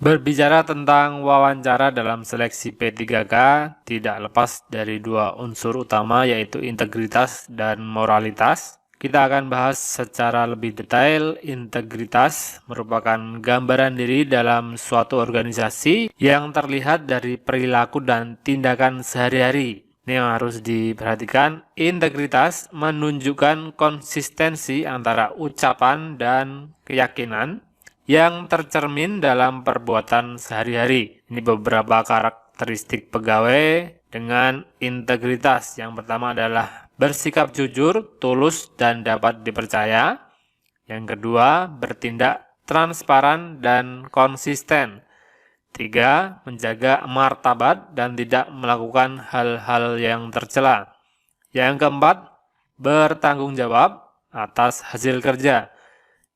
Berbicara tentang wawancara dalam seleksi P3K, tidak lepas dari dua unsur utama yaitu integritas dan moralitas. Kita akan bahas secara lebih detail. Integritas merupakan gambaran diri dalam suatu organisasi yang terlihat dari perilaku dan tindakan sehari-hari. Ini yang harus diperhatikan. Integritas menunjukkan konsistensi antara ucapan dan keyakinan yang tercermin dalam perbuatan sehari-hari. Ini beberapa karakteristik pegawai dengan integritas. Yang pertama adalah bersikap jujur, tulus, dan dapat dipercaya. Yang kedua, bertindak transparan dan konsisten. 3. Menjaga martabat dan tidak melakukan hal-hal yang tercela. Yang keempat, bertanggung jawab atas hasil kerja.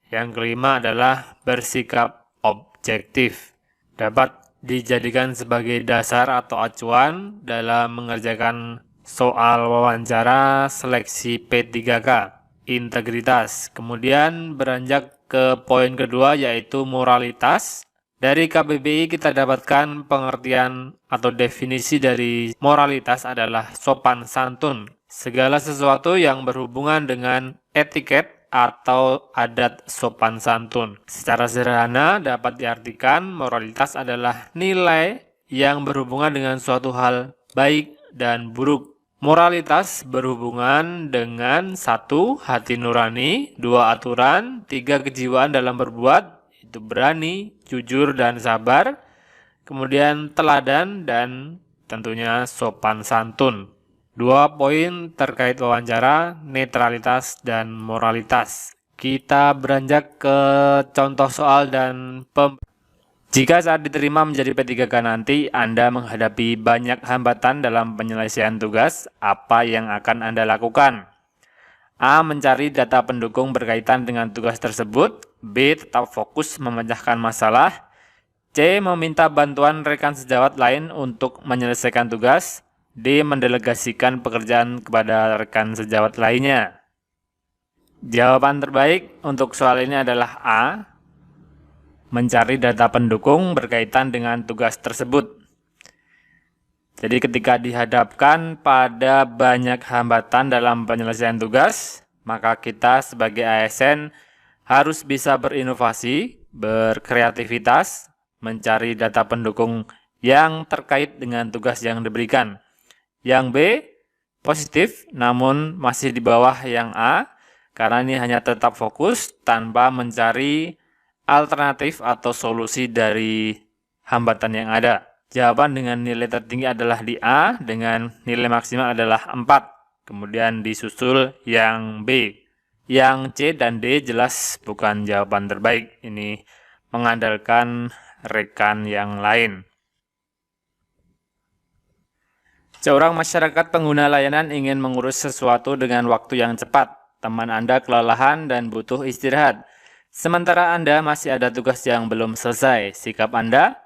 Yang kelima adalah bersikap objektif. Dapat dijadikan sebagai dasar atau acuan dalam mengerjakan soal wawancara seleksi P3K. Integritas. Kemudian beranjak ke poin kedua yaitu moralitas. Dari KBBI kita dapatkan pengertian atau definisi dari moralitas adalah sopan santun. Segala sesuatu yang berhubungan dengan etiket atau adat sopan santun. Secara sederhana dapat diartikan moralitas adalah nilai yang berhubungan dengan suatu hal baik dan buruk. Moralitas berhubungan dengan 1. Hati nurani, 2. Aturan, 3. Kejiwaan dalam berbuat, itu berani, jujur, dan sabar. Kemudian teladan dan tentunya sopan santun. 2 poin terkait wawancara, netralitas, dan moralitas. Kita beranjak ke contoh soal dan jika saat diterima menjadi P3K nanti Anda menghadapi banyak hambatan dalam penyelesaian tugas, apa yang akan Anda lakukan? A. Mencari data pendukung berkaitan dengan tugas tersebut. B. Tetap fokus memecahkan masalah. C. Meminta bantuan rekan sejawat lain untuk menyelesaikan tugas. D. Mendelegasikan pekerjaan kepada rekan sejawat lainnya. Jawaban terbaik untuk soal ini adalah A. Mencari data pendukung berkaitan dengan tugas tersebut. Jadi ketika dihadapkan pada banyak hambatan dalam penyelesaian tugas, maka kita sebagai ASN harus bisa berinovasi, berkreativitas, mencari data pendukung yang terkait dengan tugas yang diberikan. Yang B, positif namun masih di bawah yang A, karena ini hanya tetap fokus tanpa mencari alternatif atau solusi dari hambatan yang ada. Jawaban dengan nilai tertinggi adalah di A, dengan nilai maksimal adalah 4. Kemudian disusul yang B. Yang C dan D jelas bukan jawaban terbaik. Ini mengandalkan rekan yang lain. Seorang masyarakat pengguna layanan ingin mengurus sesuatu dengan waktu yang cepat. Teman Anda kelelahan dan butuh istirahat. Sementara Anda masih ada tugas yang belum selesai. Sikap Anda?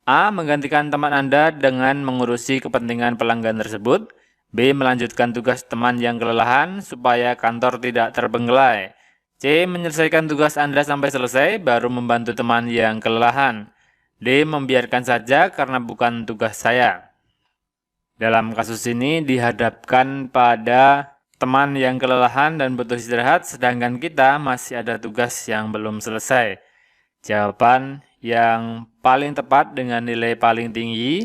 A. Menggantikan teman Anda dengan mengurusi kepentingan pelanggan tersebut. B. Melanjutkan tugas teman yang kelelahan supaya kantor tidak terbengkelai. C. Menyelesaikan tugas Anda sampai selesai, baru membantu teman yang kelelahan. D. Membiarkan saja karena bukan tugas saya. Dalam kasus ini dihadapkan pada teman yang kelelahan dan butuh istirahat, sedangkan kita masih ada tugas yang belum selesai. Jawaban yang paling tepat dengan nilai paling tinggi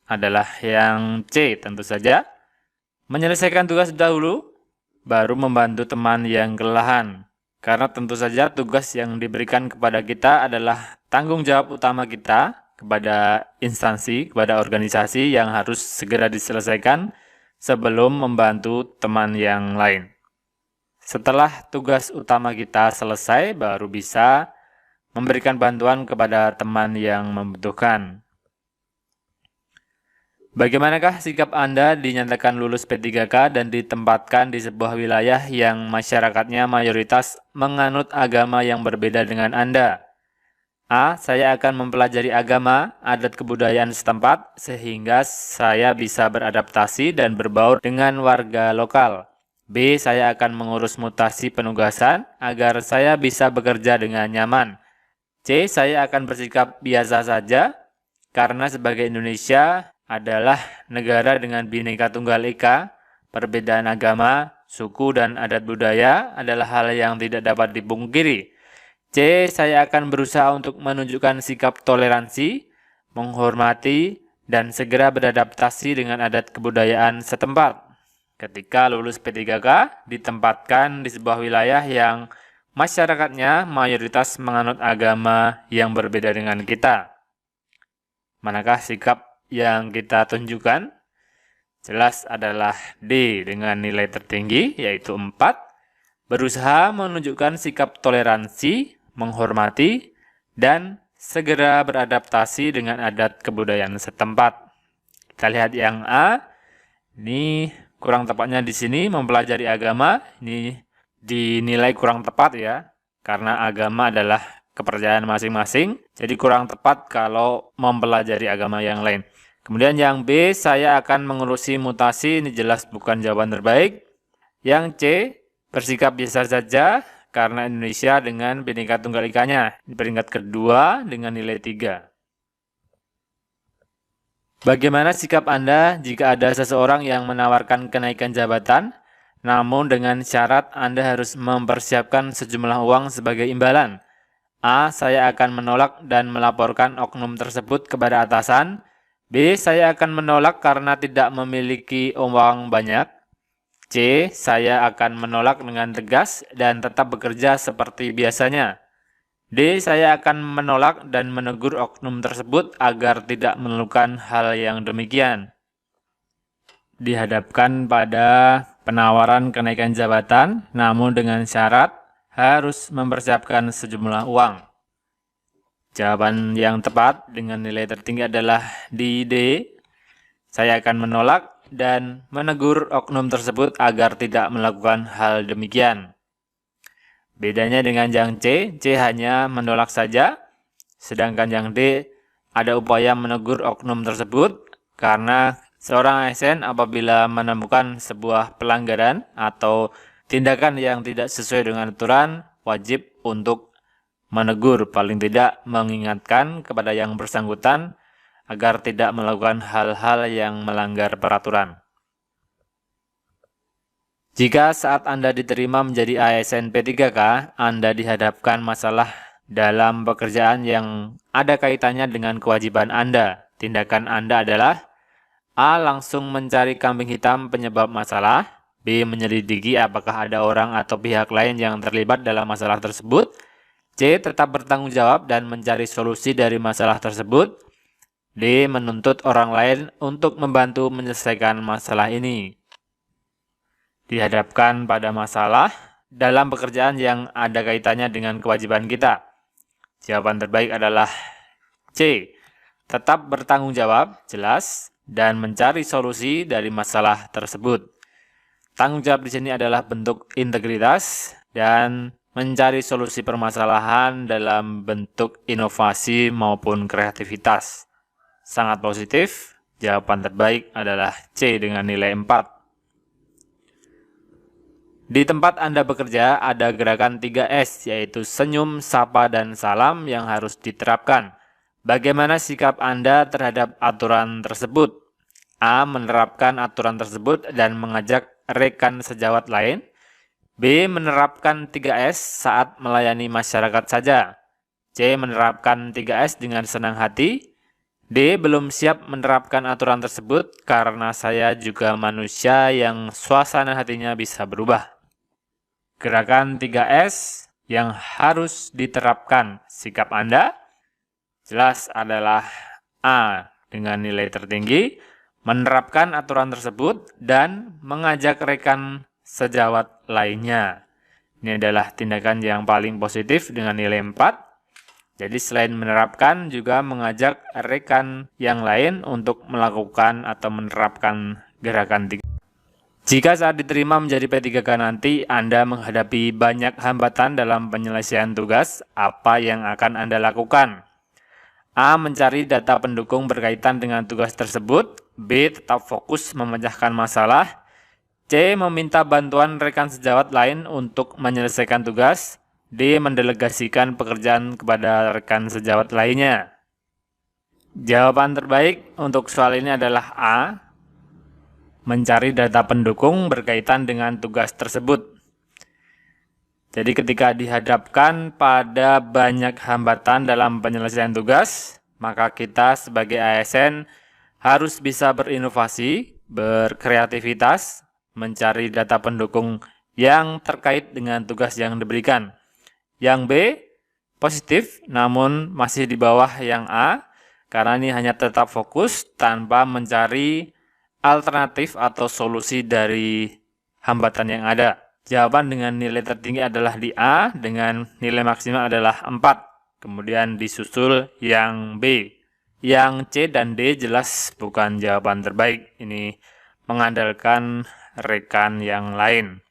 adalah yang C, tentu saja. Menyelesaikan tugas dahulu, baru membantu teman yang kelelahan. Karena tentu saja tugas yang diberikan kepada kita adalah tanggung jawab utama kita kepada instansi, kepada organisasi yang harus segera diselesaikan sebelum membantu teman yang lain. Setelah tugas utama kita selesai, baru bisa memberikan bantuan kepada teman yang membutuhkan. Bagaimanakah sikap Anda dinyatakan lulus P3K dan ditempatkan di sebuah wilayah yang masyarakatnya mayoritas menganut agama yang berbeda dengan Anda? A. Saya akan mempelajari agama, adat kebudayaan setempat, sehingga saya bisa beradaptasi dan berbaur dengan warga lokal. B. Saya akan mengurus mutasi penugasan, agar saya bisa bekerja dengan nyaman. C. Saya akan bersikap biasa saja karena sebagai Indonesia adalah negara dengan Bhinneka Tunggal Ika, perbedaan agama, suku, dan adat budaya adalah hal yang tidak dapat dipungkiri. C. Saya akan berusaha untuk menunjukkan sikap toleransi, menghormati, dan segera beradaptasi dengan adat kebudayaan setempat. Ketika lulus P3K, ditempatkan di sebuah wilayah yang masyarakatnya mayoritas menganut agama yang berbeda dengan kita. Manakah sikap yang kita tunjukkan? Jelas adalah D dengan nilai tertinggi, yaitu 4. Berusaha menunjukkan sikap toleransi, menghormati, dan segera beradaptasi dengan adat kebudayaan setempat. Kita lihat yang A. Ini kurang tepatnya di sini mempelajari agama. Ini dinilai kurang tepat ya, karena agama adalah kepercayaan masing-masing. Jadi kurang tepat kalau mempelajari agama yang lain. Kemudian yang B, saya akan mengurusi mutasi. Ini jelas bukan jawaban terbaik. Yang C, bersikap biasa saja karena Indonesia dengan Bhinneka Tunggal Ika-nya. Di peringkat kedua dengan nilai 3. Bagaimana sikap Anda jika ada seseorang yang menawarkan kenaikan jabatan, namun dengan syarat Anda harus mempersiapkan sejumlah uang sebagai imbalan? A. Saya akan menolak dan melaporkan oknum tersebut kepada atasan. B. Saya akan menolak karena tidak memiliki uang banyak. C. Saya akan menolak dengan tegas dan tetap bekerja seperti biasanya. D. Saya akan menolak dan menegur oknum tersebut agar tidak melakukan hal yang demikian. Dihadapkan pada penawaran kenaikan jabatan, namun dengan syarat harus mempersiapkan sejumlah uang. Jawaban yang tepat dengan nilai tertinggi adalah di D. Saya akan menolak dan menegur oknum tersebut agar tidak melakukan hal demikian. Bedanya dengan yang C hanya menolak saja, sedangkan yang D ada upaya menegur oknum tersebut karena seorang ASN apabila menemukan sebuah pelanggaran atau tindakan yang tidak sesuai dengan aturan, wajib untuk menegur, paling tidak mengingatkan kepada yang bersangkutan agar tidak melakukan hal-hal yang melanggar peraturan. Jika saat Anda diterima menjadi ASN P3K, Anda dihadapkan masalah dalam pekerjaan yang ada kaitannya dengan kewajiban Anda. Tindakan Anda adalah A. Langsung mencari kambing hitam penyebab masalah. B. Menyelidiki apakah ada orang atau pihak lain yang terlibat dalam masalah tersebut. C. Tetap bertanggung jawab dan mencari solusi dari masalah tersebut. D. Menuntut orang lain untuk membantu menyelesaikan masalah ini. Dihadapkan pada masalah dalam pekerjaan yang ada kaitannya dengan kewajiban kita. Jawaban terbaik adalah C. Tetap bertanggung jawab, jelas, dan mencari solusi dari masalah tersebut. Tanggung jawab di sini adalah bentuk integritas dan mencari solusi permasalahan dalam bentuk inovasi maupun kreativitas. Sangat positif, jawaban terbaik adalah C dengan nilai 4. Di tempat Anda bekerja ada gerakan 3S, yaitu senyum, sapa, dan salam yang harus diterapkan. Bagaimana sikap Anda terhadap aturan tersebut? A. Menerapkan aturan tersebut dan mengajak rekan sejawat lain. B. Menerapkan 3S saat melayani masyarakat saja. C. Menerapkan 3S dengan senang hati. D. Belum siap menerapkan aturan tersebut karena saya juga manusia yang suasana hatinya bisa berubah. Gerakan 3S yang harus diterapkan sikap Anda jelas adalah A dengan nilai tertinggi, menerapkan aturan tersebut dan mengajak rekan sejawat lainnya. Ini adalah tindakan yang paling positif dengan nilai 4. Jadi selain menerapkan juga mengajak rekan yang lain untuk melakukan atau menerapkan gerakan 3. Jika saat diterima menjadi P3K nanti Anda menghadapi banyak hambatan dalam penyelesaian tugas, apa yang akan Anda lakukan? A. Mencari data pendukung berkaitan dengan tugas tersebut. B. Tetap fokus memecahkan masalah. C. Meminta bantuan rekan sejawat lain untuk menyelesaikan tugas. D. Mendelegasikan pekerjaan kepada rekan sejawat lainnya. Jawaban terbaik untuk soal ini adalah A. Mencari data pendukung berkaitan dengan tugas tersebut. Jadi ketika dihadapkan pada banyak hambatan dalam penyelesaian tugas, maka kita sebagai ASN harus bisa berinovasi, berkreativitas, mencari data pendukung yang terkait dengan tugas yang diberikan. Yang B, positif, namun masih di bawah yang A, karena ini hanya tetap fokus tanpa mencari alternatif atau solusi dari hambatan yang ada. Jawaban dengan nilai tertinggi adalah di A, dengan nilai maksimal adalah 4. Kemudian disusul yang B. Yang C dan D jelas bukan jawaban terbaik. Ini mengandalkan rekan yang lain.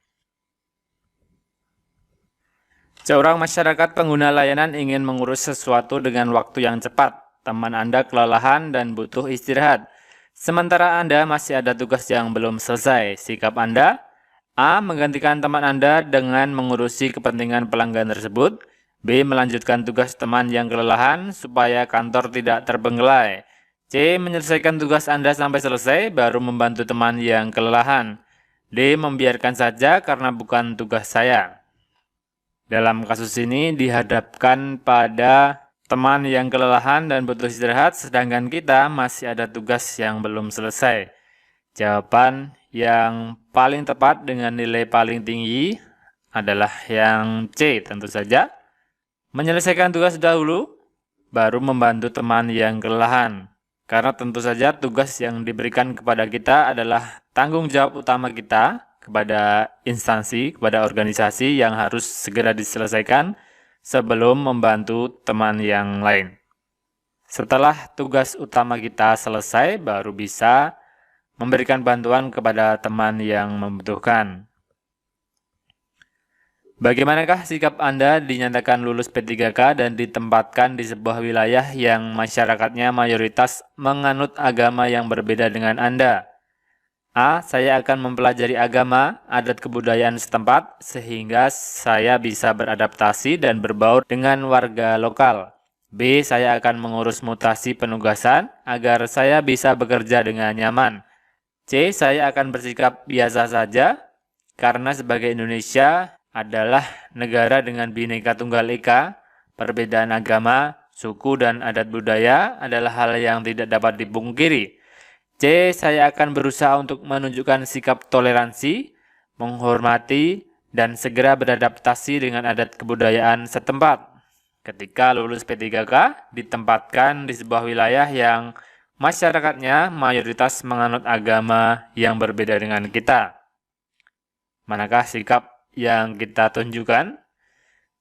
Seorang masyarakat pengguna layanan ingin mengurus sesuatu dengan waktu yang cepat. Teman Anda kelelahan dan butuh istirahat. Sementara Anda masih ada tugas yang belum selesai. Sikap Anda: A. Menggantikan teman Anda dengan mengurusi kepentingan pelanggan tersebut. B. Melanjutkan tugas teman yang kelelahan supaya kantor tidak terbengkelai. C. Menyelesaikan tugas Anda sampai selesai, baru membantu teman yang kelelahan. D. Membiarkan saja karena bukan tugas saya. Dalam kasus ini dihadapkan pada teman yang kelelahan dan butuh istirahat, sedangkan kita masih ada tugas yang belum selesai. Jawaban yang paling tepat dengan nilai paling tinggi adalah yang C, tentu saja. Menyelesaikan tugas dahulu, baru membantu teman yang kelelahan. Karena tentu saja tugas yang diberikan kepada kita adalah tanggung jawab utama kita kepada instansi, kepada organisasi yang harus segera diselesaikan sebelum membantu teman yang lain. Setelah tugas utama kita selesai, baru bisa memberikan bantuan kepada teman yang membutuhkan. Bagaimanakah sikap Anda dinyatakan lulus P3K dan ditempatkan di sebuah wilayah yang masyarakatnya mayoritas menganut agama yang berbeda dengan Anda? A. Saya akan mempelajari agama, adat kebudayaan setempat, sehingga saya bisa beradaptasi dan berbaur dengan warga lokal. B. Saya akan mengurus mutasi penugasan, agar saya bisa bekerja dengan nyaman. C. Saya akan bersikap biasa saja, karena sebagai Indonesia adalah negara dengan Bhinneka Tunggal Ika, perbedaan agama, suku, dan adat budaya adalah hal yang tidak dapat dipungkiri. C. Saya akan berusaha untuk menunjukkan sikap toleransi, menghormati, dan segera beradaptasi dengan adat kebudayaan setempat. Ketika lulus P3K, ditempatkan di sebuah wilayah yang masyarakatnya mayoritas menganut agama yang berbeda dengan kita. Manakah sikap yang kita tunjukkan?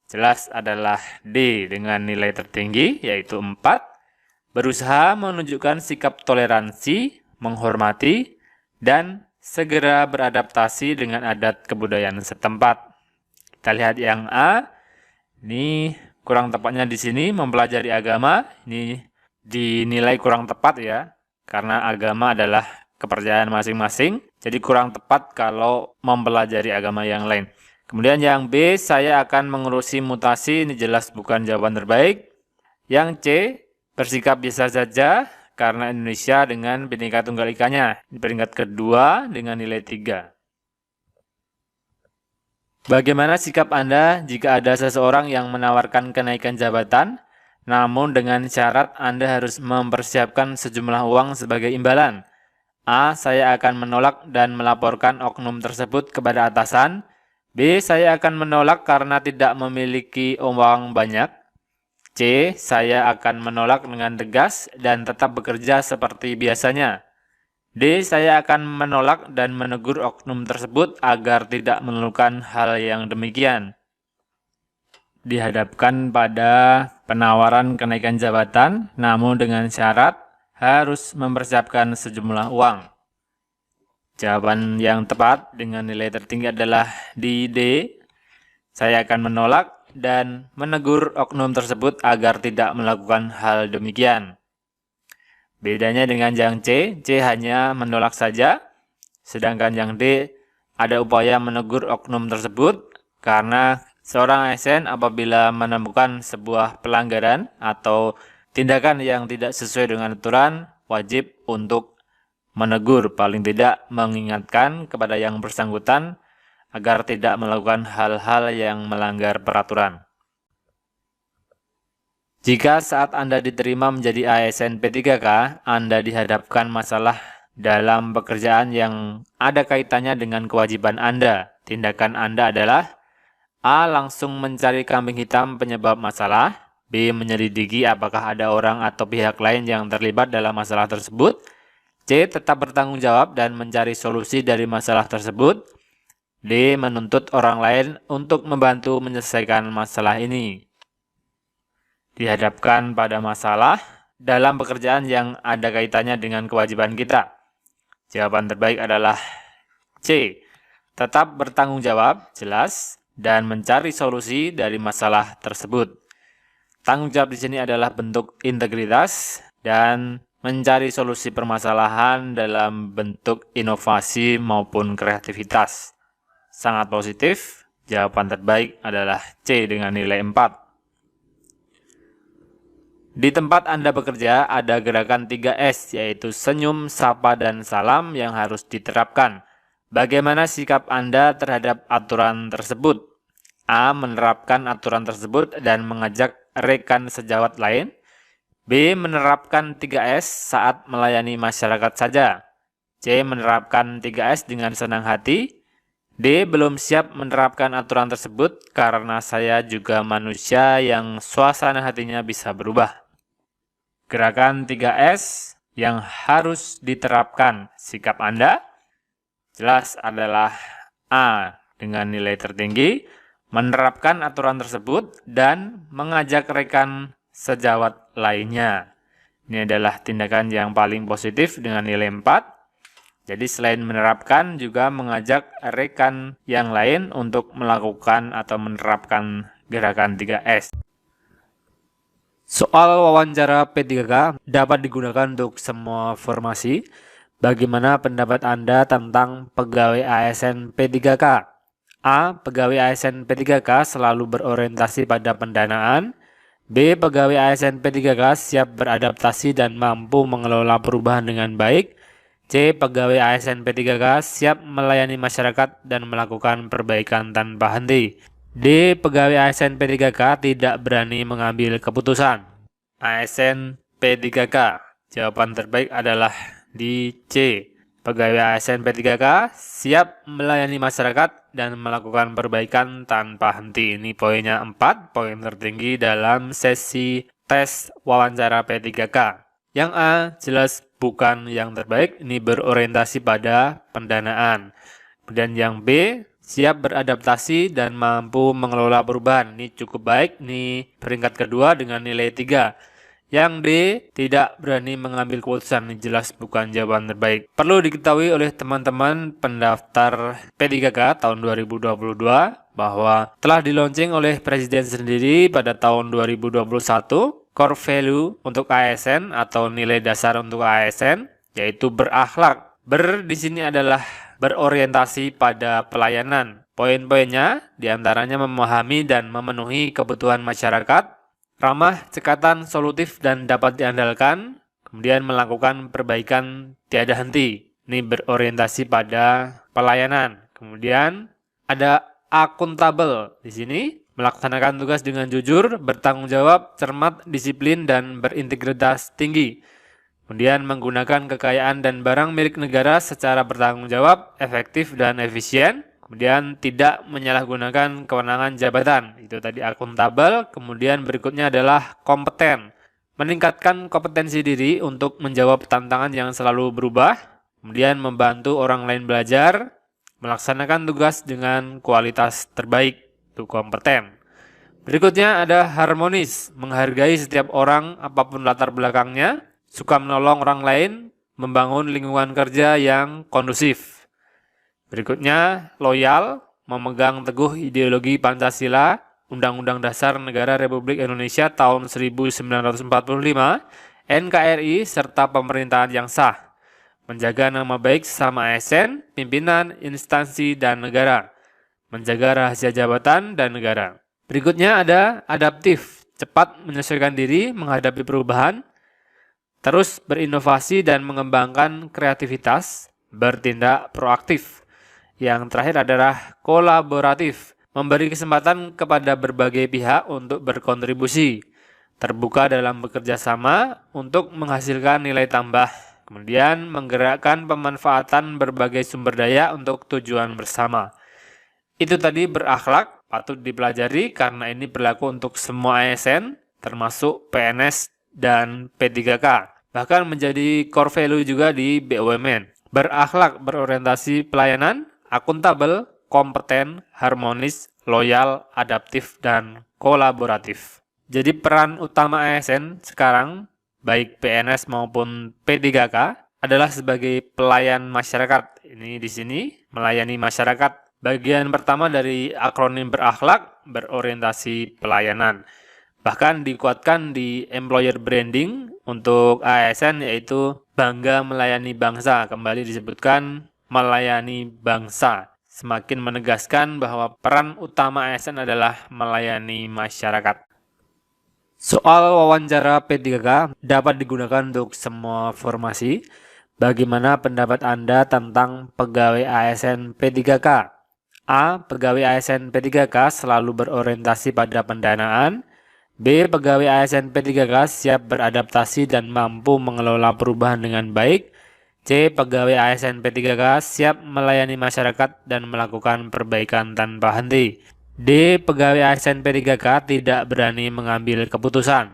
Jelas adalah D dengan nilai tertinggi, yaitu 4. Berusaha menunjukkan sikap toleransi, menghormati, dan segera beradaptasi dengan adat kebudayaan setempat. Kita lihat yang A. Ini kurang tepatnya di sini mempelajari agama. Ini dinilai kurang tepat ya, karena agama adalah kepercayaan masing-masing. Jadi kurang tepat kalau mempelajari agama yang lain. Kemudian yang B, saya akan mengurusi mutasi, ini jelas bukan jawaban terbaik. Yang C, bersikap biasa saja karena Indonesia dengan Bhinneka Tunggal Ika-nya. Di peringkat kedua dengan nilai 3. Bagaimana sikap Anda jika ada seseorang yang menawarkan kenaikan jabatan, namun dengan syarat Anda harus mempersiapkan sejumlah uang sebagai imbalan? A. Saya akan menolak dan melaporkan oknum tersebut kepada atasan. B. Saya akan menolak karena tidak memiliki uang banyak. C. Saya akan menolak dengan tegas dan tetap bekerja seperti biasanya. D. Saya akan menolak dan menegur oknum tersebut agar tidak melakukan hal yang demikian. Dihadapkan pada penawaran kenaikan jabatan, namun dengan syarat harus mempersiapkan sejumlah uang. Jawaban yang tepat dengan nilai tertinggi adalah di D. Saya akan menolak dan menegur oknum tersebut agar tidak melakukan hal demikian. Bedanya dengan yang C hanya menolak saja, sedangkan yang D ada upaya menegur oknum tersebut karena Seorang ASN apabila menemukan sebuah pelanggaran atau tindakan yang tidak sesuai dengan aturan, wajib untuk menegur, paling tidak mengingatkan kepada yang bersangkutan agar tidak melakukan hal-hal yang melanggar peraturan. Jika saat Anda diterima menjadi ASN P3K, Anda dihadapkan masalah dalam pekerjaan yang ada kaitannya dengan kewajiban Anda. Tindakan Anda adalah A. Langsung mencari kambing hitam penyebab masalah. B. Menyelidiki apakah ada orang atau pihak lain yang terlibat dalam masalah tersebut. C. Tetap bertanggung jawab dan mencari solusi dari masalah tersebut. D. Menuntut orang lain untuk membantu menyelesaikan masalah ini. Dihadapkan pada masalah dalam pekerjaan yang ada kaitannya dengan kewajiban kita. Jawaban terbaik adalah C. Tetap bertanggung jawab, jelas, dan mencari solusi dari masalah tersebut. Tanggung jawab di sini adalah bentuk integritas dan mencari solusi permasalahan dalam bentuk inovasi maupun kreativitas. Sangat positif, jawaban terbaik adalah C dengan nilai 4. Di tempat Anda bekerja ada gerakan 3S, yaitu senyum, sapa, dan salam yang harus diterapkan. Bagaimana sikap Anda terhadap aturan tersebut? A. Menerapkan aturan tersebut dan mengajak rekan sejawat lain. B. Menerapkan 3S saat melayani masyarakat saja. C. Menerapkan 3S dengan senang hati. D. Belum siap menerapkan aturan tersebut karena saya juga manusia yang suasana hatinya bisa berubah. Gerakan 3S yang harus diterapkan. Sikap Anda jelas adalah A dengan nilai tertinggi, menerapkan aturan tersebut dan mengajak rekan sejawat lainnya. Ini adalah tindakan yang paling positif dengan nilai 4. Jadi selain menerapkan juga mengajak rekan yang lain untuk melakukan atau menerapkan gerakan 3S. Soal wawancara P3K dapat digunakan untuk semua formasi. Bagaimana pendapat Anda tentang pegawai ASN P3K? A. Pegawai ASN P3K selalu berorientasi pada pendanaan. B. Pegawai ASN P3K siap beradaptasi dan mampu mengelola perubahan dengan baik. C. Pegawai ASN P3K siap melayani masyarakat dan melakukan perbaikan tanpa henti. D. Pegawai ASN P3K tidak berani mengambil keputusan. ASN P3K. Jawaban terbaik adalah di C. Pegawai ASN P3K siap melayani masyarakat dan melakukan perbaikan tanpa henti. Ini poinnya 4, poin tertinggi dalam sesi tes wawancara P3K. Yang A jelas bukan yang terbaik, ini berorientasi pada pendanaan. Kemudian yang B siap beradaptasi dan mampu mengelola perubahan. Ini cukup baik, ini peringkat kedua dengan nilai 3. Yang D, tidak berani mengambil keputusan. Ini jelas bukan jawaban terbaik. Perlu diketahui oleh teman-teman pendaftar P3K tahun 2022 bahwa telah dilaunching oleh Presiden sendiri pada tahun 2021 core value untuk ASN atau nilai dasar untuk ASN, yaitu berakhlak. Di sini adalah berorientasi pada pelayanan. Poin-poinnya diantaranya memahami dan memenuhi kebutuhan masyarakat, ramah, cekatan, solutif, dan dapat diandalkan. Kemudian melakukan perbaikan tiada henti. Ini berorientasi pada pelayanan. Kemudian ada akuntabel di sini. Melaksanakan tugas dengan jujur, bertanggung jawab, cermat, disiplin, dan berintegritas tinggi. Kemudian menggunakan kekayaan dan barang milik negara secara bertanggung jawab, efektif, dan efisien. Kemudian tidak menyalahgunakan kewenangan jabatan. Itu tadi akuntabel. Kemudian berikutnya adalah kompeten. Meningkatkan kompetensi diri untuk menjawab tantangan yang selalu berubah. Kemudian membantu orang lain belajar. Melaksanakan tugas dengan kualitas terbaik. Itu kompeten. Berikutnya ada harmonis. Menghargai setiap orang apapun latar belakangnya. Suka menolong orang lain. Membangun lingkungan kerja yang kondusif. Berikutnya, loyal, memegang teguh ideologi Pancasila, Undang-Undang Dasar Negara Republik Indonesia tahun 1945, NKRI, serta pemerintahan yang sah. Menjaga nama baik sesama ASN, pimpinan, instansi, dan negara. menjaga rahasia jabatan dan negara. Berikutnya ada adaptif, cepat menyesuaikan diri menghadapi perubahan, terus berinovasi dan mengembangkan kreativitas, bertindak proaktif. Yang terakhir adalah kolaboratif, memberi kesempatan kepada berbagai pihak untuk berkontribusi, terbuka dalam bekerja sama untuk menghasilkan nilai tambah, kemudian menggerakkan pemanfaatan berbagai sumber daya untuk tujuan bersama. Itu tadi berakhlak, patut dipelajari karena ini berlaku untuk semua ASN, termasuk PNS dan P3K. Bahkan menjadi core value juga di BUMN. Berakhlak berorientasi pelayanan, akuntabel, kompeten, harmonis, loyal, adaptif, dan kolaboratif. Jadi peran utama ASN sekarang, baik PNS maupun P3K, adalah sebagai pelayan masyarakat. Ini di sini melayani masyarakat. Bagian pertama dari akronim berakhlak, berorientasi pelayanan. Bahkan dikuatkan di employer branding untuk ASN, yaitu bangga melayani bangsa. Kembali disebutkan melayani bangsa. Semakin menegaskan bahwa peran utama ASN adalah melayani masyarakat. Soal wawancara P3K dapat digunakan untuk semua formasi. Bagaimana pendapat Anda tentang pegawai ASN P3K? A. Pegawai ASN P3K selalu berorientasi pada pendanaan. B. Pegawai ASN P3K siap beradaptasi dan mampu mengelola perubahan dengan baik. C. Pegawai ASN P3K siap melayani masyarakat dan melakukan perbaikan tanpa henti. D. Pegawai ASN P3K tidak berani mengambil keputusan.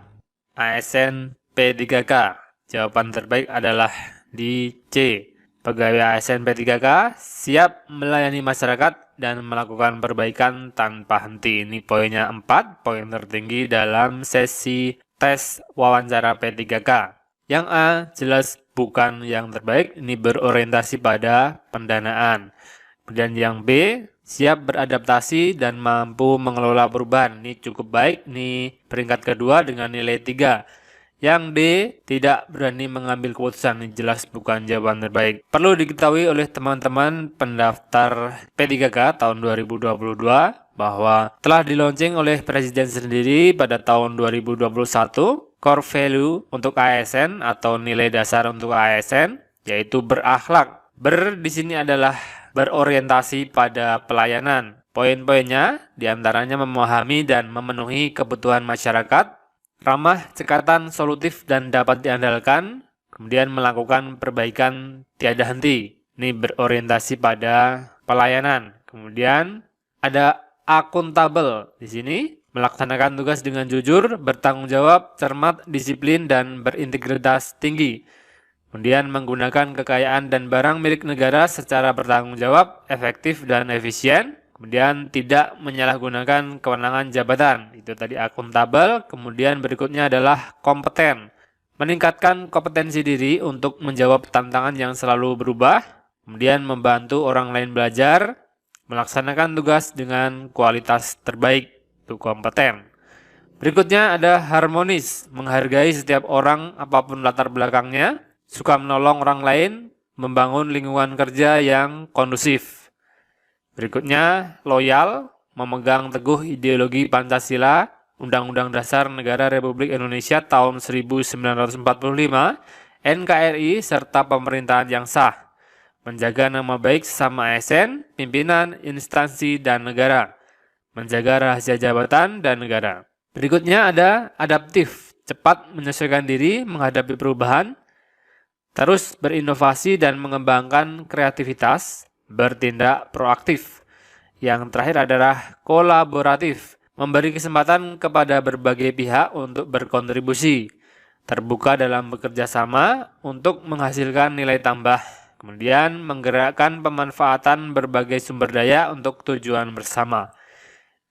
ASN P3K. Jawaban terbaik adalah di C. Pegawai ASN P3K siap melayani masyarakat dan melakukan perbaikan tanpa henti. Ini poinnya 4, poin tertinggi dalam sesi tes wawancara P3K. Yang A jelas bukan yang terbaik, ini berorientasi pada pendanaan. Kemudian yang B, siap beradaptasi dan mampu mengelola perubahan. Ini cukup baik, ini peringkat kedua dengan nilai 3. Yang D, tidak berani mengambil keputusan. Ini jelas bukan jawaban terbaik. Perlu diketahui oleh teman-teman pendaftar P3K tahun 2022 bahwa telah di-launching oleh Presiden sendiri pada tahun 2021 core value untuk ASN atau nilai dasar untuk ASN, yaitu berakhlak. Di sini adalah berorientasi pada pelayanan. Poin-poinnya diantaranya memahami dan memenuhi kebutuhan masyarakat, ramah, cekatan, solutif, dan dapat diandalkan, kemudian melakukan perbaikan tiada henti. Ini berorientasi pada pelayanan. Kemudian ada akuntabel di sini, melaksanakan tugas dengan jujur, bertanggung jawab, cermat, disiplin, dan berintegritas tinggi. Kemudian menggunakan kekayaan dan barang milik negara secara bertanggung jawab, efektif, dan efisien. Kemudian tidak menyalahgunakan kewenangan jabatan. Itu tadi akuntabel. Kemudian berikutnya adalah kompeten. Meningkatkan kompetensi diri untuk menjawab tantangan yang selalu berubah. Kemudian membantu orang lain belajar. Melaksanakan tugas dengan kualitas terbaik. Itu kompeten. Berikutnya ada harmonis. Menghargai setiap orang apapun latar belakangnya. Suka menolong orang lain. Membangun lingkungan kerja yang kondusif. Berikutnya, loyal, memegang teguh ideologi Pancasila, Undang-Undang Dasar Negara Republik Indonesia tahun 1945, NKRI, serta pemerintahan yang sah. Menjaga nama baik sesama ASN, pimpinan, instansi, dan negara. Menjaga rahasia jabatan dan negara. Berikutnya ada adaptif, cepat menyesuaikan diri menghadapi perubahan, terus berinovasi dan mengembangkan kreativitas, bertindak proaktif. Yang terakhir adalah kolaboratif, memberi kesempatan kepada berbagai pihak untuk berkontribusi, terbuka dalam bekerja sama untuk menghasilkan nilai tambah, kemudian menggerakkan pemanfaatan berbagai sumber daya untuk tujuan bersama.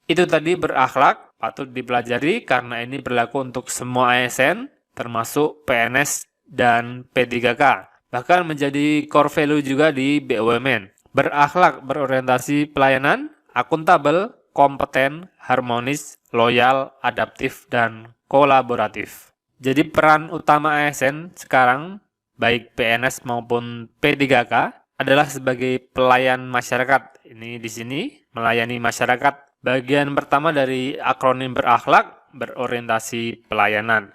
Itu tadi berakhlak, patut dipelajari karena ini berlaku untuk semua ASN, termasuk PNS dan P3K. Bahkan menjadi core value juga di BUMN. Berakhlak berorientasi pelayanan, akuntabel, kompeten, harmonis, loyal, adaptif, dan kolaboratif. Jadi peran utama ASN sekarang, baik PNS maupun P3K, adalah sebagai pelayan masyarakat. Ini di sini melayani masyarakat. Bagian pertama dari akronim berakhlak, berorientasi pelayanan.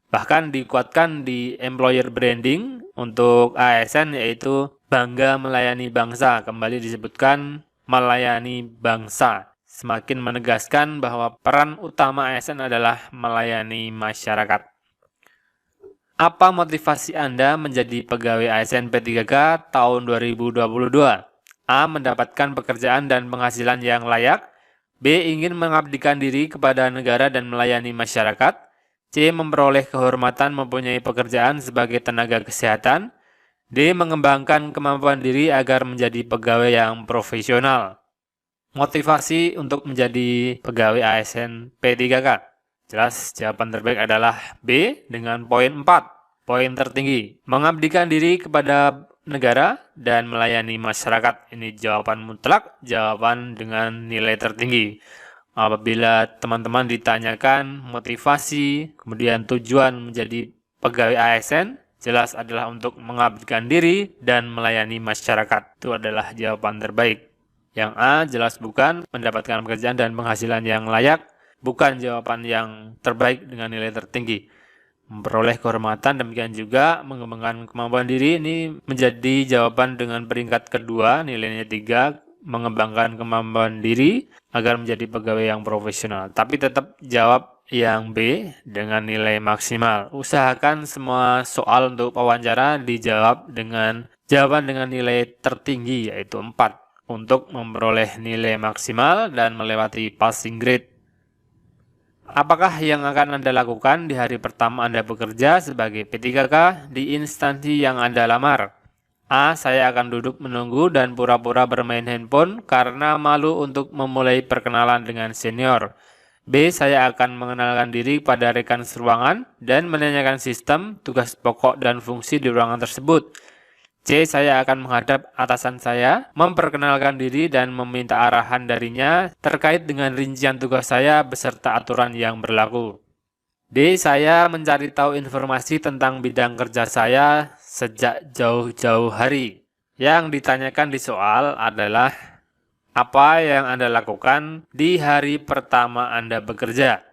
Bahkan dikuatkan di employer branding untuk ASN, yaitu bangga melayani bangsa. Kembali disebutkan melayani bangsa. Semakin menegaskan bahwa peran utama ASN adalah melayani masyarakat. Apa motivasi Anda menjadi pegawai ASN P3K tahun 2022? A. Mendapatkan pekerjaan dan penghasilan yang layak. B. Ingin mengabdikan diri kepada negara dan melayani masyarakat. C. Memperoleh kehormatan mempunyai pekerjaan sebagai tenaga kesehatan. D. Mengembangkan kemampuan diri agar menjadi pegawai yang profesional. Motivasi untuk menjadi pegawai ASN P3K. Jelas jawaban terbaik adalah B dengan poin 4. Poin tertinggi, mengabdikan diri kepada negara dan melayani masyarakat. Ini jawaban mutlak, jawaban dengan nilai tertinggi. Apabila teman-teman ditanyakan motivasi, kemudian tujuan menjadi pegawai ASN, jelas adalah untuk mengabdikan diri dan melayani masyarakat. Itu adalah jawaban terbaik. Yang A jelas bukan, mendapatkan pekerjaan dan penghasilan yang layak, bukan jawaban yang terbaik dengan nilai tertinggi. Memperoleh kehormatan, demikian juga mengembangkan kemampuan diri, ini menjadi jawaban dengan peringkat kedua, nilainya 3, mengembangkan kemampuan diri agar menjadi pegawai yang profesional. Tapi tetap jawab yang B dengan nilai maksimal. Usahakan semua soal untuk wawancara dijawab dengan jawaban dengan nilai tertinggi, yaitu 4, untuk memperoleh nilai maksimal dan melewati passing grade. Apakah yang akan Anda lakukan di hari pertama Anda bekerja sebagai P3K di instansi yang Anda lamar? A. Saya akan duduk menunggu dan pura-pura bermain handphone karena malu untuk memulai perkenalan dengan senior. B. Saya akan mengenalkan diri pada rekan seruangan dan menanyakan sistem, tugas pokok dan fungsi di ruangan tersebut. C. Saya akan menghadap atasan saya, memperkenalkan diri dan meminta arahan darinya terkait dengan rincian tugas saya beserta aturan yang berlaku. D. Saya mencari tahu informasi tentang bidang kerja saya sejak jauh-jauh hari. Yang ditanyakan di soal adalah apa yang Anda lakukan di hari pertama Anda bekerja.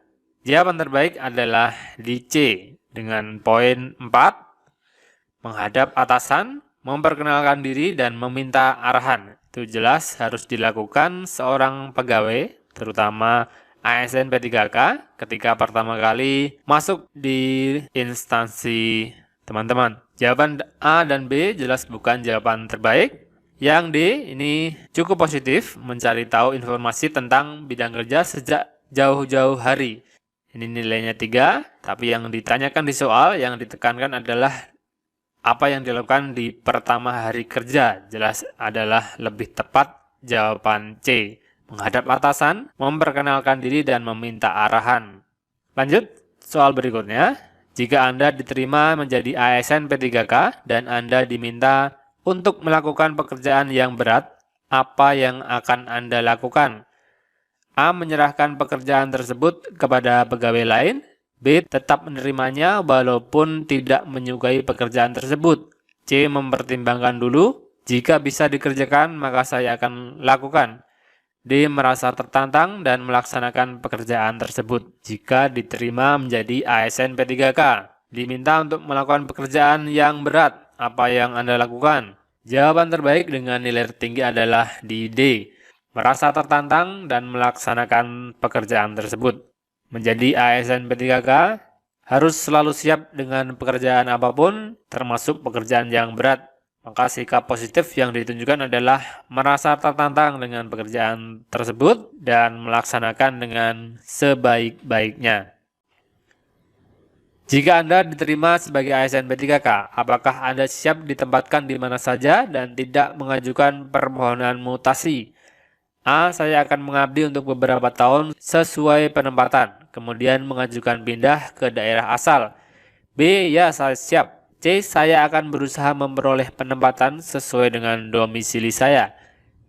Jawaban terbaik adalah di C dengan poin 4, menghadap atasan, memperkenalkan diri dan meminta arahan. Itu jelas harus dilakukan seorang pegawai, terutama ASN P3K, ketika pertama kali masuk di instansi teman-teman. Jawaban A dan B jelas bukan jawaban terbaik. Yang D ini cukup positif, mencari tahu informasi tentang bidang kerja sejak jauh-jauh hari. Ini nilainya 3, tapi yang ditanyakan di soal, yang ditekankan adalah apa yang dilakukan di pertama hari kerja. Jelas adalah lebih tepat jawaban C. Menghadap atasan, memperkenalkan diri dan meminta arahan. Lanjut, soal berikutnya. Jika Anda diterima menjadi ASN P3K dan Anda diminta untuk melakukan pekerjaan yang berat, apa yang akan Anda lakukan? A. Menyerahkan pekerjaan tersebut kepada pegawai lain. B. Tetap menerimanya walaupun tidak menyukai pekerjaan tersebut. C. Mempertimbangkan dulu. Jika bisa dikerjakan, maka saya akan lakukan. D. Merasa tertantang dan melaksanakan pekerjaan tersebut. Jika diterima menjadi ASN P3K, diminta untuk melakukan pekerjaan yang berat, apa yang Anda lakukan? Jawaban terbaik dengan nilai tertinggi adalah di D. Merasa tertantang dan melaksanakan pekerjaan tersebut. Menjadi ASN P3K harus selalu siap dengan pekerjaan apapun, termasuk pekerjaan yang berat. Maka sikap positif yang ditunjukkan adalah merasa tertantang dengan pekerjaan tersebut dan melaksanakan dengan sebaik-baiknya. Jika Anda diterima sebagai ASN P3K, apakah Anda siap ditempatkan di mana saja dan tidak mengajukan permohonan mutasi? A. Saya akan mengabdi untuk beberapa tahun sesuai penempatan, kemudian mengajukan pindah ke daerah asal. B. Ya, saya siap. C. Saya akan berusaha memperoleh penempatan sesuai dengan domisili saya.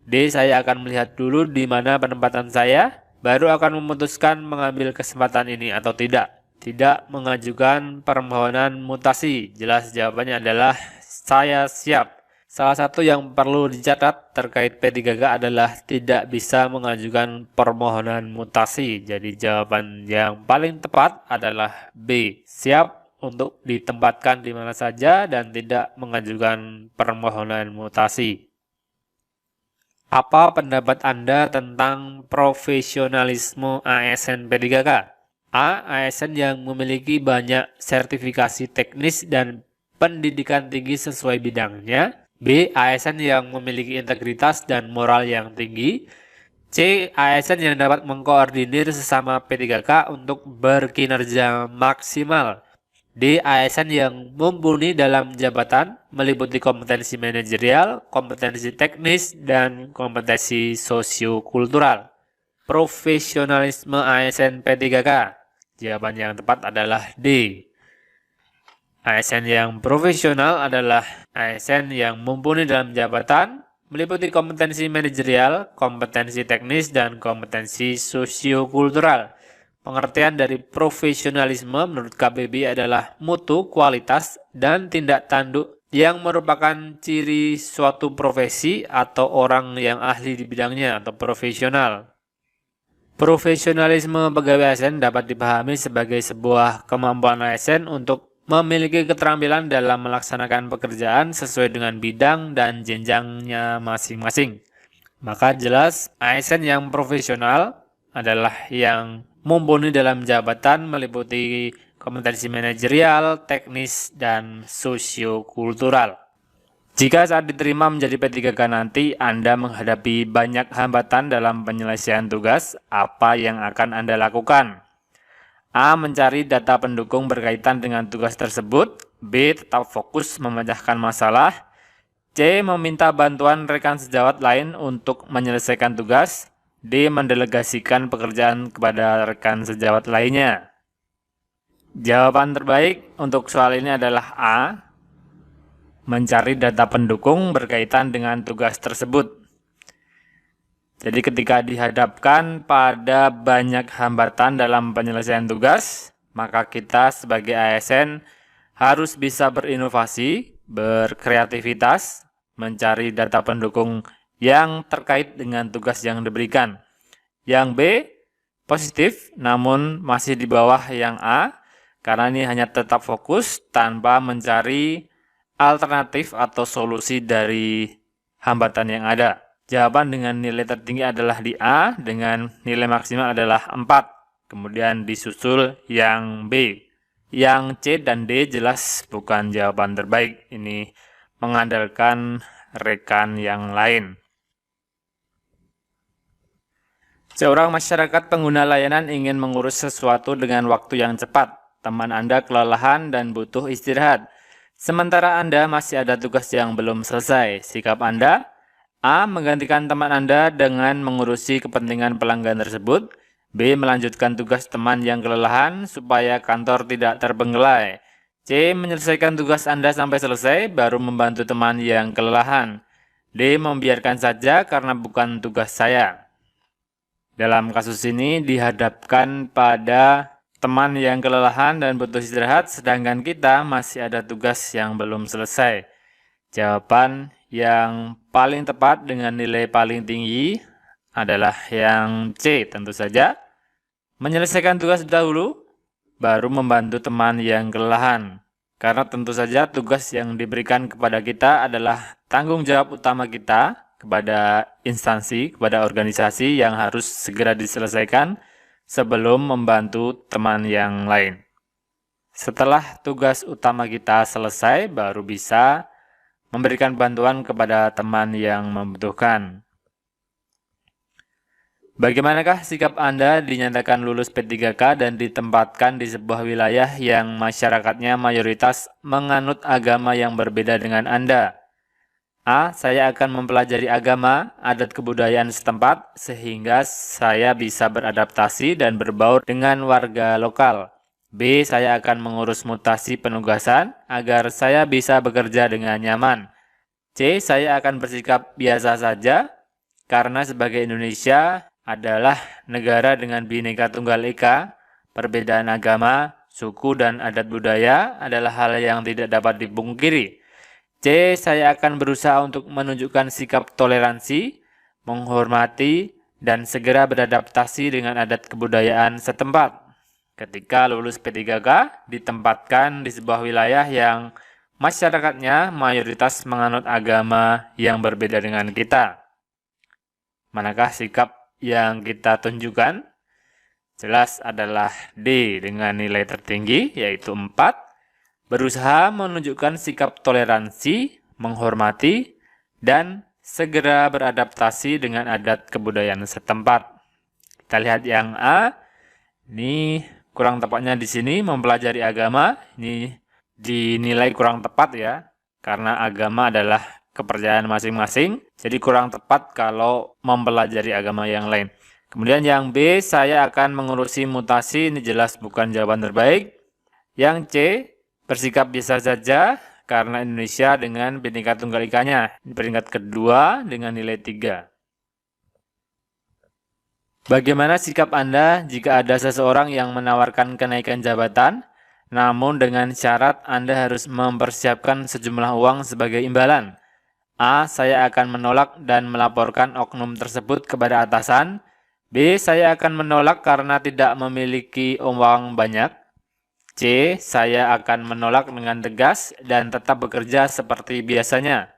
D. Saya akan melihat dulu di mana penempatan saya, baru akan memutuskan mengambil kesempatan ini atau tidak. Tidak mengajukan permohonan mutasi. Jelas jawabannya adalah saya siap. Salah satu yang perlu dicatat terkait P3K adalah tidak bisa mengajukan permohonan mutasi. Jadi jawaban yang paling tepat adalah B. Siap untuk ditempatkan di mana saja dan tidak mengajukan permohonan mutasi. Apa pendapat Anda tentang profesionalisme ASN P3K? A. ASN yang memiliki banyak sertifikasi teknis dan pendidikan tinggi sesuai bidangnya. B. ASN yang memiliki integritas dan moral yang tinggi. C. ASN yang dapat mengkoordinir sesama P3K untuk berkinerja maksimal. D. ASN yang mumpuni dalam jabatan, meliputi kompetensi manajerial, kompetensi teknis, dan kompetensi sosiokultural. Profesionalisme ASN P3K. Jawaban yang tepat adalah D. ASN yang profesional adalah ASN yang mumpuni dalam jabatan, meliputi kompetensi manajerial, kompetensi teknis, dan kompetensi sosiokultural. Pengertian dari profesionalisme menurut KBBI adalah mutu, kualitas, dan tindak tanduk yang merupakan ciri suatu profesi atau orang yang ahli di bidangnya atau profesional. Profesionalisme pegawai ASN dapat dipahami sebagai sebuah kemampuan ASN untuk memiliki keterampilan dalam melaksanakan pekerjaan sesuai dengan bidang dan jenjangnya masing-masing. Maka jelas ASN yang profesional adalah yang mumpuni dalam jabatan, meliputi kompetensi manajerial, teknis, dan sosiokultural. Jika saat diterima menjadi P3K nanti Anda menghadapi banyak hambatan dalam penyelesaian tugas, apa yang akan Anda lakukan? A. Mencari data pendukung berkaitan dengan tugas tersebut. B. Tetap fokus memecahkan masalah. C. Meminta bantuan rekan sejawat lain untuk menyelesaikan tugas. D. Mendelegasikan pekerjaan kepada rekan sejawat lainnya. Jawaban terbaik untuk soal ini adalah A. Mencari data pendukung berkaitan dengan tugas tersebut. Jadi ketika dihadapkan pada banyak hambatan dalam penyelesaian tugas, maka kita sebagai ASN harus bisa berinovasi, berkreativitas, mencari data pendukung yang terkait dengan tugas yang diberikan. Yang B, positif, namun masih di bawah yang A, karena ini hanya tetap fokus tanpa mencari alternatif atau solusi dari hambatan yang ada. Jawaban dengan nilai tertinggi adalah di A, dengan nilai maksimal adalah 4. Kemudian disusul yang B. Yang C dan D jelas bukan jawaban terbaik. Ini mengandalkan rekan yang lain. Seorang masyarakat pengguna layanan ingin mengurus sesuatu dengan waktu yang cepat. Teman Anda kelelahan dan butuh istirahat. Sementara Anda masih ada tugas yang belum selesai. Sikap Anda? A. Menggantikan teman Anda dengan mengurusi kepentingan pelanggan tersebut. B. Melanjutkan tugas teman yang kelelahan supaya kantor tidak terbengkelai. C. Menyelesaikan tugas Anda sampai selesai, baru membantu teman yang kelelahan. D. Membiarkan saja karena bukan tugas saya. Dalam kasus ini dihadapkan pada teman yang kelelahan dan butuh istirahat, sedangkan kita masih ada tugas yang belum selesai. Jawaban yang paling tepat dengan nilai paling tinggi adalah yang C, tentu saja. Menyelesaikan tugas dahulu, baru membantu teman yang kelelahan. Karena tentu saja tugas yang diberikan kepada kita adalah tanggung jawab utama kita kepada instansi, kepada organisasi yang harus segera diselesaikan sebelum membantu teman yang lain. Setelah tugas utama kita selesai, baru bisa memberikan bantuan kepada teman yang membutuhkan. Bagaimanakah sikap Anda dinyatakan lulus P3K dan ditempatkan di sebuah wilayah yang masyarakatnya mayoritas menganut agama yang berbeda dengan Anda? A. Saya akan mempelajari agama, adat kebudayaan setempat, sehingga saya bisa beradaptasi dan berbaur dengan warga lokal. B. Saya akan mengurus mutasi penugasan, agar saya bisa bekerja dengan nyaman. C. Saya akan bersikap biasa saja, karena sebagai Indonesia adalah negara dengan Bhinneka Tunggal Ika, perbedaan agama, suku, dan adat budaya adalah hal yang tidak dapat dipungkiri. C. C. Saya akan berusaha untuk menunjukkan sikap toleransi, menghormati, dan segera beradaptasi dengan adat kebudayaan setempat. Ketika lulus P3K, ditempatkan di sebuah wilayah yang masyarakatnya mayoritas menganut agama yang berbeda dengan kita. Manakah sikap yang kita tunjukkan? Jelas adalah D dengan nilai tertinggi, yaitu 4. Berusaha menunjukkan sikap toleransi, menghormati, dan segera beradaptasi dengan adat kebudayaan setempat. Kita lihat yang A. Ini kurang tepatnya di sini mempelajari agama. Ini dinilai kurang tepat ya, karena agama adalah kepercayaan masing-masing. Jadi kurang tepat kalau mempelajari agama yang lain. Kemudian yang B, saya akan mengurusi mutasi. Ini jelas bukan jawaban terbaik. Yang C, bersikap biasa saja karena Indonesia dengan Bhinneka Tunggal Ika-nya. Peringkat kedua dengan nilai 3. Bagaimana sikap Anda jika ada seseorang yang menawarkan kenaikan jabatan, namun dengan syarat Anda harus mempersiapkan sejumlah uang sebagai imbalan? A. Saya akan menolak dan melaporkan oknum tersebut kepada atasan. B. Saya akan menolak karena tidak memiliki uang banyak. C. Saya akan menolak dengan tegas dan tetap bekerja seperti biasanya.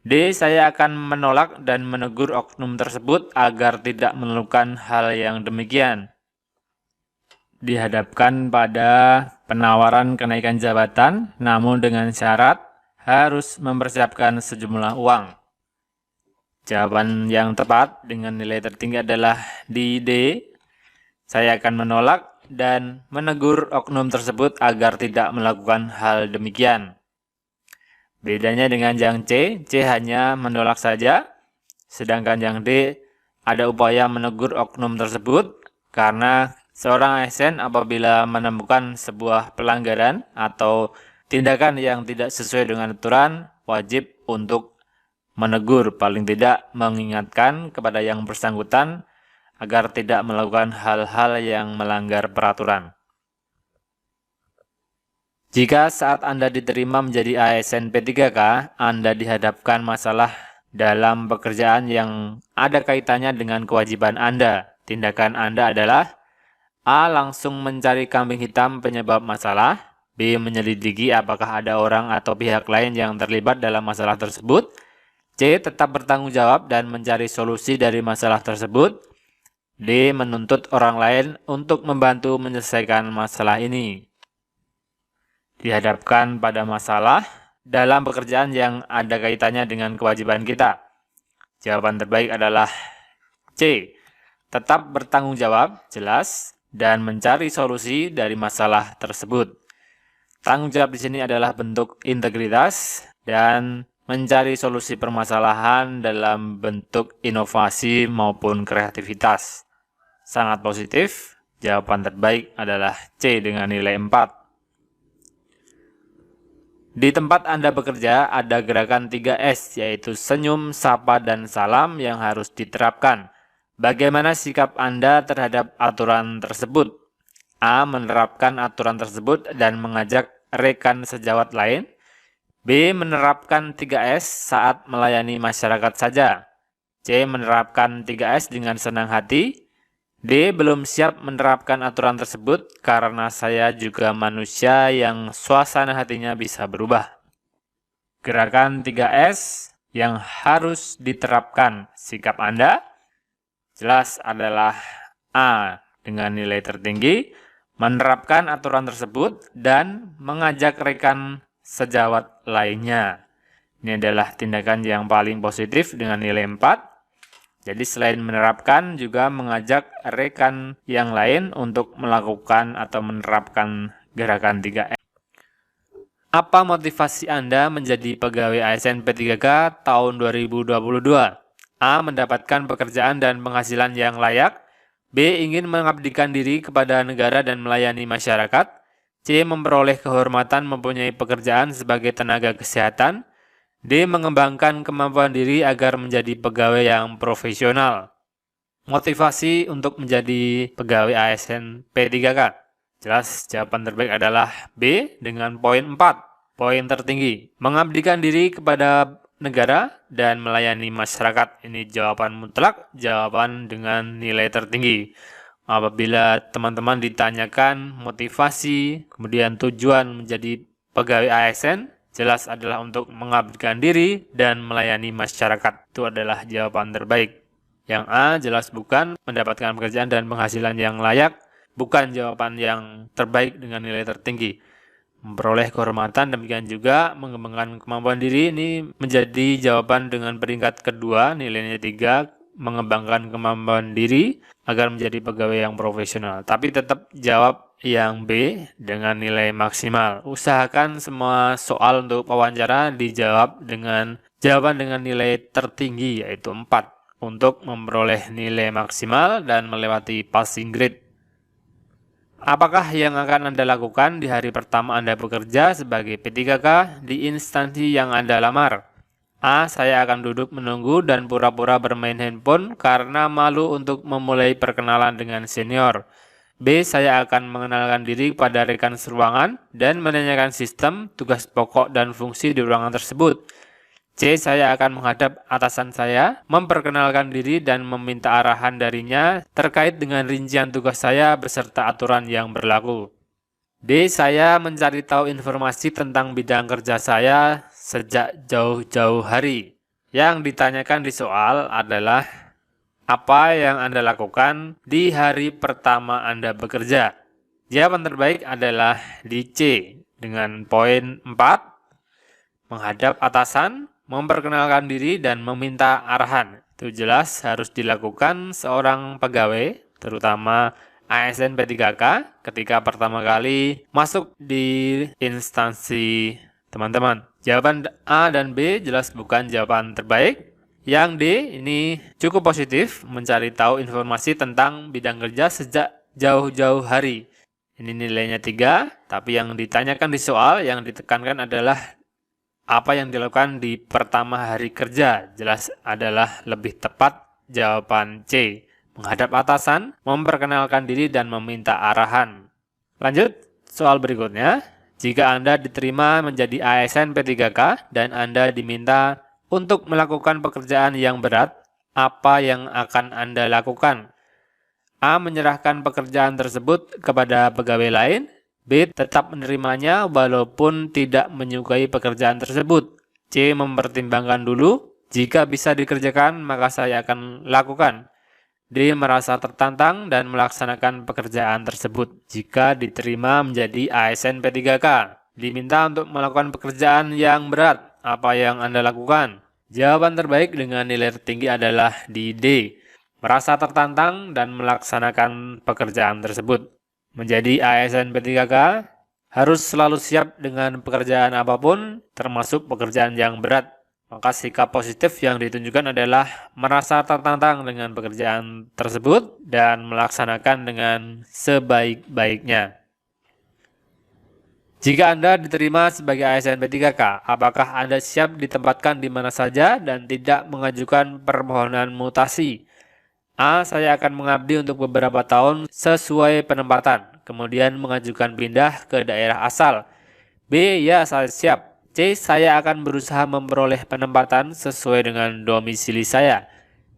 D. Saya akan menolak dan menegur oknum tersebut agar tidak melakukan hal yang demikian. Dihadapkan pada penawaran kenaikan jabatan, namun dengan syarat harus mempersiapkan sejumlah uang. Jawaban yang tepat dengan nilai tertinggi adalah di D. Saya akan menolak dan menegur oknum tersebut agar tidak melakukan hal demikian. Bedanya dengan yang C, C hanya menolak saja, sedangkan yang D ada upaya menegur oknum tersebut karena seorang ASN apabila menemukan sebuah pelanggaran atau tindakan yang tidak sesuai dengan aturan, wajib untuk menegur, paling tidak mengingatkan kepada yang bersangkutan agar tidak melakukan hal-hal yang melanggar peraturan. Jika saat Anda diterima menjadi ASN P3K, Anda dihadapkan masalah dalam pekerjaan yang ada kaitannya dengan kewajiban Anda. Tindakan Anda adalah A. Langsung mencari kambing hitam penyebab masalah. B. Menyelidiki apakah ada orang atau pihak lain yang terlibat dalam masalah tersebut. C. Tetap bertanggung jawab dan mencari solusi dari masalah tersebut. D. Menuntut orang lain untuk membantu menyelesaikan masalah ini. Dihadapkan pada masalah dalam pekerjaan yang ada kaitannya dengan kewajiban kita. Jawaban terbaik adalah C. Tetap bertanggung jawab, jelas, dan mencari solusi dari masalah tersebut. Tanggung jawab di sini adalah bentuk integritas dan mencari solusi permasalahan dalam bentuk inovasi maupun kreativitas. Sangat positif. Jawaban terbaik adalah C dengan nilai 4. Di tempat Anda bekerja ada gerakan 3S, yaitu senyum, sapa, dan salam yang harus diterapkan. Bagaimana sikap Anda terhadap aturan tersebut? A. Menerapkan aturan tersebut dan mengajak rekan sejawat lain. B. Menerapkan 3S saat melayani masyarakat saja. C. Menerapkan 3S dengan senang hati. D. Belum siap menerapkan aturan tersebut karena saya juga manusia yang suasana hatinya bisa berubah. Gerakan 3S yang harus diterapkan sikap Anda jelas adalah A. Dengan nilai tertinggi, menerapkan aturan tersebut dan mengajak rekan sejawat lainnya. Ini adalah tindakan yang paling positif dengan nilai 4. Jadi selain menerapkan, juga mengajak rekan yang lain untuk melakukan atau menerapkan gerakan 3M. Apa motivasi Anda menjadi pegawai ASN P3K tahun 2022? A. Mendapatkan pekerjaan dan penghasilan yang layak. B. Ingin mengabdikan diri kepada negara dan melayani masyarakat. C. Memperoleh kehormatan mempunyai pekerjaan sebagai tenaga kesehatan. D. Mengembangkan kemampuan diri agar menjadi pegawai yang profesional. Motivasi untuk menjadi pegawai ASN P3K. Jelas jawaban terbaik adalah B dengan poin 4. Poin tertinggi, mengabdikan diri kepada negara dan melayani masyarakat. Ini jawaban mutlak, jawaban dengan nilai tertinggi. Apabila teman-teman ditanyakan motivasi, kemudian tujuan menjadi pegawai ASN, jelas adalah untuk mengabdikan diri dan melayani masyarakat. Itu adalah jawaban terbaik. Yang A jelas bukan, mendapatkan pekerjaan dan penghasilan yang layak, bukan jawaban yang terbaik dengan nilai tertinggi. Memperoleh kehormatan, demikian juga mengembangkan kemampuan diri, ini menjadi jawaban dengan peringkat kedua, nilainya 3, mengembangkan kemampuan diri agar menjadi pegawai yang profesional. Tapi tetap jawab yang B dengan nilai maksimal. Usahakan semua soal untuk wawancara dijawab dengan jawaban dengan nilai tertinggi, yaitu 4, untuk memperoleh nilai maksimal dan melewati passing grade. Apakah yang akan Anda lakukan di hari pertama Anda bekerja sebagai P3K di instansi yang Anda lamar? A. Saya akan duduk menunggu dan pura-pura bermain handphone karena malu untuk memulai perkenalan dengan senior. B. Saya akan mengenalkan diri kepada rekan seruangan dan menanyakan sistem, tugas pokok, dan fungsi di ruangan tersebut. C. Saya akan menghadap atasan saya, memperkenalkan diri dan meminta arahan darinya terkait dengan rincian tugas saya beserta aturan yang berlaku. D. Saya mencari tahu informasi tentang bidang kerja saya sejak jauh-jauh hari. Yang ditanyakan di soal adalah apa yang Anda lakukan di hari pertama Anda bekerja. Jawaban terbaik adalah di C dengan poin 4, menghadap atasan, memperkenalkan diri, dan meminta arahan. Itu jelas harus dilakukan seorang pegawai, terutama ASN P3K, ketika pertama kali masuk di instansi teman-teman. Jawaban A dan B jelas bukan jawaban terbaik. Yang D ini cukup positif, mencari tahu informasi tentang bidang kerja sejak jauh-jauh hari. Ini nilainya 3, tapi yang ditanyakan di soal, yang ditekankan adalah apa yang dilakukan di pertama hari kerja. Jelas adalah lebih tepat jawaban C, menghadap atasan, memperkenalkan diri, dan meminta arahan. Lanjut, soal berikutnya. Jika Anda diterima menjadi ASN P3K dan Anda diminta untuk melakukan pekerjaan yang berat, apa yang akan Anda lakukan? A. Menyerahkan pekerjaan tersebut kepada pegawai lain. B. Tetap menerimanya walaupun tidak menyukai pekerjaan tersebut. C. Mempertimbangkan dulu. Jika bisa dikerjakan, maka saya akan lakukan. D. Merasa tertantang dan melaksanakan pekerjaan tersebut. Jika diterima menjadi ASN P3K, diminta untuk melakukan pekerjaan yang berat, apa yang Anda lakukan? Jawaban terbaik dengan nilai tertinggi adalah di D. Merasa tertantang dan melaksanakan pekerjaan tersebut. Menjadi ASN P3K harus selalu siap dengan pekerjaan apapun, termasuk pekerjaan yang berat. Maka sikap positif yang ditunjukkan adalah merasa tertantang dengan pekerjaan tersebut dan melaksanakan dengan sebaik-baiknya. Jika Anda diterima sebagai ASN P3K, apakah Anda siap ditempatkan di mana saja dan tidak mengajukan permohonan mutasi? A. Saya akan mengabdi untuk beberapa tahun sesuai penempatan, kemudian mengajukan pindah ke daerah asal. B. Ya, saya siap. C. Saya akan berusaha memperoleh penempatan sesuai dengan domisili saya.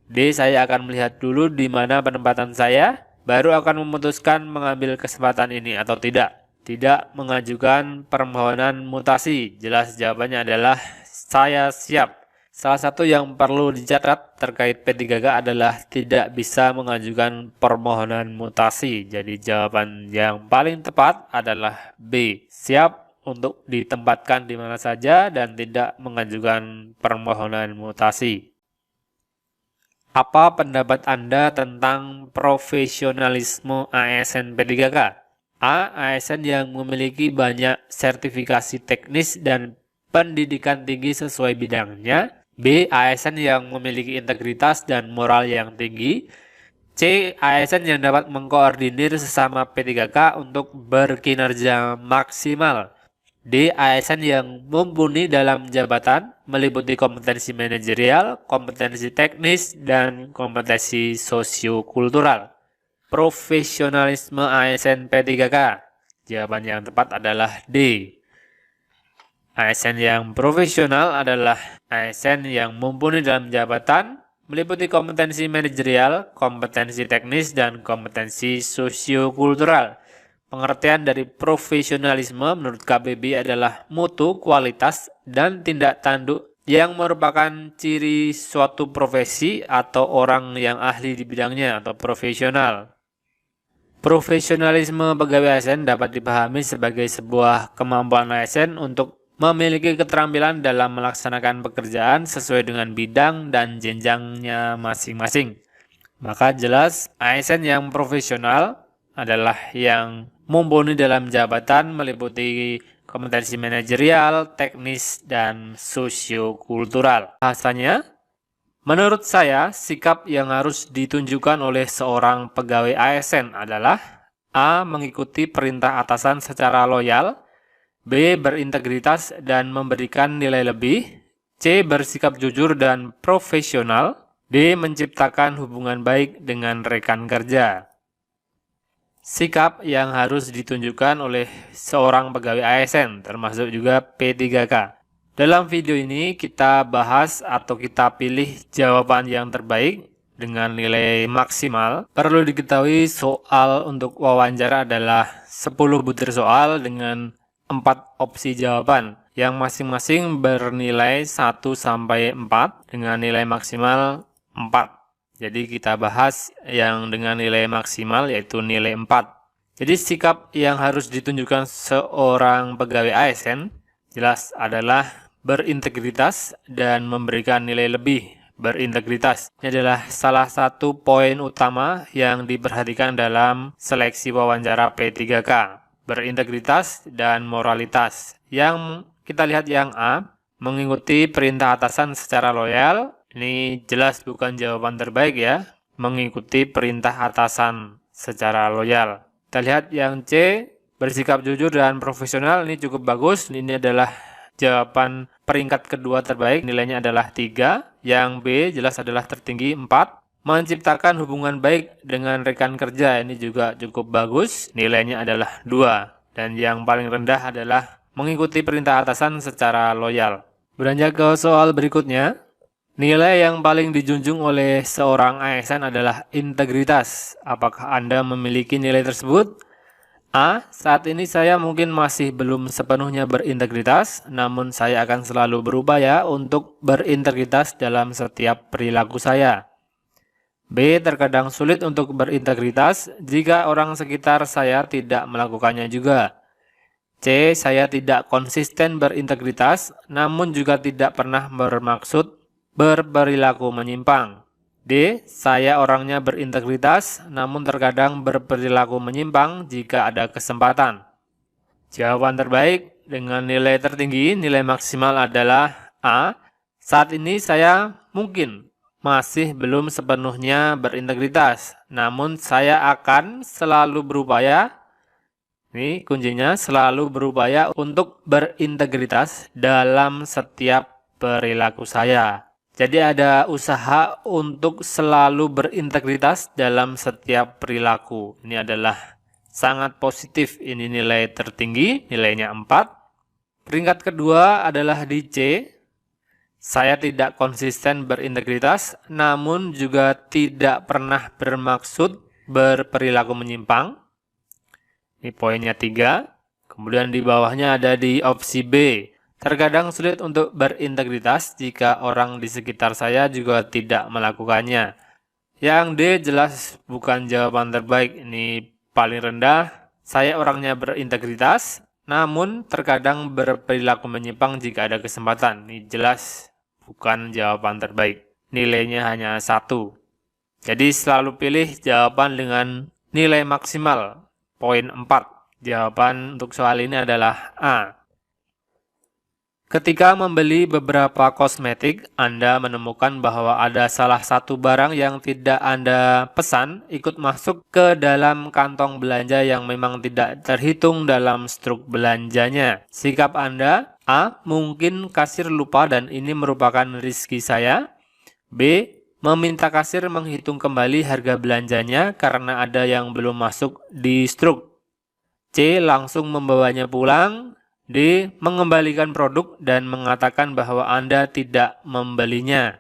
D. Saya akan melihat dulu di mana penempatan saya, baru akan memutuskan mengambil kesempatan ini atau tidak. Tidak mengajukan permohonan mutasi. Jelas jawabannya adalah saya siap. Salah satu yang perlu dicatat terkait P3K adalah tidak bisa mengajukan permohonan mutasi. Jadi jawaban yang paling tepat adalah B. Siap untuk ditempatkan di mana saja dan tidak mengajukan permohonan mutasi. Apa pendapat Anda tentang profesionalisme ASN P3K? A. ASN yang memiliki banyak sertifikasi teknis dan pendidikan tinggi sesuai bidangnya. B. ASN yang memiliki integritas dan moral yang tinggi. C. ASN yang dapat mengkoordinir sesama P3K untuk berkinerja maksimal. D. ASN yang mumpuni dalam jabatan, meliputi kompetensi manajerial, kompetensi teknis, dan kompetensi sosiokultural. Profesionalisme ASN P3K. Jawaban yang tepat adalah D. ASN yang profesional adalah ASN yang mumpuni dalam jabatan, meliputi kompetensi manajerial, kompetensi teknis, dan kompetensi sosiokultural. Pengertian dari profesionalisme menurut KBBI adalah mutu, kualitas, dan tindak tanduk yang merupakan ciri suatu profesi atau orang yang ahli di bidangnya atau profesional. Profesionalisme pegawai ASN dapat dipahami sebagai sebuah kemampuan ASN untuk memiliki keterampilan dalam melaksanakan pekerjaan sesuai dengan bidang dan jenjangnya masing-masing. Maka jelas ASN yang profesional adalah yang mumpuni dalam jabatan meliputi kompetensi manajerial, teknis, dan sosiokultural. Bahasanya, menurut saya, sikap yang harus ditunjukkan oleh seorang pegawai ASN adalah A. Mengikuti perintah atasan secara loyal, B. Berintegritas dan memberikan nilai lebih, C. Bersikap jujur dan profesional, D. Menciptakan hubungan baik dengan rekan kerja. Sikap yang harus ditunjukkan oleh seorang pegawai ASN, termasuk juga P3K. Dalam video ini kita bahas atau kita pilih jawaban yang terbaik dengan nilai maksimal. Perlu diketahui soal untuk wawancara adalah 10 butir soal dengan 4 opsi jawaban yang masing-masing bernilai 1 sampai 4 dengan nilai maksimal 4. Jadi kita bahas yang dengan nilai maksimal yaitu nilai 4. Jadi sikap yang harus ditunjukkan seorang pegawai ASN jelas adalah berintegritas dan memberikan nilai lebih. Berintegritas ini adalah salah satu poin utama yang diperhatikan dalam seleksi wawancara P3K. Berintegritas dan moralitas. Yang kita lihat yang A, mengikuti perintah atasan secara loyal. Ini jelas bukan jawaban terbaik ya, mengikuti perintah atasan secara loyal. Kita lihat yang C, bersikap jujur dan profesional. Ini cukup bagus, ini adalah jawaban peringkat kedua terbaik, nilainya adalah 3. Yang B jelas adalah tertinggi 4. Menciptakan hubungan baik dengan rekan kerja, ini juga cukup bagus, nilainya adalah 2. Dan yang paling rendah adalah mengikuti perintah atasan secara loyal. Beranjak ke soal berikutnya. Nilai yang paling dijunjung oleh seorang ASN adalah integritas. Apakah Anda memiliki nilai tersebut? A. Saat ini saya mungkin masih belum sepenuhnya berintegritas, namun saya akan selalu berupaya untuk berintegritas dalam setiap perilaku saya. B. Terkadang sulit untuk berintegritas jika orang sekitar saya tidak melakukannya juga. C. Saya tidak konsisten berintegritas, namun juga tidak pernah bermaksud berperilaku menyimpang. D. Saya orangnya berintegritas, namun terkadang berperilaku menyimpang jika ada kesempatan. Jawaban terbaik dengan nilai tertinggi, nilai maksimal adalah A. Saat ini saya mungkin masih belum sepenuhnya berintegritas, namun saya akan selalu berupaya, ini kuncinya, selalu berupaya untuk berintegritas dalam setiap perilaku saya. Jadi ada usaha untuk selalu berintegritas dalam setiap perilaku. Ini adalah sangat positif. Ini nilai tertinggi, nilainya 4. Peringkat kedua adalah di C. Saya tidak konsisten berintegritas, namun juga tidak pernah bermaksud berperilaku menyimpang. Ini poinnya 3. Kemudian di bawahnya ada di opsi B. Terkadang sulit untuk berintegritas jika orang di sekitar saya juga tidak melakukannya. Yang D jelas bukan jawaban terbaik, ini paling rendah. Saya orangnya berintegritas, namun terkadang berperilaku menyimpang jika ada kesempatan. Ini jelas bukan jawaban terbaik. Nilainya hanya 1. Jadi selalu pilih jawaban dengan nilai maksimal, poin 4. Jawaban untuk soal ini adalah A. Ketika membeli beberapa kosmetik, Anda menemukan bahwa ada salah satu barang yang tidak Anda pesan ikut masuk ke dalam kantong belanja yang memang tidak terhitung dalam struk belanjanya. Sikap Anda, A. Mungkin kasir lupa dan ini merupakan rezeki saya. B. Meminta kasir menghitung kembali harga belanjanya karena ada yang belum masuk di struk. C. Langsung membawanya pulang. D. Mengembalikan produk dan mengatakan bahwa Anda tidak membelinya.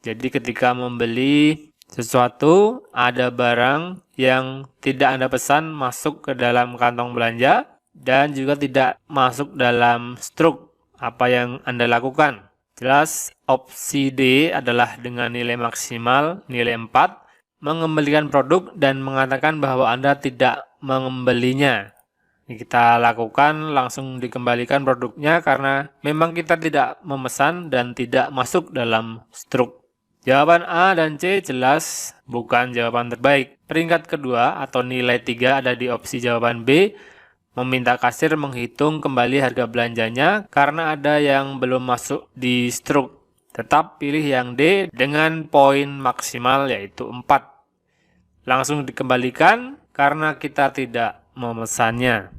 Jadi ketika membeli sesuatu, ada barang yang tidak Anda pesan masuk ke dalam kantong belanja dan juga tidak masuk dalam struk apa yang Anda lakukan. Jelas opsi D adalah dengan nilai maksimal nilai 4, mengembalikan produk dan mengatakan bahwa Anda tidak membelinya. Ini kita lakukan, langsung dikembalikan produknya karena memang kita tidak memesan dan tidak masuk dalam struk. Jawaban A dan C jelas bukan jawaban terbaik. Peringkat kedua atau nilai 3 ada di opsi jawaban B, meminta kasir menghitung kembali harga belanjanya karena ada yang belum masuk di struk. Tetap pilih yang D dengan poin maksimal yaitu 4. Langsung dikembalikan karena kita tidak memesannya.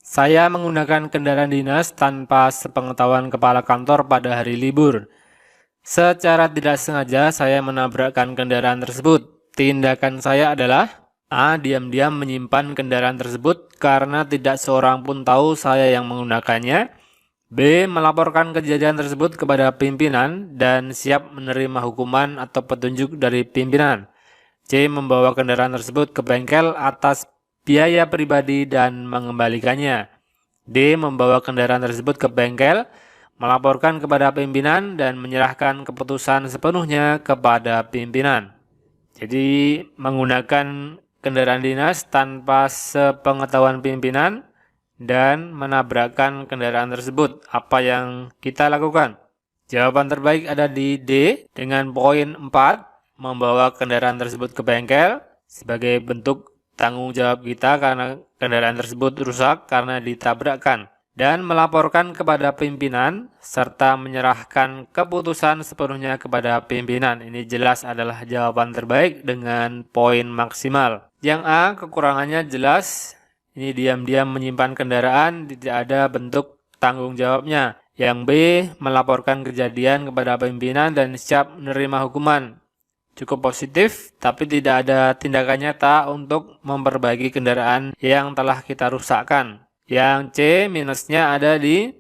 Saya menggunakan kendaraan dinas tanpa sepengetahuan kepala kantor pada hari libur. Secara tidak sengaja saya menabrakkan kendaraan tersebut. Tindakan saya adalah A. Diam-diam menyimpan kendaraan tersebut karena tidak seorang pun tahu saya yang menggunakannya. B. Melaporkan kejadian tersebut kepada pimpinan dan siap menerima hukuman atau petunjuk dari pimpinan. C. Membawa kendaraan tersebut ke bengkel atas biaya pribadi dan mengembalikannya. D. Membawa kendaraan tersebut ke bengkel, melaporkan kepada pimpinan dan menyerahkan keputusan sepenuhnya kepada pimpinan. Jadi menggunakan kendaraan dinas tanpa sepengetahuan pimpinan dan menabrakkan kendaraan tersebut. Apa yang kita lakukan? Jawaban terbaik ada di D dengan poin 4, membawa kendaraan tersebut ke bengkel sebagai bentuk tanggung jawab kita karena kendaraan tersebut rusak karena ditabrakkan, dan melaporkan kepada pimpinan serta menyerahkan keputusan sepenuhnya kepada pimpinan. Ini jelas adalah jawaban terbaik dengan poin maksimal. Yang A kekurangannya jelas, ini diam-diam menyimpan kendaraan, tidak ada bentuk tanggung jawabnya. Yang B melaporkan kejadian kepada pimpinan dan siap menerima hukuman. Cukup positif, tapi tidak ada tindakan nyata untuk memperbaiki kendaraan yang telah kita rusakkan. Yang C minusnya ada di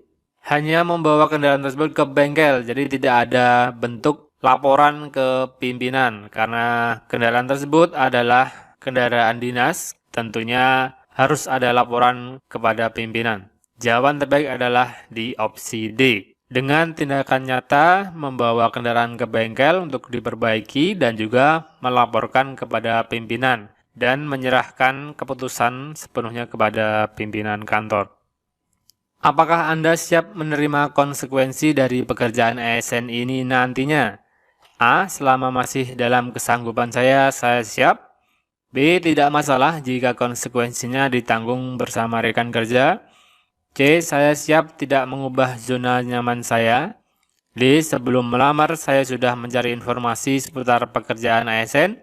hanya membawa kendaraan tersebut ke bengkel, jadi tidak ada bentuk laporan ke pimpinan. Karena kendaraan tersebut adalah kendaraan dinas, tentunya harus ada laporan kepada pimpinan. Jawaban terbaik adalah di opsi D. Dengan tindakan nyata membawa kendaraan ke bengkel untuk diperbaiki dan juga melaporkan kepada pimpinan dan menyerahkan keputusan sepenuhnya kepada pimpinan kantor. Apakah Anda siap menerima konsekuensi dari pekerjaan ASN ini nantinya? A. Selama masih dalam kesanggupan saya siap. B. Tidak masalah jika konsekuensinya ditanggung bersama rekan kerja. C. Saya siap tidak mengubah zona nyaman saya. D. Sebelum melamar saya sudah mencari informasi seputar pekerjaan ASN,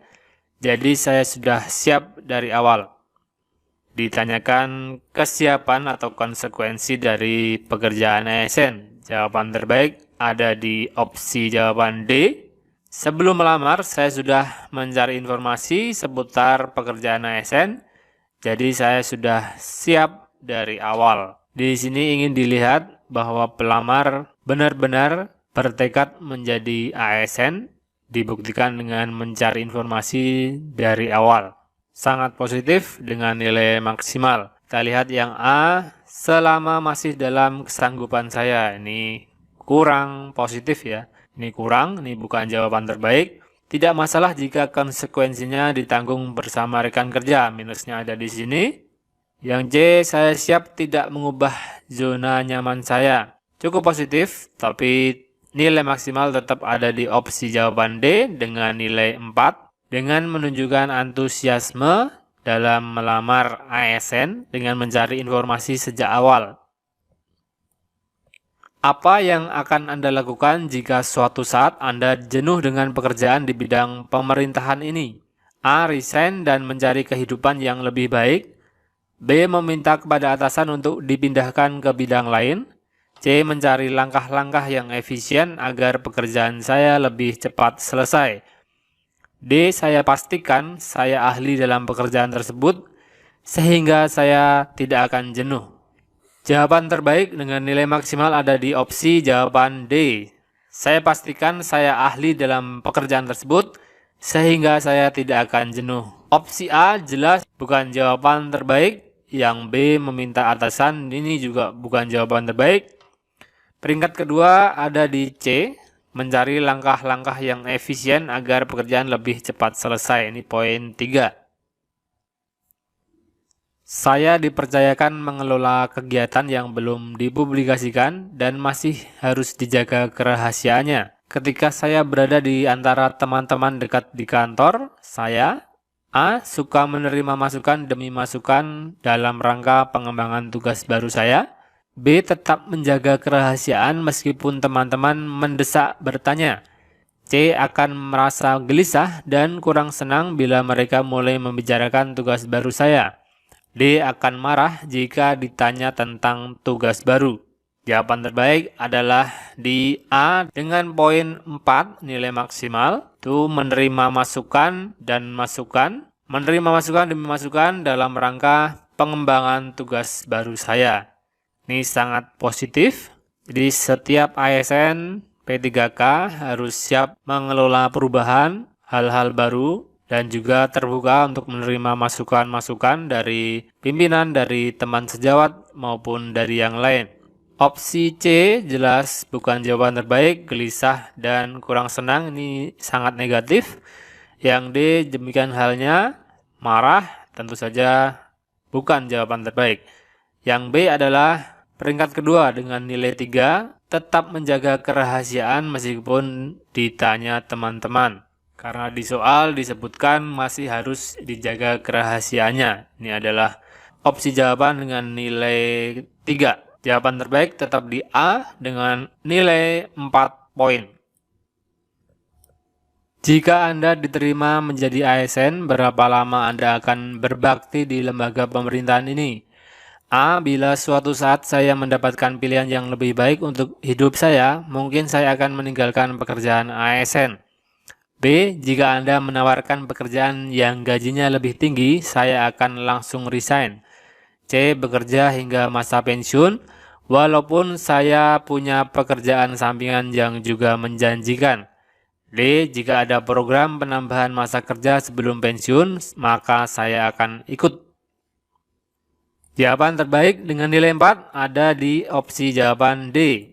jadi saya sudah siap dari awal. Ditanyakan kesiapan atau konsekuensi dari pekerjaan ASN. Jawaban terbaik ada di opsi jawaban D. Sebelum melamar saya sudah mencari informasi seputar pekerjaan ASN, jadi saya sudah siap dari awal. Di sini ingin dilihat bahwa pelamar benar-benar bertekad menjadi ASN, dibuktikan dengan mencari informasi dari awal. Sangat positif dengan nilai maksimal. Kita lihat yang A, selama masih dalam kesanggupan saya. Ini kurang positif ya. Ini kurang, ini bukan jawaban terbaik. Tidak masalah jika konsekuensinya ditanggung bersama rekan kerja. Minusnya ada di sini. Yang C, saya siap tidak mengubah zona nyaman saya. Cukup positif, tapi nilai maksimal tetap ada di opsi jawaban D dengan nilai 4. Dengan menunjukkan antusiasme dalam melamar ASN dengan mencari informasi sejak awal. Apa yang akan Anda lakukan jika suatu saat Anda jenuh dengan pekerjaan di bidang pemerintahan ini? A. Resign dan mencari kehidupan yang lebih baik. B. Meminta kepada atasan untuk dipindahkan ke bidang lain. C. Mencari langkah-langkah yang efisien agar pekerjaan saya lebih cepat selesai. D. Saya pastikan saya ahli dalam pekerjaan tersebut sehingga saya tidak akan jenuh. Jawaban terbaik dengan nilai maksimal ada di opsi jawaban D. Saya pastikan saya ahli dalam pekerjaan tersebut, sehingga saya tidak akan jenuh. Opsi A jelas bukan jawaban terbaik. Yang B meminta atasan, ini juga bukan jawaban terbaik. Peringkat kedua ada di C, mencari langkah-langkah yang efisien agar pekerjaan lebih cepat selesai. Ini poin 3. Saya dipercayakan mengelola kegiatan yang belum dipublikasikan dan masih harus dijaga kerahasiaannya. Ketika saya berada di antara teman-teman dekat di kantor, saya A. Suka menerima masukan demi masukan dalam rangka pengembangan tugas baru saya. B. Tetap menjaga kerahasiaan meskipun teman-teman mendesak bertanya. C. Akan merasa gelisah dan kurang senang bila mereka mulai membicarakan tugas baru saya. D. Akan marah jika ditanya tentang tugas baru. Jawaban terbaik adalah di A dengan poin 4 nilai maksimal. Itu menerima masukan dan masukan. Menerima masukan demi masukan dalam rangka pengembangan tugas baru saya. Ini sangat positif. Jadi setiap ASN P3K harus siap mengelola perubahan, hal-hal baru, dan juga terbuka untuk menerima masukan-masukan dari pimpinan, dari teman sejawat, maupun dari yang lain. Opsi C jelas bukan jawaban terbaik, gelisah dan kurang senang, ini sangat negatif. Yang D demikian halnya, marah, tentu saja bukan jawaban terbaik. Yang B adalah peringkat kedua dengan nilai 3, tetap menjaga kerahasiaan meskipun ditanya teman-teman. Karena di soal disebutkan masih harus dijaga kerahasiaannya. Ini adalah opsi jawaban dengan nilai 3. Jawaban terbaik tetap di A dengan nilai 4 poin. Jika Anda diterima menjadi ASN, berapa lama Anda akan berbakti di lembaga pemerintahan ini? A. Bila suatu saat saya mendapatkan pilihan yang lebih baik untuk hidup saya, mungkin saya akan meninggalkan pekerjaan ASN. B. Jika Anda menawarkan pekerjaan yang gajinya lebih tinggi, saya akan langsung resign. C. Bekerja hingga masa pensiun, walaupun saya punya pekerjaan sampingan yang juga menjanjikan. D. Jika ada program penambahan masa kerja sebelum pensiun, maka saya akan ikut. Jawaban terbaik dengan nilai 4 ada di opsi jawaban D.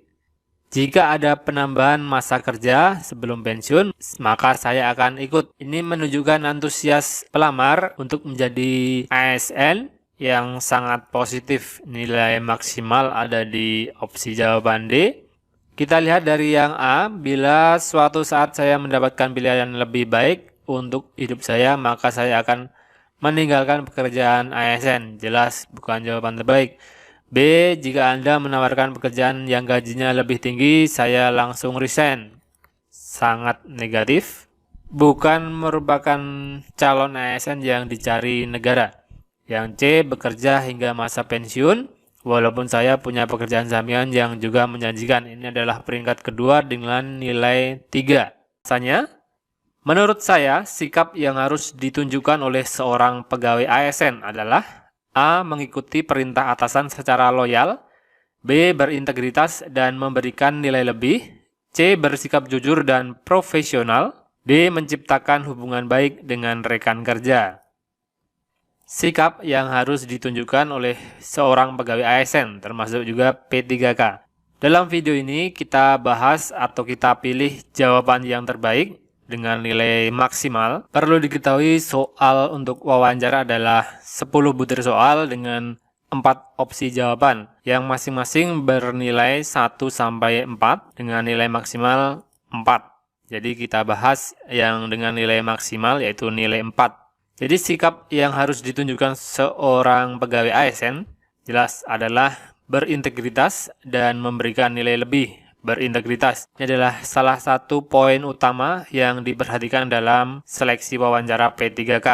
Jika ada penambahan masa kerja sebelum pensiun, maka saya akan ikut. Ini menunjukkan antusias pelamar untuk menjadi ASN yang sangat positif. Nilai maksimal ada di opsi jawaban D. Kita lihat dari yang A, bila suatu saat saya mendapatkan pilihan lebih baik untuk hidup saya, maka saya akan meninggalkan pekerjaan ASN. Jelas bukan jawaban terbaik. B. Jika Anda menawarkan pekerjaan yang gajinya lebih tinggi, saya langsung resign. Sangat negatif. Bukan merupakan calon ASN yang dicari negara. Yang C. Bekerja hingga masa pensiun, walaupun saya punya pekerjaan sampingan yang juga menjanjikan. Ini adalah peringkat kedua dengan nilai 3. Rasanya, menurut saya, sikap yang harus ditunjukkan oleh seorang pegawai ASN adalah A. Mengikuti perintah atasan secara loyal. B. Berintegritas dan memberikan nilai lebih. C. Bersikap jujur dan profesional. D. Menciptakan hubungan baik dengan rekan kerja. Sikap yang harus ditunjukkan oleh seorang pegawai ASN, termasuk juga P3K. Dalam video ini kita bahas atau kita pilih jawaban yang terbaik dengan nilai maksimal. Perlu diketahui soal untuk wawancara adalah 10 butir soal dengan 4 opsi jawaban yang masing-masing bernilai 1 sampai 4 dengan nilai maksimal 4. Jadi kita bahas yang dengan nilai maksimal yaitu nilai 4. Jadi sikap yang harus ditunjukkan seorang pegawai ASN jelas adalah berintegritas dan memberikan nilai lebih. Berintegritas. Ini adalah salah satu poin utama yang diperhatikan dalam seleksi wawancara P3K.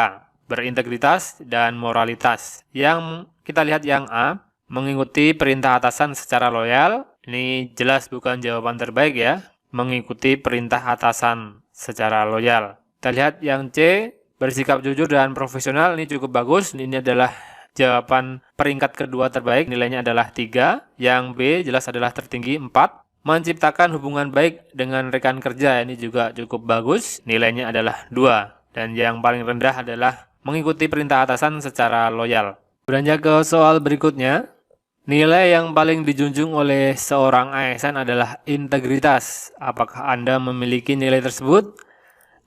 Berintegritas dan moralitas. Yang kita lihat yang A, mengikuti perintah atasan secara loyal. Ini jelas bukan jawaban terbaik ya. Mengikuti perintah atasan secara loyal. Kita lihat yang C, bersikap jujur dan profesional. Ini cukup bagus. Ini adalah jawaban peringkat kedua terbaik, nilainya adalah 3. Yang B jelas adalah tertinggi, 4. Menciptakan hubungan baik dengan rekan kerja, ini juga cukup bagus, nilainya adalah 2. Dan yang paling rendah adalah mengikuti perintah atasan secara loyal. Beranjak ke soal berikutnya, nilai yang paling dijunjung oleh seorang ASN adalah integritas. Apakah Anda memiliki nilai tersebut?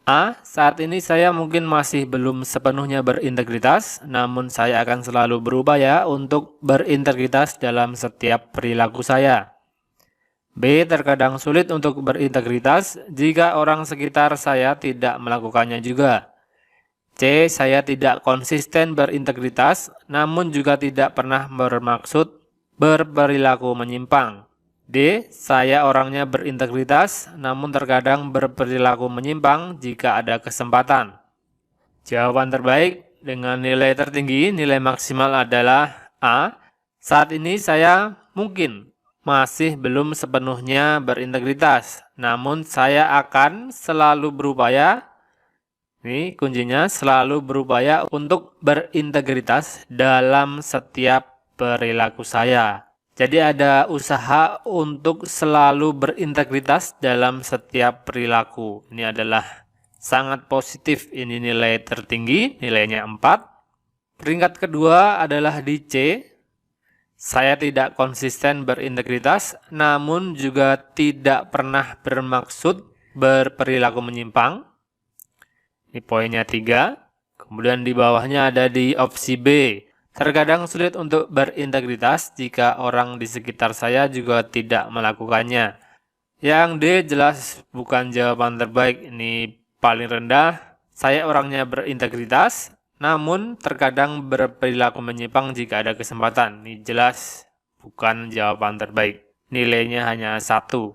A. Saat ini saya mungkin masih belum sepenuhnya berintegritas, namun saya akan selalu berupaya untuk berintegritas dalam setiap perilaku saya. B. Terkadang sulit untuk berintegritas jika orang sekitar saya tidak melakukannya juga. C. Saya tidak konsisten berintegritas, namun juga tidak pernah bermaksud berperilaku menyimpang. D. Saya orangnya berintegritas, namun terkadang berperilaku menyimpang jika ada kesempatan. Jawaban terbaik dengan nilai tertinggi, nilai maksimal adalah A. Saat ini saya mungkin masih belum sepenuhnya berintegritas, namun saya akan selalu berupaya, ini kuncinya, selalu berupaya untuk berintegritas dalam setiap perilaku saya. Jadi ada usaha untuk selalu berintegritas dalam setiap perilaku. Ini adalah sangat positif, ini nilai tertinggi, nilainya 4. Peringkat kedua adalah di C. Saya tidak konsisten berintegritas, namun juga tidak pernah bermaksud berperilaku menyimpang. Ini poinnya 3. Kemudian di bawahnya ada di opsi B. Terkadang sulit untuk berintegritas jika orang di sekitar saya juga tidak melakukannya. Yang D jelas bukan jawaban terbaik, ini paling rendah. Saya orangnya berintegritas, namun terkadang berperilaku menyimpang jika ada kesempatan. Ini jelas bukan jawaban terbaik. Nilainya hanya 1.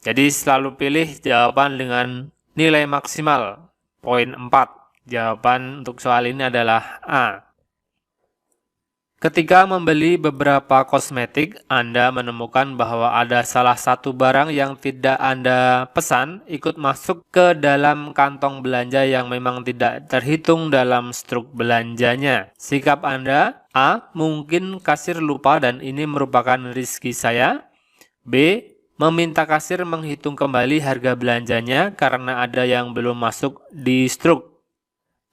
Jadi selalu pilih jawaban dengan nilai maksimal. Poin 4. Jawaban untuk soal ini adalah A. Ketika membeli beberapa kosmetik, Anda menemukan bahwa ada salah satu barang yang tidak Anda pesan ikut masuk ke dalam kantong belanja yang memang tidak terhitung dalam struk belanjanya. Sikap Anda: A. Mungkin kasir lupa dan ini merupakan rezeki saya. B. Meminta kasir menghitung kembali harga belanjanya karena ada yang belum masuk di struk.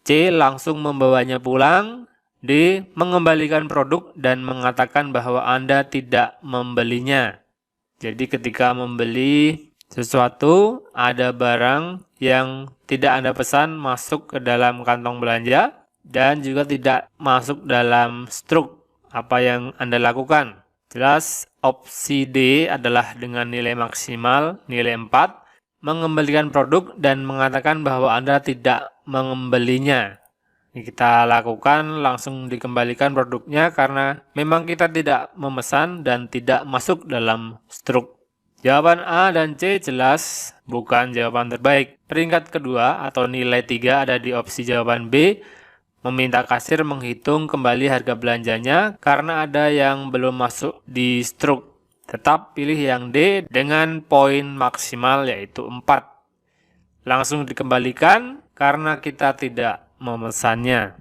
C. Langsung membawanya pulang. D. Mengembalikan produk dan mengatakan bahwa Anda tidak membelinya. Jadi ketika membeli sesuatu, ada barang yang tidak Anda pesan masuk ke dalam kantong belanja dan juga tidak masuk dalam struk. Apa yang Anda lakukan? Jelas opsi D adalah dengan nilai maksimal, nilai 4, mengembalikan produk dan mengatakan bahwa Anda tidak membelinya. Ini kita lakukan, langsung dikembalikan produknya karena memang kita tidak memesan dan tidak masuk dalam struk. Jawaban A dan C jelas bukan jawaban terbaik. Peringkat kedua atau nilai 3 ada di opsi jawaban B. Meminta kasir menghitung kembali harga belanjanya karena ada yang belum masuk di struk. Tetap pilih yang D dengan poin maksimal yaitu 4. Langsung dikembalikan karena kita tidak memesannya.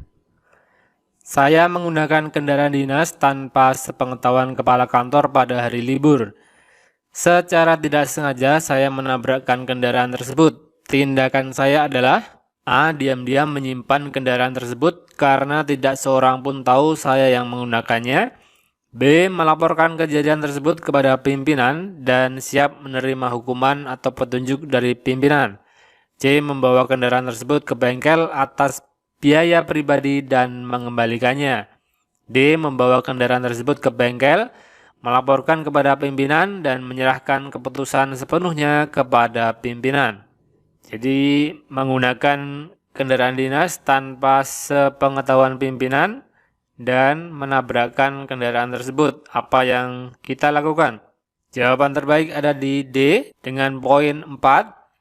Saya menggunakan kendaraan dinas tanpa sepengetahuan kepala kantor pada hari libur. Secara tidak sengaja saya menabrakkan kendaraan tersebut. Tindakan saya adalah A. Diam-diam menyimpan kendaraan tersebut karena tidak seorang pun tahu saya yang menggunakannya. B. Melaporkan kejadian tersebut kepada pimpinan dan siap menerima hukuman atau petunjuk dari pimpinan. C. Membawa kendaraan tersebut ke bengkel atas biaya pribadi dan mengembalikannya. D. Membawa kendaraan tersebut ke bengkel, melaporkan kepada pimpinan dan menyerahkan keputusan sepenuhnya kepada pimpinan. Jadi menggunakan kendaraan dinas tanpa sepengetahuan pimpinan dan menabrakkan kendaraan tersebut. Apa yang kita lakukan? Jawaban terbaik ada di D dengan poin 4.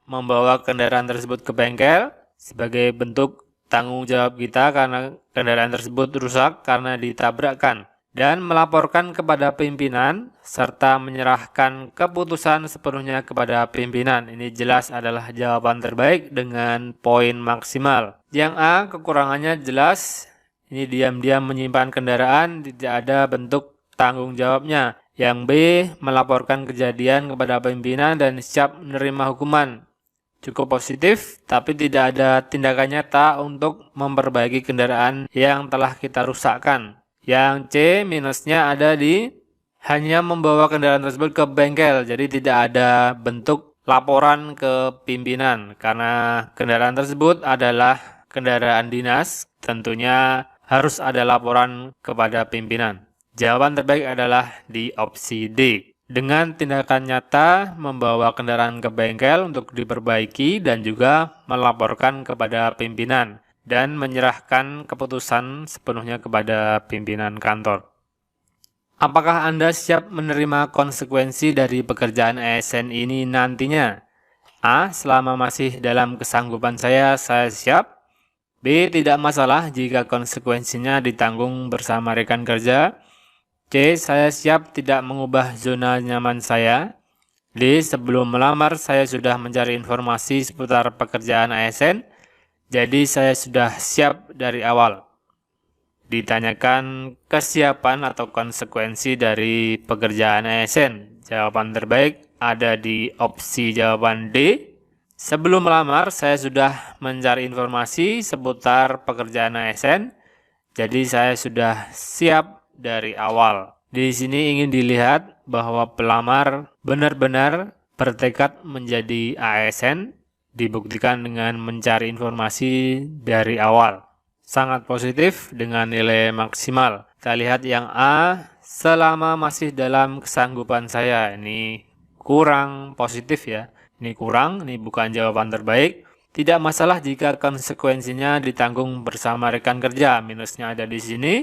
Membawa kendaraan tersebut ke bengkel sebagai bentuk tanggung jawab kita karena kendaraan tersebut rusak karena ditabrakkan, dan melaporkan kepada pimpinan serta menyerahkan keputusan sepenuhnya kepada pimpinan. Ini jelas adalah jawaban terbaik dengan poin maksimal. Yang A kekurangannya jelas, ini diam-diam menyimpan kendaraan, tidak ada bentuk tanggung jawabnya. Yang B, melaporkan kejadian kepada pimpinan dan siap menerima hukuman. Cukup positif, tapi tidak ada tindakan nyata untuk memperbaiki kendaraan yang telah kita rusakkan. Yang C, minusnya ada di hanya membawa kendaraan tersebut ke bengkel, jadi tidak ada bentuk laporan ke pimpinan. Karena kendaraan tersebut adalah kendaraan dinas, tentunya harus ada laporan kepada pimpinan. Jawaban terbaik adalah di opsi D. Dengan tindakan nyata membawa kendaraan ke bengkel untuk diperbaiki dan juga melaporkan kepada pimpinan dan menyerahkan keputusan sepenuhnya kepada pimpinan kantor. Apakah Anda siap menerima konsekuensi dari pekerjaan ASN ini nantinya? A. Selama masih dalam kesanggupan saya siap. B. Tidak masalah jika konsekuensinya ditanggung bersama rekan kerja. C. Saya siap tidak mengubah zona nyaman saya. D. Sebelum melamar saya sudah mencari informasi seputar pekerjaan ASN, jadi saya sudah siap dari awal. Ditanyakan kesiapan atau konsekuensi dari pekerjaan ASN. Jawaban terbaik ada di opsi jawaban D. Sebelum melamar saya sudah mencari informasi seputar pekerjaan ASN, jadi saya sudah siap dari awal. Di sini ingin dilihat bahwa pelamar benar-benar bertekad menjadi ASN, dibuktikan dengan mencari informasi dari awal. Sangat positif dengan nilai maksimal. Kita lihat yang A, selama masih dalam kesanggupan saya. Ini kurang positif ya. Ini kurang, ini bukan jawaban terbaik. Tidak masalah jika konsekuensinya ditanggung bersama rekan kerja. Minusnya ada di sini.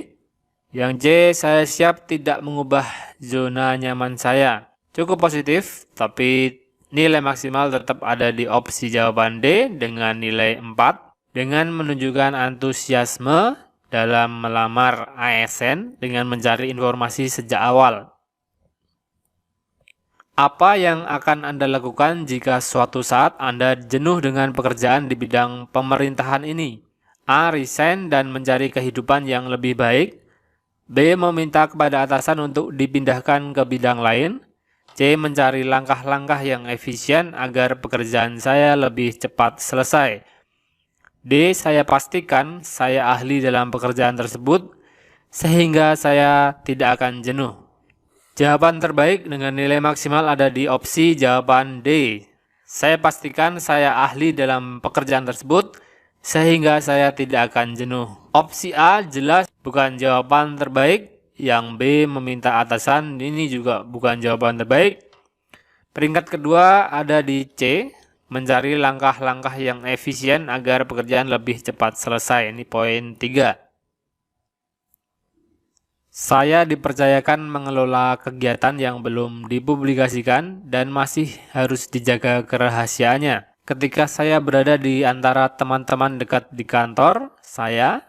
Yang C, saya siap tidak mengubah zona nyaman saya. Cukup positif, tapi nilai maksimal tetap ada di opsi jawaban D dengan nilai 4. Dengan menunjukkan antusiasme dalam melamar ASN dengan mencari informasi sejak awal. Apa yang akan Anda lakukan jika suatu saat Anda jenuh dengan pekerjaan di bidang pemerintahan ini? A. Resign dan mencari kehidupan yang lebih baik. B. Meminta kepada atasan untuk dipindahkan ke bidang lain. C. Mencari langkah-langkah yang efisien agar pekerjaan saya lebih cepat selesai. D. Saya pastikan saya ahli dalam pekerjaan tersebut sehingga saya tidak akan jenuh. Jawaban terbaik dengan nilai maksimal ada di opsi jawaban D. Saya pastikan saya ahli dalam pekerjaan tersebut sehingga saya tidak akan jenuh. Opsi A jelas bukan jawaban terbaik. Yang B meminta atasan, ini juga bukan jawaban terbaik. Peringkat kedua ada di C, mencari langkah-langkah yang efisien agar pekerjaan lebih cepat selesai. Ini poin 3. Saya dipercayakan mengelola kegiatan yang belum dipublikasikan dan masih harus dijaga kerahasiaannya. Ketika saya berada di antara teman-teman dekat di kantor, saya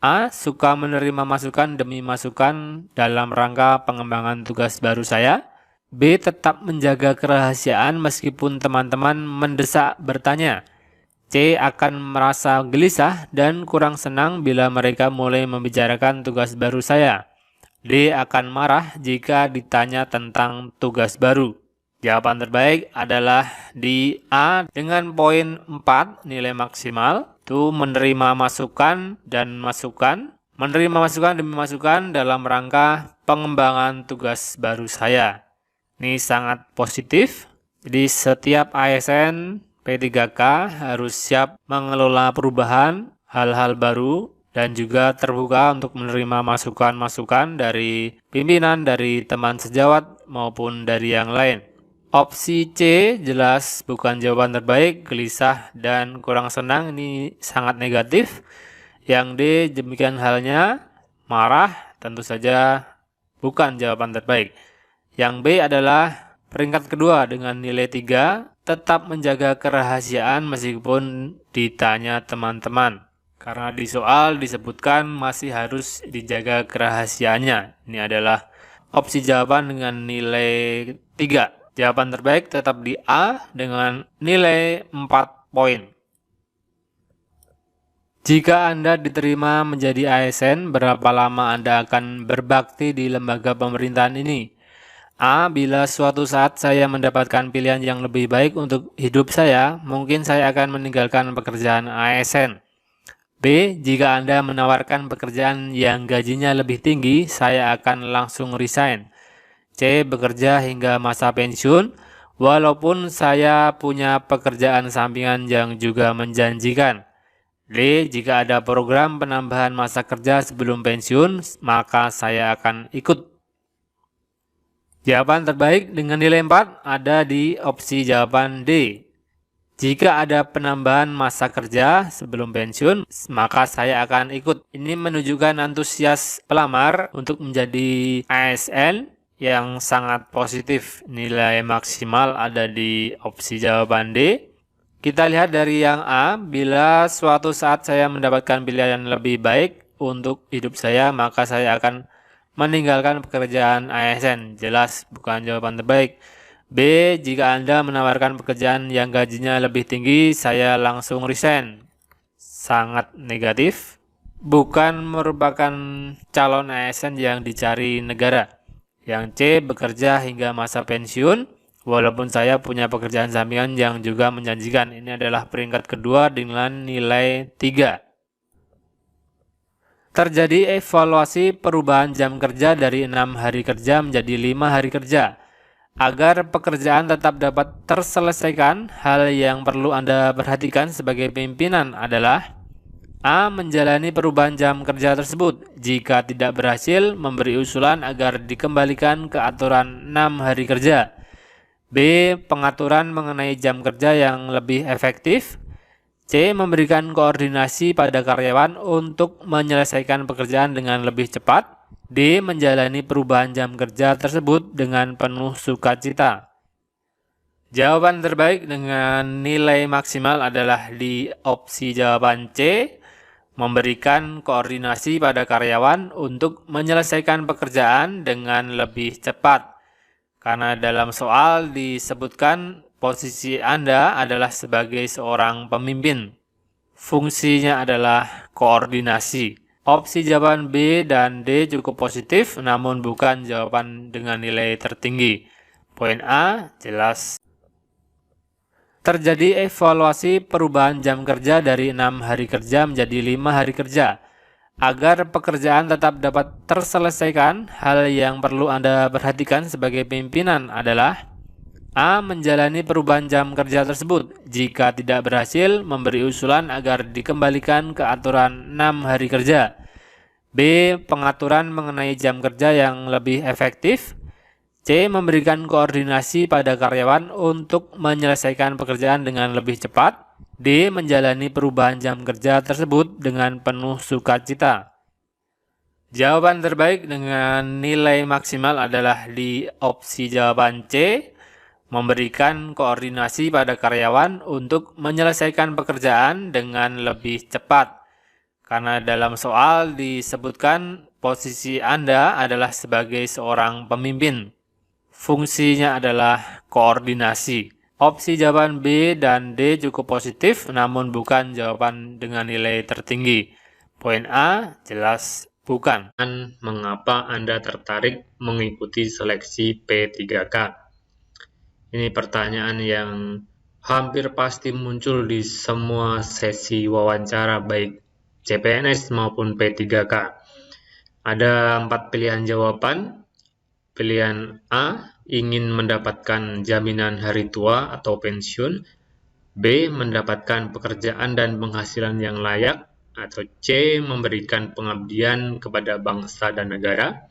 A. Suka menerima masukan demi masukan dalam rangka pengembangan tugas baru saya. B. Tetap menjaga kerahasiaan meskipun teman-teman mendesak bertanya. C. Akan merasa gelisah dan kurang senang bila mereka mulai membicarakan tugas baru saya. D. Akan marah jika ditanya tentang tugas baru. Jawaban terbaik adalah di A dengan poin 4 nilai maksimal. Itu menerima masukan dan masukan. Menerima masukan demi masukan dalam rangka pengembangan tugas baru saya. Ini sangat positif. Jadi setiap ASN P3K harus siap mengelola perubahan, hal-hal baru, dan juga terbuka untuk menerima masukan-masukan dari pimpinan, dari teman sejawat, maupun dari yang lain. Opsi C jelas bukan jawaban terbaik, gelisah dan kurang senang, ini sangat negatif. Yang D demikian halnya, marah, tentu saja bukan jawaban terbaik. Yang B adalah peringkat kedua dengan nilai 3, tetap menjaga kerahasiaan meskipun ditanya teman-teman. Karena di soal disebutkan masih harus dijaga kerahasiaannya. Ini adalah opsi jawaban dengan nilai 3. Jawaban terbaik tetap di A dengan nilai 4 poin. Jika Anda diterima menjadi ASN, berapa lama Anda akan berbakti di lembaga pemerintahan ini? A. Bila suatu saat saya mendapatkan pilihan yang lebih baik untuk hidup saya, mungkin saya akan meninggalkan pekerjaan ASN. B. Jika Anda menawarkan pekerjaan yang gajinya lebih tinggi, saya akan langsung resign. C. Bekerja hingga masa pensiun, walaupun saya punya pekerjaan sampingan yang juga menjanjikan. D. Jika ada program penambahan masa kerja sebelum pensiun, maka saya akan ikut. Jawaban terbaik dengan nilai 4 ada di opsi jawaban D. Jika ada penambahan masa kerja sebelum pensiun, maka saya akan ikut. Ini menunjukkan antusias pelamar untuk menjadi ASN yang sangat positif. Nilai maksimal ada di opsi jawaban D. Kita lihat dari yang A, bila suatu saat saya mendapatkan pilihan lebih baik untuk hidup saya, maka saya akan meninggalkan pekerjaan ASN. Jelas bukan jawaban terbaik. B, jika Anda menawarkan pekerjaan yang gajinya lebih tinggi, saya langsung resign. Sangat negatif. Bukan merupakan calon ASN yang dicari negara. Yang C, bekerja hingga masa pensiun. Walaupun saya punya pekerjaan sampingan yang juga menjanjikan. Ini adalah peringkat kedua dengan nilai 3. Terjadi evaluasi perubahan jam kerja dari 6 hari kerja menjadi 5 hari kerja. Agar pekerjaan tetap dapat terselesaikan, hal yang perlu Anda perhatikan sebagai pimpinan adalah A. Menjalani perubahan jam kerja tersebut. Jika tidak berhasil, memberi usulan agar dikembalikan ke aturan 6 hari kerja. B. Pengaturan mengenai jam kerja yang lebih efektif. C. Memberikan koordinasi pada karyawan untuk menyelesaikan pekerjaan dengan lebih cepat. D. Menjalani perubahan jam kerja tersebut dengan penuh sukacita. Jawaban terbaik dengan nilai maksimal adalah di opsi jawaban C. Memberikan koordinasi pada karyawan untuk menyelesaikan pekerjaan dengan lebih cepat. Karena dalam soal disebutkan posisi Anda adalah sebagai seorang pemimpin. Fungsinya adalah koordinasi. Opsi jawaban B dan D cukup positif, namun bukan jawaban dengan nilai tertinggi. Poin A jelas. Terjadi evaluasi perubahan jam kerja dari 6 hari kerja menjadi 5 hari kerja. Agar pekerjaan tetap dapat terselesaikan, hal yang perlu Anda perhatikan sebagai pimpinan adalah A. Menjalani perubahan jam kerja tersebut. Jika tidak berhasil, memberi usulan agar dikembalikan ke aturan 6 hari kerja. B. Pengaturan mengenai jam kerja yang lebih efektif. C. Memberikan koordinasi pada karyawan untuk menyelesaikan pekerjaan dengan lebih cepat. D. Menjalani perubahan jam kerja tersebut dengan penuh sukacita. Jawaban terbaik dengan nilai maksimal adalah di opsi jawaban C. Memberikan koordinasi pada karyawan untuk menyelesaikan pekerjaan dengan lebih cepat. Karena dalam soal disebutkan posisi Anda adalah sebagai seorang pemimpin. Fungsinya adalah koordinasi. Opsi jawaban B dan D cukup positif, namun bukan jawaban dengan nilai tertinggi. Poin A jelas bukan. Mengapa Anda tertarik mengikuti seleksi P3K? Ini pertanyaan yang hampir pasti muncul di semua sesi wawancara baik CPNS maupun P3K. Ada 4 pilihan jawaban. Pilihan A, ingin mendapatkan jaminan hari tua atau pensiun. B, mendapatkan pekerjaan dan penghasilan yang layak. Atau C, memberikan pengabdian kepada bangsa dan negara.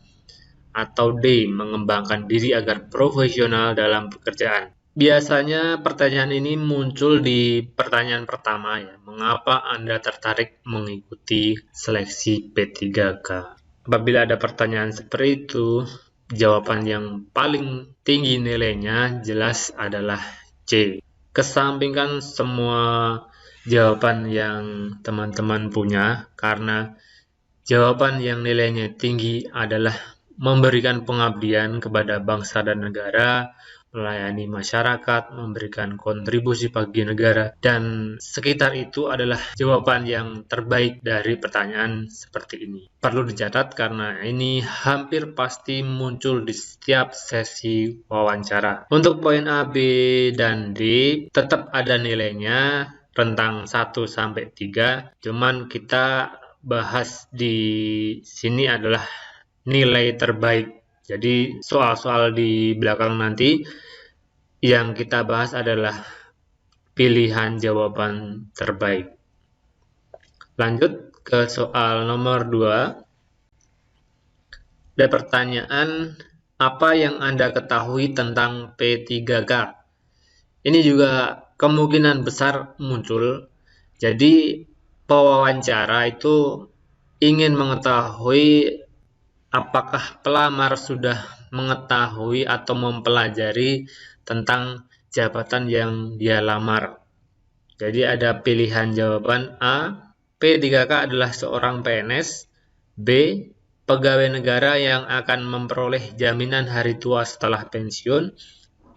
Atau D, mengembangkan diri agar profesional dalam pekerjaan. Biasanya pertanyaan ini muncul di pertanyaan pertama ya. Mengapa Anda tertarik mengikuti seleksi P3K? Apabila ada pertanyaan seperti itu, jawaban yang paling tinggi nilainya jelas adalah C. Kesampingkan semua jawaban yang teman-teman punya, karena jawaban yang nilainya tinggi adalah memberikan pengabdian kepada bangsa dan negara, melayani masyarakat, memberikan kontribusi bagi negara, dan sekitar itu adalah jawaban yang terbaik dari pertanyaan seperti ini. Perlu dicatat karena ini hampir pasti muncul di setiap sesi wawancara. Untuk poin A, B, dan D tetap ada nilainya rentang 1 sampai 3, cuman kita bahas di sini adalah nilai terbaik. Jadi soal-soal di belakang nanti yang kita bahas adalah pilihan jawaban terbaik. Lanjut ke soal nomor 2. Ada pertanyaan, apa yang Anda ketahui tentang P3K? Ini juga kemungkinan besar muncul. Jadi pewawancara itu ingin mengetahui apakah pelamar sudah mengetahui atau mempelajari tentang jabatan yang dia lamar. Jadi ada pilihan jawaban A, P3K adalah seorang PNS, B, pegawai negara yang akan memperoleh jaminan hari tua setelah pensiun,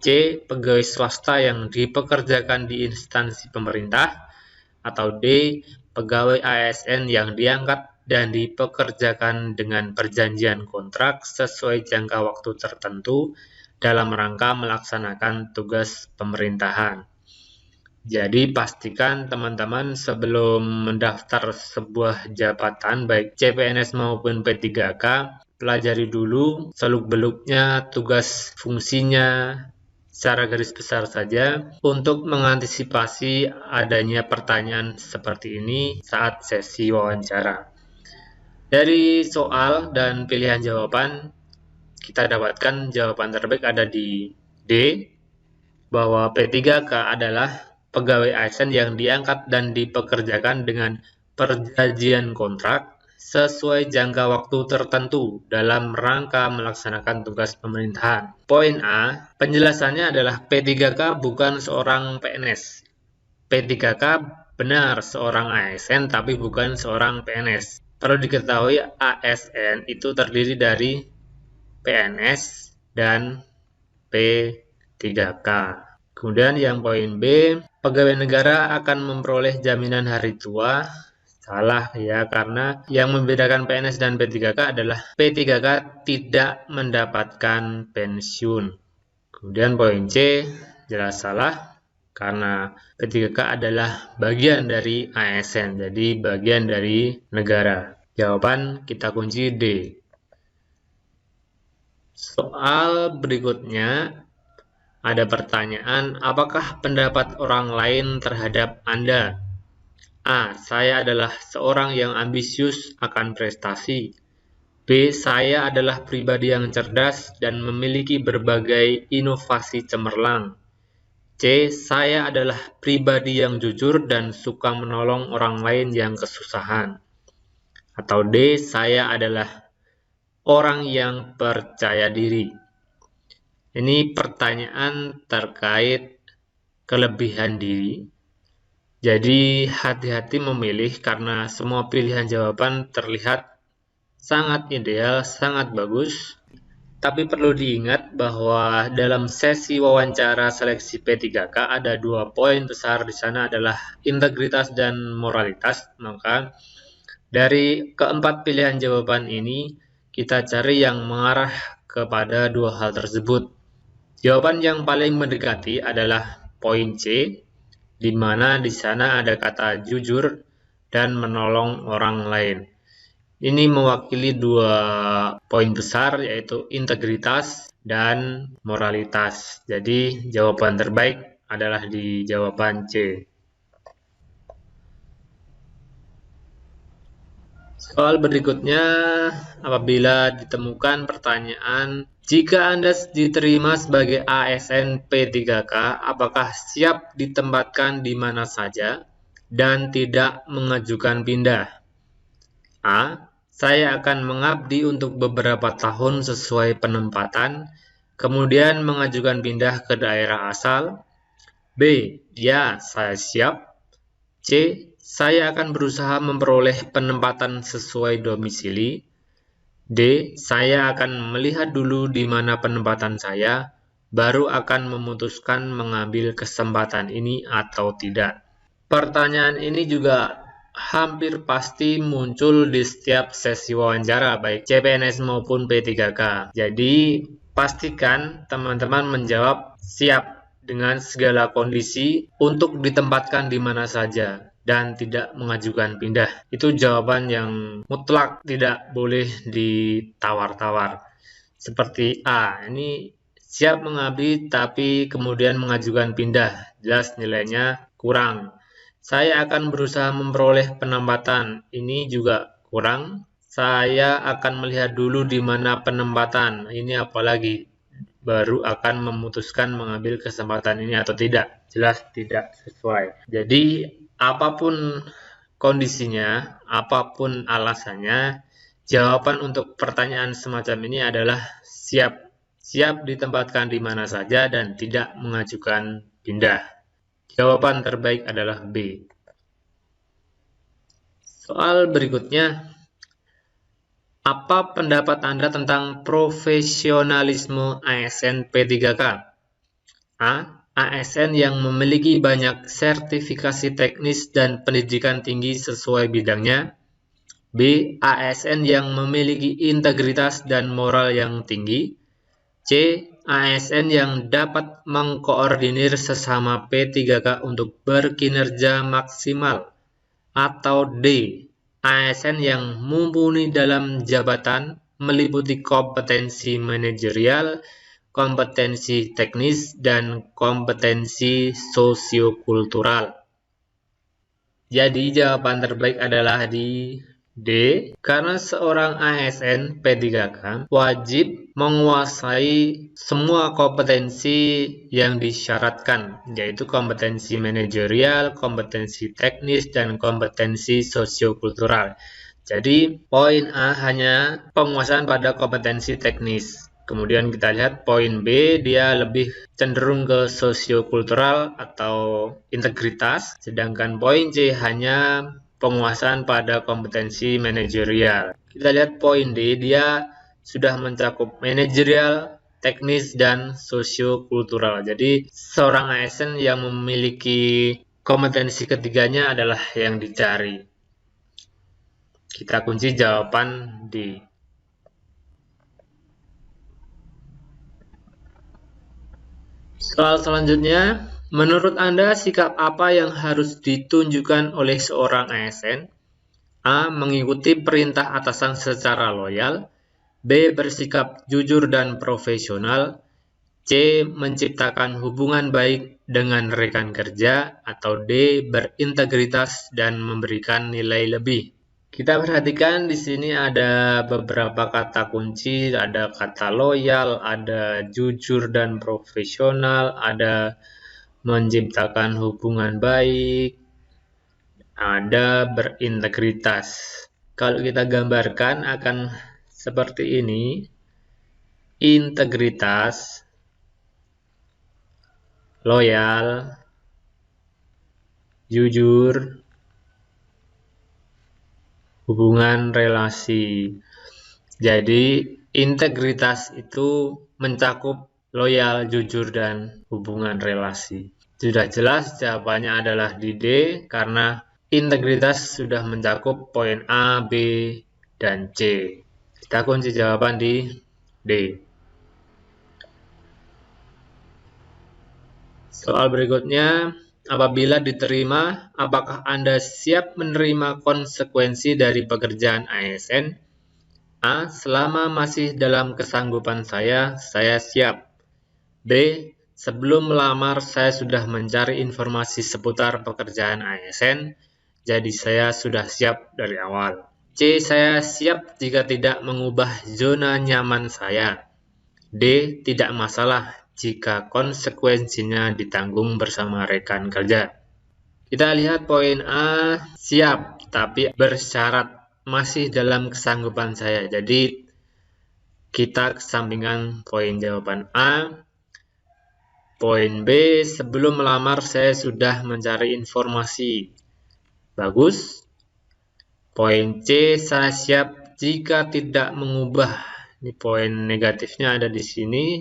C, pegawai swasta yang dipekerjakan di instansi pemerintah, atau D, pegawai ASN yang diangkat dan dipekerjakan dengan perjanjian kontrak sesuai jangka waktu tertentu dalam rangka melaksanakan tugas pemerintahan. Jadi pastikan teman-teman sebelum mendaftar sebuah jabatan baik CPNS maupun P3K, pelajari dulu seluk-beluknya, tugas fungsinya secara garis besar saja untuk mengantisipasi adanya pertanyaan seperti ini saat sesi wawancara. Dari soal dan pilihan jawaban, kita dapatkan jawaban terbaik ada di D, bahwa P3K adalah pegawai ASN yang diangkat dan dipekerjakan dengan perjanjian kontrak sesuai jangka waktu tertentu dalam rangka melaksanakan tugas pemerintahan. Poin A, penjelasannya adalah P3K bukan seorang PNS. P3K benar seorang ASN tapi bukan seorang PNS. Perlu diketahui ASN itu terdiri dari PNS dan P3K. Kemudian yang poin B, pegawai negara akan memperoleh jaminan hari tua. Salah ya, karena yang membedakan PNS dan P3K adalah P3K tidak mendapatkan pensiun. Kemudian poin C, jelas salah karena P3K adalah bagian dari ASN, jadi bagian dari negara. Jawaban kita kunci D. Soal berikutnya ada pertanyaan, apakah pendapat orang lain terhadap Anda? A. Saya adalah seorang yang ambisius akan prestasi. B. Saya adalah pribadi yang cerdas dan memiliki berbagai inovasi cemerlang. C. Saya adalah pribadi yang jujur dan suka menolong orang lain yang kesusahan. Atau D. Saya adalah orang yang percaya diri. Ini pertanyaan terkait kelebihan diri. Jadi hati-hati memilih karena semua pilihan jawaban terlihat sangat ideal, sangat bagus. Tapi perlu diingat bahwa dalam sesi wawancara seleksi P3K ada 2 poin besar di sana adalah integritas dan moralitas. Maka dari keempat pilihan jawaban ini kita cari yang mengarah kepada 2 hal tersebut. Jawaban yang paling mendekati adalah poin C, di mana di sana ada kata jujur dan menolong orang lain. Ini mewakili 2 poin besar yaitu integritas dan moralitas. Jadi jawaban terbaik adalah di jawaban C. Soal berikutnya, apabila ditemukan pertanyaan, jika Anda diterima sebagai ASN P3K, apakah siap ditempatkan di mana saja dan tidak mengajukan pindah? A. Saya akan mengabdi untuk beberapa tahun sesuai penempatan, kemudian mengajukan pindah ke daerah asal. B. Ya, saya siap. C. Saya akan berusaha memperoleh penempatan sesuai domisili. D. Saya akan melihat dulu di mana penempatan saya, baru akan memutuskan mengambil kesempatan ini atau tidak. Pertanyaan ini juga hampir pasti muncul di setiap sesi wawancara, baik CPNS maupun P3K. Jadi, pastikan teman-teman menjawab siap dengan segala kondisi untuk ditempatkan di mana saja dan tidak mengajukan pindah. Itu jawaban yang mutlak, tidak boleh ditawar-tawar. Seperti A, ini siap mengabdi tapi kemudian mengajukan pindah, jelas nilainya kurang. Saya akan berusaha memperoleh penempatan, ini juga kurang. Saya akan melihat dulu di mana penempatan, ini apalagi baru akan memutuskan mengambil kesempatan ini atau tidak. Jelas tidak sesuai. Jadi apapun kondisinya, apapun alasannya, jawaban untuk pertanyaan semacam ini adalah siap. Siap ditempatkan di mana saja dan tidak mengajukan pindah. Jawaban terbaik adalah B. Soal berikutnya, apa pendapat Anda tentang profesionalisme ASN P3K? A. ASN yang memiliki banyak sertifikasi teknis dan pendidikan tinggi sesuai bidangnya. B. ASN yang memiliki integritas dan moral yang tinggi. C. ASN yang dapat mengkoordinir sesama P3K untuk berkinerja maksimal. Atau D. ASN yang mumpuni dalam jabatan meliputi kompetensi manajerial, kompetensi teknis, dan kompetensi sosiokultural. Jadi jawaban terbaik adalah di D, karena seorang ASN P3K wajib menguasai semua kompetensi yang disyaratkan, yaitu kompetensi manajerial, kompetensi teknis, dan kompetensi sosiokultural. Jadi poin A hanya penguasaan pada kompetensi teknis. Kemudian kita lihat poin B, dia lebih cenderung ke sosiokultural atau integritas, sedangkan poin C hanya penguasaan pada kompetensi manajerial. Kita lihat poin D, dia sudah mencakup manajerial, teknis, dan sosiokultural. Jadi seorang ASN yang memiliki kompetensi ketiganya adalah yang dicari. Kita kunci jawaban D. Soal selanjutnya, menurut Anda sikap apa yang harus ditunjukkan oleh seorang ASN? A. Mengikuti perintah atasan secara loyal. B. Bersikap jujur dan profesional. C. Menciptakan hubungan baik dengan rekan kerja. Atau D. Berintegritas dan memberikan nilai lebih. Kita perhatikan di sini ada beberapa kata kunci, ada kata loyal, ada jujur dan profesional, ada menciptakan hubungan baik, ada berintegritas. Kalau kita gambarkan akan seperti ini, integritas, loyal, jujur, hubungan relasi. Jadi integritas itu mencakup loyal, jujur, dan hubungan relasi. Sudah jelas jawabannya adalah di D karena integritas sudah mencakup poin A, B, dan C. Kita kunci jawaban di D. Soal berikutnya, apabila diterima, apakah Anda siap menerima konsekuensi dari pekerjaan ASN? A. Selama masih dalam kesanggupan saya siap. B. Sebelum melamar, saya sudah mencari informasi seputar pekerjaan ASN, jadi saya sudah siap dari awal. C. Saya siap jika tidak mengubah zona nyaman saya. D. Tidak masalah jika konsekuensinya ditanggung bersama rekan kerja. Kita lihat poin A, siap, tapi bersyarat masih dalam kesanggupan saya. Jadi, kita kesampingkan poin jawaban A. Poin B, sebelum melamar saya sudah mencari informasi. Bagus. Poin C, saya siap jika tidak mengubah. Ini poin negatifnya ada di sini.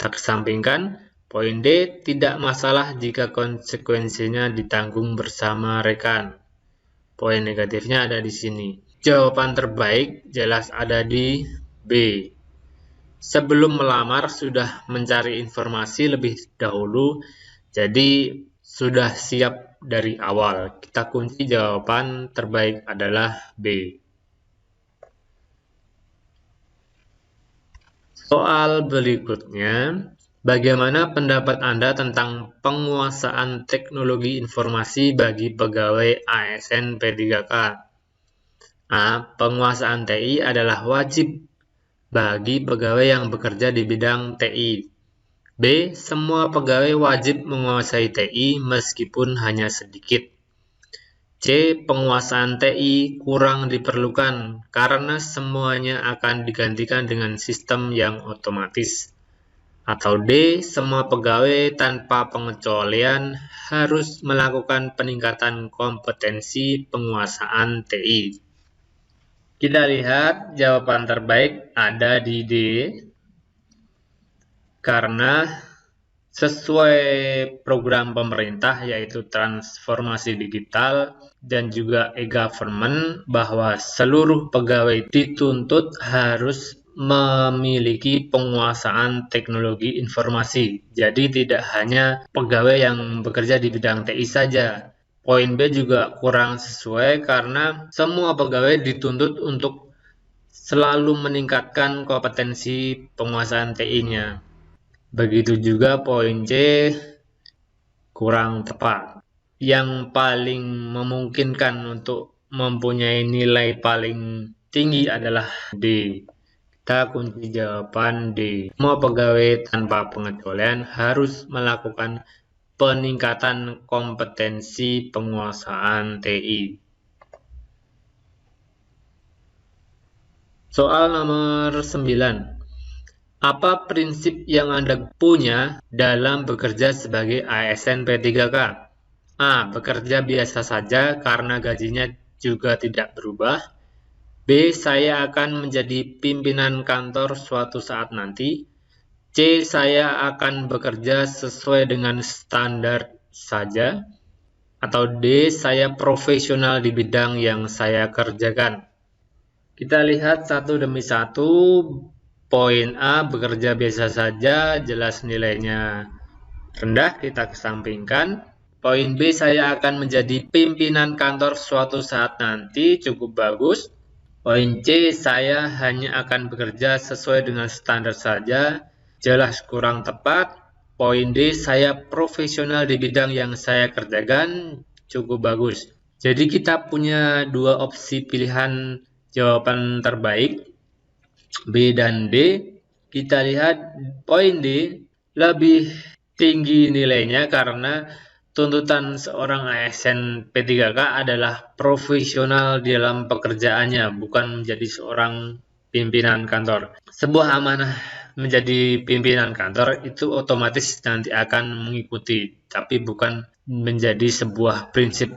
Kita kesampingkan. Poin D, tidak masalah jika konsekuensinya ditanggung bersama rekan. Poin negatifnya ada di sini. Jawaban terbaik jelas ada di B. Sebelum melamar sudah mencari informasi lebih dahulu, jadi sudah siap dari awal. Kita kunci jawaban terbaik adalah B. Soal berikutnya, bagaimana pendapat Anda tentang penguasaan teknologi informasi bagi pegawai ASN P3K? A. Penguasaan TI adalah wajib bagi pegawai yang bekerja di bidang TI. B. Semua pegawai wajib menguasai TI meskipun hanya sedikit. C. Penguasaan TI kurang diperlukan karena semuanya akan digantikan dengan sistem yang otomatis. Atau D. Semua pegawai tanpa pengecualian harus melakukan peningkatan kompetensi penguasaan TI. Kita lihat jawaban terbaik ada di D. Karena sesuai program pemerintah yaitu transformasi digital dan juga e-government bahwa seluruh pegawai dituntut harus memiliki penguasaan teknologi informasi. Jadi tidak hanya pegawai yang bekerja di bidang TI saja. Poin B juga kurang sesuai karena semua pegawai dituntut untuk selalu meningkatkan kompetensi penguasaan TI-nya. Begitu juga poin C kurang tepat. Yang paling memungkinkan untuk mempunyai nilai paling tinggi adalah D. Kita kunci jawaban D. Semua pegawai tanpa pengecualian harus melakukan peningkatan kompetensi penguasaan TI. Soal nomor 9. Apa prinsip yang Anda punya dalam bekerja sebagai ASN P3K? A. Bekerja biasa saja karena gajinya juga tidak berubah. B. Saya akan menjadi pimpinan kantor suatu saat nanti. C. Saya akan bekerja sesuai dengan standar saja. Atau D. Saya profesional di bidang yang saya kerjakan. Kita lihat satu demi satu. Poin A, bekerja biasa saja, jelas nilainya rendah, kita kesampingkan. Poin B, saya akan menjadi pimpinan kantor suatu saat nanti, cukup bagus. Poin C, saya hanya akan bekerja sesuai dengan standar saja, jelas kurang tepat. Poin D, saya profesional di bidang yang saya kerjakan, cukup bagus. Jadi kita punya dua opsi pilihan jawaban terbaik, B dan D. Kita lihat poin D lebih tinggi nilainya karena tuntutan seorang ASN P3K adalah profesional dalam pekerjaannya, bukan menjadi seorang pimpinan kantor. Sebuah amanah menjadi pimpinan kantor itu otomatis nanti akan mengikuti, tapi bukan menjadi sebuah prinsip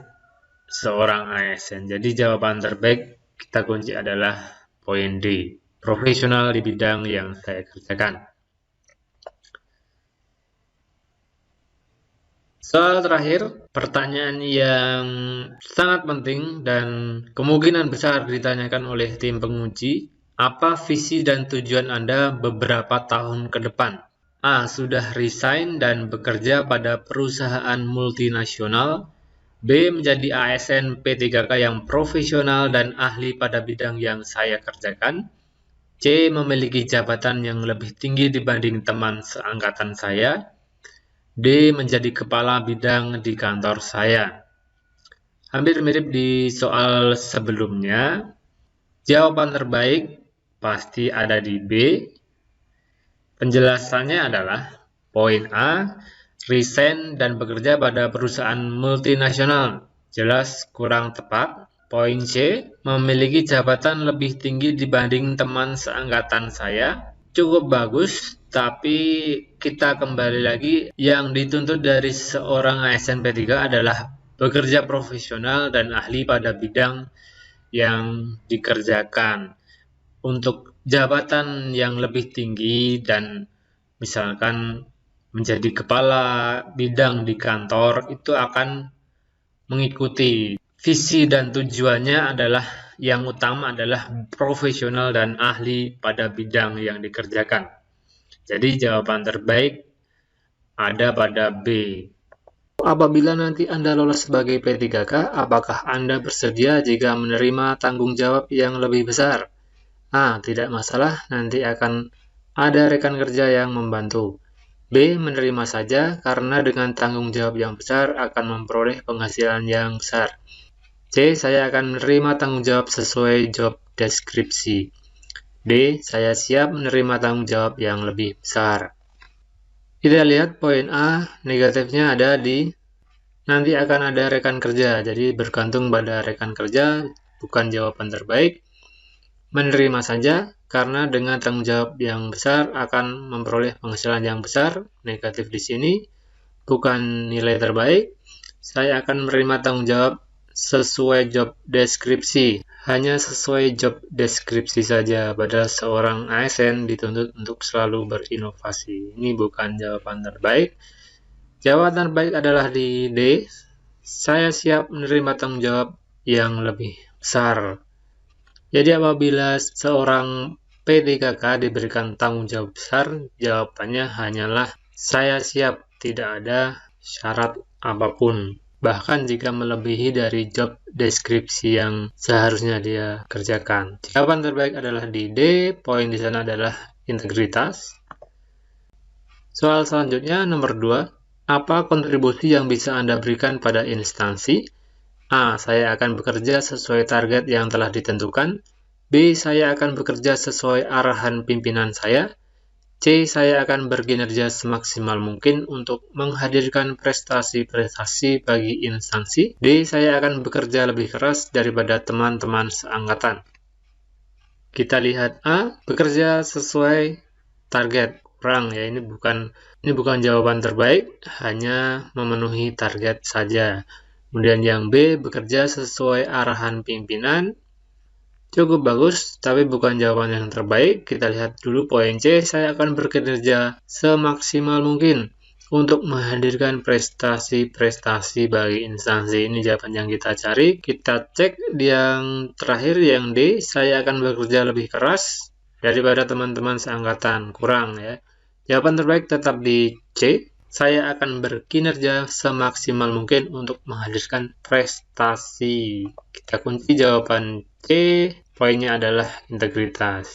seorang ASN. Jadi jawaban terbaik kita kunci adalah poin D. Profesional di bidang yang saya kerjakan. Soal terakhir, pertanyaan yang sangat penting dan kemungkinan besar ditanyakan oleh tim penguji. Apa visi dan tujuan Anda beberapa tahun ke depan? A. Sudah resign dan bekerja pada perusahaan multinasional. B. Menjadi ASN P3K yang profesional dan ahli pada bidang yang saya kerjakan. C. Memiliki jabatan yang lebih tinggi dibanding teman seangkatan saya. D. Menjadi kepala bidang di kantor saya. Hampir mirip di soal sebelumnya. Jawaban terbaik pasti ada di B. Penjelasannya adalah poin A. Resign dan bekerja pada perusahaan multinasional. Jelas kurang tepat. Poin C, memiliki jabatan lebih tinggi dibanding teman seangkatan saya. Cukup bagus, tapi kita kembali lagi, yang dituntut dari seorang ASN P3 adalah bekerja profesional dan ahli pada bidang yang dikerjakan. Untuk jabatan yang lebih tinggi dan misalkan menjadi kepala bidang di kantor, itu akan mengikuti visi dan tujuannya adalah yang utama adalah profesional dan ahli pada bidang yang dikerjakan. Jadi jawaban terbaik ada pada B. Apabila nanti Anda lolos sebagai P3K, apakah Anda bersedia jika menerima tanggung jawab yang lebih besar? A. Tidak masalah, nanti akan ada rekan kerja yang membantu. B. Menerima saja, karena dengan tanggung jawab yang besar akan memperoleh penghasilan yang besar. C. Saya akan menerima tanggung jawab sesuai job deskripsi. D. Saya siap menerima tanggung jawab yang lebih besar. Kita lihat poin A, negatifnya ada di nanti akan ada rekan kerja. Jadi bergantung pada rekan kerja, bukan jawaban terbaik. Menerima saja, karena dengan tanggung jawab yang besar akan memperoleh penghasilan yang besar. Negatif di sini, bukan nilai terbaik. Saya akan menerima tanggung jawab sesuai job deskripsi. Hanya sesuai job deskripsi saja, padahal seorang ASN dituntut untuk selalu berinovasi. Ini bukan jawaban terbaik. Jawaban terbaik adalah di D. Saya siap menerima tanggung jawab yang lebih besar. Jadi apabila seorang P3K diberikan tanggung jawab besar, jawabannya hanyalah saya siap, tidak ada syarat apapun. Bahkan jika melebihi dari job deskripsi yang seharusnya dia kerjakan. Jawaban terbaik adalah di D, poin di sana adalah integritas. Soal selanjutnya nomor 2, apa kontribusi yang bisa Anda berikan pada instansi? A. Saya akan bekerja sesuai target yang telah ditentukan. B. Saya akan bekerja sesuai arahan pimpinan saya. C. Saya akan berkinerja semaksimal mungkin untuk menghadirkan prestasi-prestasi bagi instansi. D. Saya akan bekerja lebih keras daripada teman-teman seangkatan. Kita lihat A. Bekerja sesuai target. Kurang ya, ini bukan jawaban terbaik, hanya memenuhi target saja. Kemudian yang B, bekerja sesuai arahan pimpinan. Cukup bagus, tapi bukan jawaban yang terbaik. Kita lihat dulu poin C, saya akan bekerja semaksimal mungkin untuk menghadirkan prestasi-prestasi bagi instansi. Ini jawaban yang kita cari. Kita cek yang terakhir, yang D, saya akan bekerja lebih keras daripada teman-teman seangkatan. Kurang ya. Jawaban terbaik tetap di C. Saya akan berkinerja semaksimal mungkin untuk menghadirkan prestasi. Kita kunci jawaban C, poinnya adalah integritas.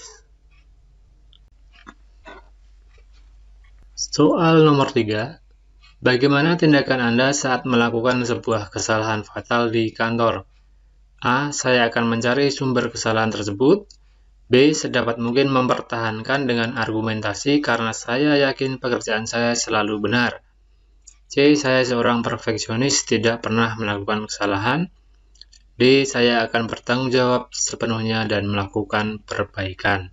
Soal nomor 3. Bagaimana tindakan Anda saat melakukan sebuah kesalahan fatal di kantor? A. Saya akan mencari sumber kesalahan tersebut. B. Sedapat mungkin mempertahankan dengan argumentasi karena saya yakin pekerjaan saya selalu benar. C. Saya seorang perfeksionis, tidak pernah melakukan kesalahan. D. Saya akan bertanggung jawab sepenuhnya dan melakukan perbaikan.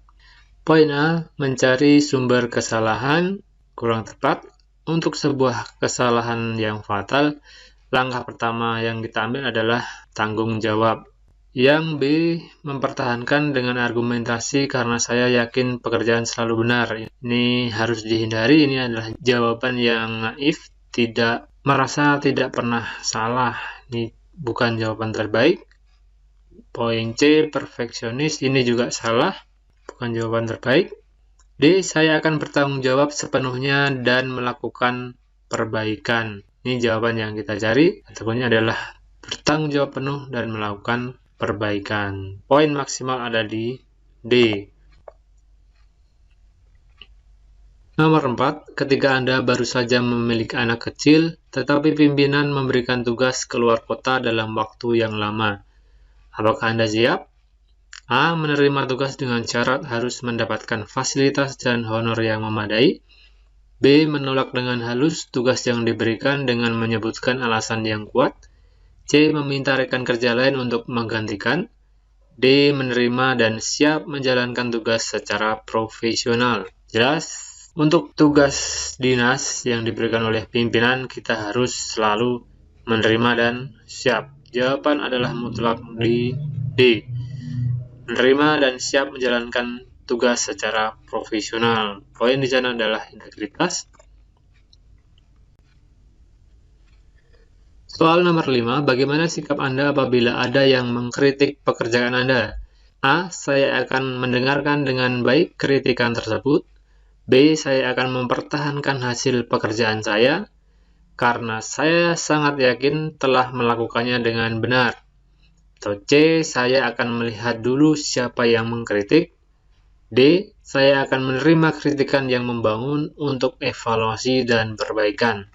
Poin A. Mencari sumber kesalahan kurang tepat. Untuk sebuah kesalahan yang fatal, langkah pertama yang kita ambil adalah tanggung jawab. Yang B, mempertahankan dengan argumentasi karena saya yakin pekerjaan selalu benar. Ini harus dihindari, ini adalah jawaban yang naif, tidak merasa tidak pernah salah. Ini bukan jawaban terbaik. Poin C, perfeksionis, ini juga salah, bukan jawaban terbaik. D, saya akan bertanggung jawab sepenuhnya dan melakukan perbaikan. Ini jawaban yang kita cari. Jawabannya adalah bertanggung jawab penuh dan melakukan perbaikan. Poin maksimal ada di D. Nomor 4, ketika Anda baru saja memiliki anak kecil, tetapi pimpinan memberikan tugas keluar kota dalam waktu yang lama. Apakah Anda siap? A. Menerima tugas dengan syarat harus mendapatkan fasilitas dan honor yang memadai. B. Menolak dengan halus tugas yang diberikan dengan menyebutkan alasan yang kuat. C. Meminta rekan kerja lain untuk menggantikan. D. Menerima dan siap menjalankan tugas secara profesional. Jelas, untuk tugas dinas yang diberikan oleh pimpinan, kita harus selalu menerima dan siap. Jawaban adalah mutlak di D. Menerima dan siap menjalankan tugas secara profesional. Poin di sana adalah integritas. Soal nomor 5, bagaimana sikap Anda apabila ada yang mengkritik pekerjaan Anda? A. Saya akan mendengarkan dengan baik kritikan tersebut. B. Saya akan mempertahankan hasil pekerjaan saya karena saya sangat yakin telah melakukannya dengan benar. Atau C. Saya akan melihat dulu siapa yang mengkritik. D. Saya akan menerima kritikan yang membangun untuk evaluasi dan perbaikan.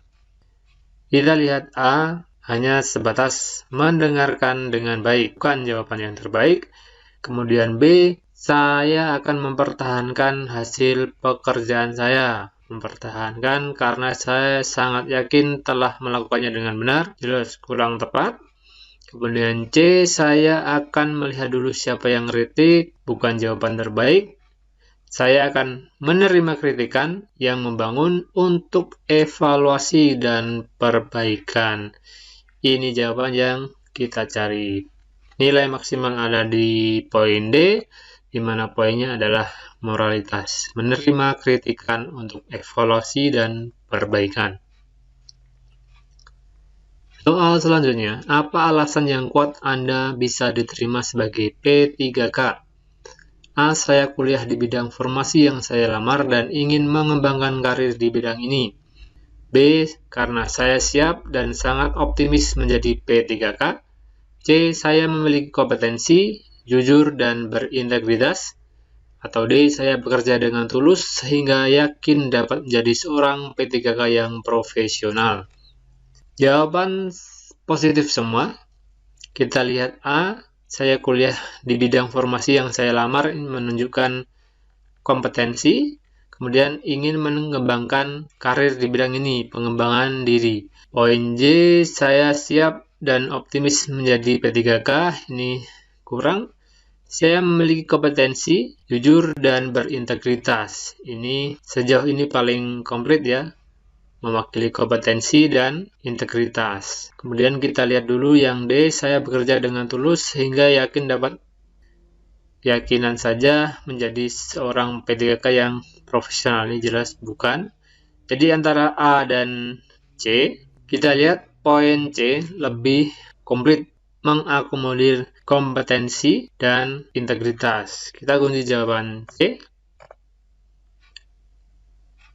Kita lihat A. Hanya sebatas mendengarkan dengan baik, bukan jawaban yang terbaik. Kemudian B, saya akan mempertahankan hasil pekerjaan saya. Mempertahankan karena saya sangat yakin telah melakukannya dengan benar. Jelas kurang tepat. Kemudian C, saya akan melihat dulu siapa yang kritik, bukan jawaban terbaik. Saya akan menerima kritikan yang membangun untuk evaluasi dan perbaikan. Ini jawaban yang kita cari. Nilai maksimal ada di poin D, di mana poinnya adalah moralitas. Menerima kritikan untuk evaluasi dan perbaikan. Soal selanjutnya, apa alasan yang kuat Anda bisa diterima sebagai P3K? A. Saya kuliah di bidang formasi yang saya lamar dan ingin mengembangkan karir di bidang ini. B. Karena saya siap dan sangat optimis menjadi P3K. C. Saya memiliki kompetensi, jujur, dan berintegritas. Atau D. Saya bekerja dengan tulus sehingga yakin dapat menjadi seorang P3K yang profesional. Jawaban positif semua. Kita lihat A. Saya kuliah di bidang formasi yang saya lamar menunjukkan kompetensi. Kemudian ingin mengembangkan karir di bidang ini, pengembangan diri. Poin J, saya siap dan optimis menjadi P3K, ini kurang. Saya memiliki kompetensi, jujur, dan berintegritas. Ini sejauh ini paling komplit ya, mewakili kompetensi dan integritas. Kemudian kita lihat dulu yang D, saya bekerja dengan tulus sehingga yakin dapat keyakinan saja menjadi seorang P3K yang profesional. Ini jelas bukan. Jadi antara A dan C, kita lihat poin C lebih komplit, mengakomodir kompetensi dan integritas. Kita kunci jawaban C.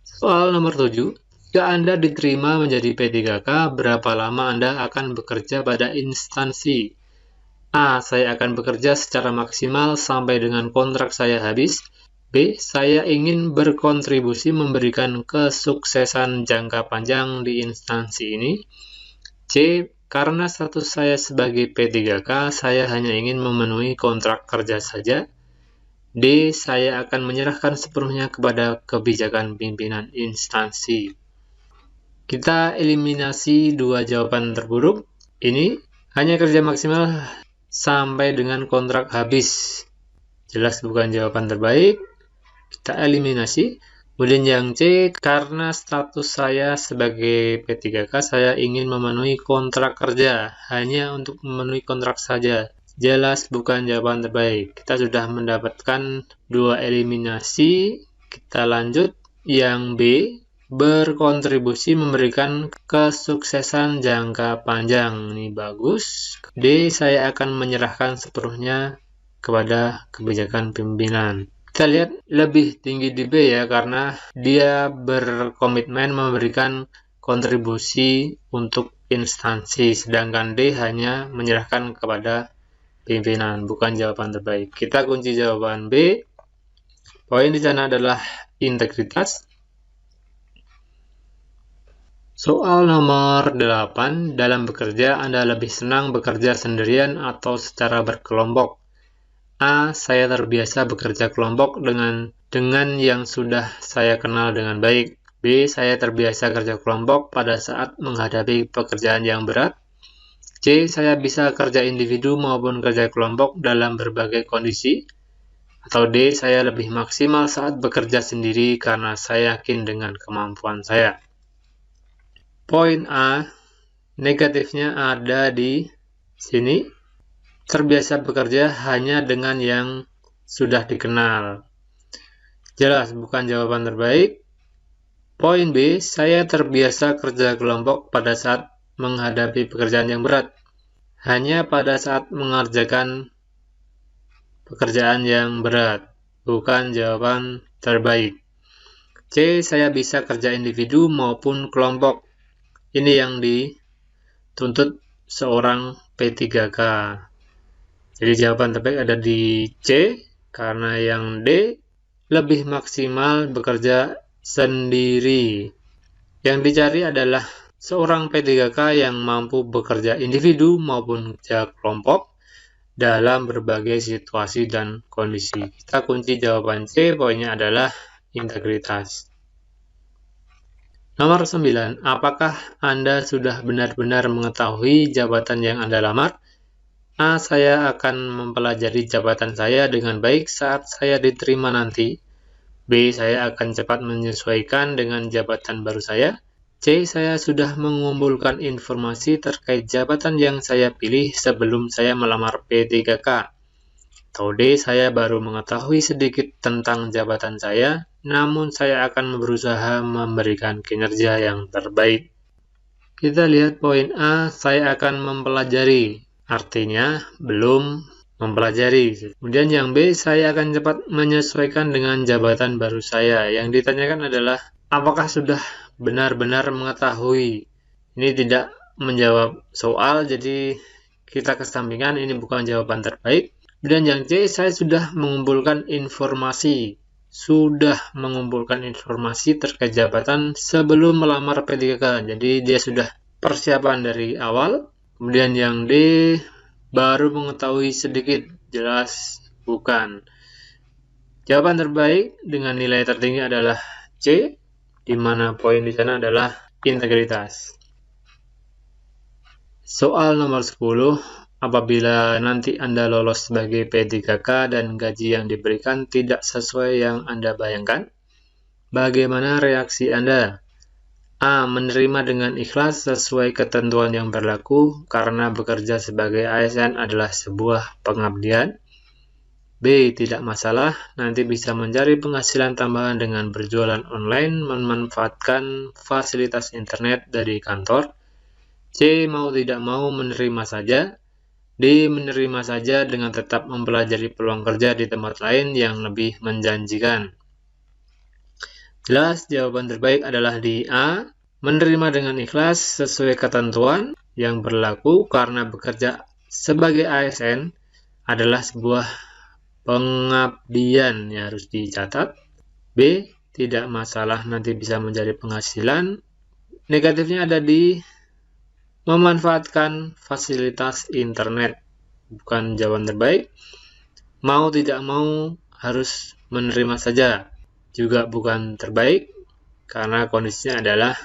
Soal nomor 7, jika Anda diterima menjadi P3K, berapa lama Anda akan bekerja pada instansi? A. Saya akan bekerja secara maksimal sampai dengan kontrak saya habis. B. Saya ingin berkontribusi memberikan kesuksesan jangka panjang di instansi ini. C. Karena status saya sebagai P3K, saya hanya ingin memenuhi kontrak kerja saja. D. Saya akan menyerahkan sepenuhnya kepada kebijakan pimpinan instansi. Kita eliminasi dua jawaban terburuk. Ini hanya kerja maksimal sampai dengan kontrak habis. Jelas bukan jawaban terbaik. Kita eliminasi. Kemudian yang C, karena status saya sebagai P3K, saya ingin memenuhi kontrak kerja. Hanya untuk memenuhi kontrak saja. Jelas bukan jawaban terbaik. Kita sudah mendapatkan dua eliminasi. Kita lanjut. Yang B, berkontribusi memberikan kesuksesan jangka panjang. Ini bagus. D, saya akan menyerahkan sepenuhnya kepada kebijakan pimpinan. Kita lihat lebih tinggi di B ya, karena dia berkomitmen memberikan kontribusi untuk instansi, sedangkan D hanya menyerahkan kepada pimpinan. Bukan jawaban terbaik. Kita kunci jawaban B. Poin di sana adalah integritas. Soal nomor 8, dalam bekerja Anda lebih senang bekerja sendirian atau secara berkelompok? A. Saya terbiasa bekerja kelompok dengan yang sudah saya kenal dengan baik. B. Saya terbiasa kerja kelompok pada saat menghadapi pekerjaan yang berat. C. Saya bisa kerja individu maupun kerja kelompok dalam berbagai kondisi. Atau D. Saya lebih maksimal saat bekerja sendiri karena saya yakin dengan kemampuan saya. Poin A, negatifnya ada di sini. Terbiasa bekerja hanya dengan yang sudah dikenal. Jelas bukan jawaban terbaik. Poin B, saya terbiasa kerja kelompok pada saat menghadapi pekerjaan yang berat. Hanya pada saat mengerjakan pekerjaan yang berat. Bukan jawaban terbaik. C, saya bisa kerja individu maupun kelompok. Ini yang dituntut seorang P3K. Jadi jawaban terbaik ada di C, karena yang D lebih maksimal bekerja sendiri. Yang dicari adalah seorang P3K yang mampu bekerja individu maupun kerja kelompok dalam berbagai situasi dan kondisi. Kita kunci jawaban C, poinnya adalah integritas. Nomor 9. Apakah Anda sudah benar-benar mengetahui jabatan yang Anda lamar? A. Saya akan mempelajari jabatan saya dengan baik saat saya diterima nanti. B. Saya akan cepat menyesuaikan dengan jabatan baru saya. C. Saya sudah mengumpulkan informasi terkait jabatan yang saya pilih sebelum saya melamar P3K. Atau D. Saya baru mengetahui sedikit tentang jabatan saya, namun saya akan berusaha memberikan kinerja yang terbaik. Kita lihat poin A, saya akan mempelajari. Artinya, belum mempelajari. Kemudian yang B, saya akan cepat menyesuaikan dengan jabatan baru saya. Yang ditanyakan adalah, apakah sudah benar-benar mengetahui? Ini tidak menjawab soal, jadi kita kesampingkan, ini bukan jawaban terbaik. Dan yang C, saya sudah mengumpulkan informasi. Sudah mengumpulkan informasi terkait jabatan sebelum melamar P3K. Jadi dia sudah persiapan dari awal. Kemudian yang D, baru mengetahui sedikit. Jelas bukan. Jawaban terbaik dengan nilai tertinggi adalah C, di mana poin di sana adalah integritas. Soal nomor 10. Apabila nanti Anda lolos sebagai P3K dan gaji yang diberikan tidak sesuai yang Anda bayangkan, bagaimana reaksi Anda? A. Menerima dengan ikhlas sesuai ketentuan yang berlaku karena bekerja sebagai ASN adalah sebuah pengabdian. B. Tidak masalah, nanti bisa mencari penghasilan tambahan dengan berjualan online, memanfaatkan fasilitas internet dari kantor. C. Mau tidak mau menerima saja. D. Menerima saja dengan tetap mempelajari peluang kerja di tempat lain yang lebih menjanjikan. Jelas jawaban terbaik adalah di A. Menerima dengan ikhlas sesuai ketentuan yang berlaku karena bekerja sebagai ASN adalah sebuah pengabdian yang harus dicatat. B. Tidak masalah, nanti bisa mencari penghasilan. Negatifnya ada di memanfaatkan fasilitas internet. Bukan jawaban terbaik. Mau tidak mau harus menerima saja. Juga bukan terbaik. Karena kondisinya adalah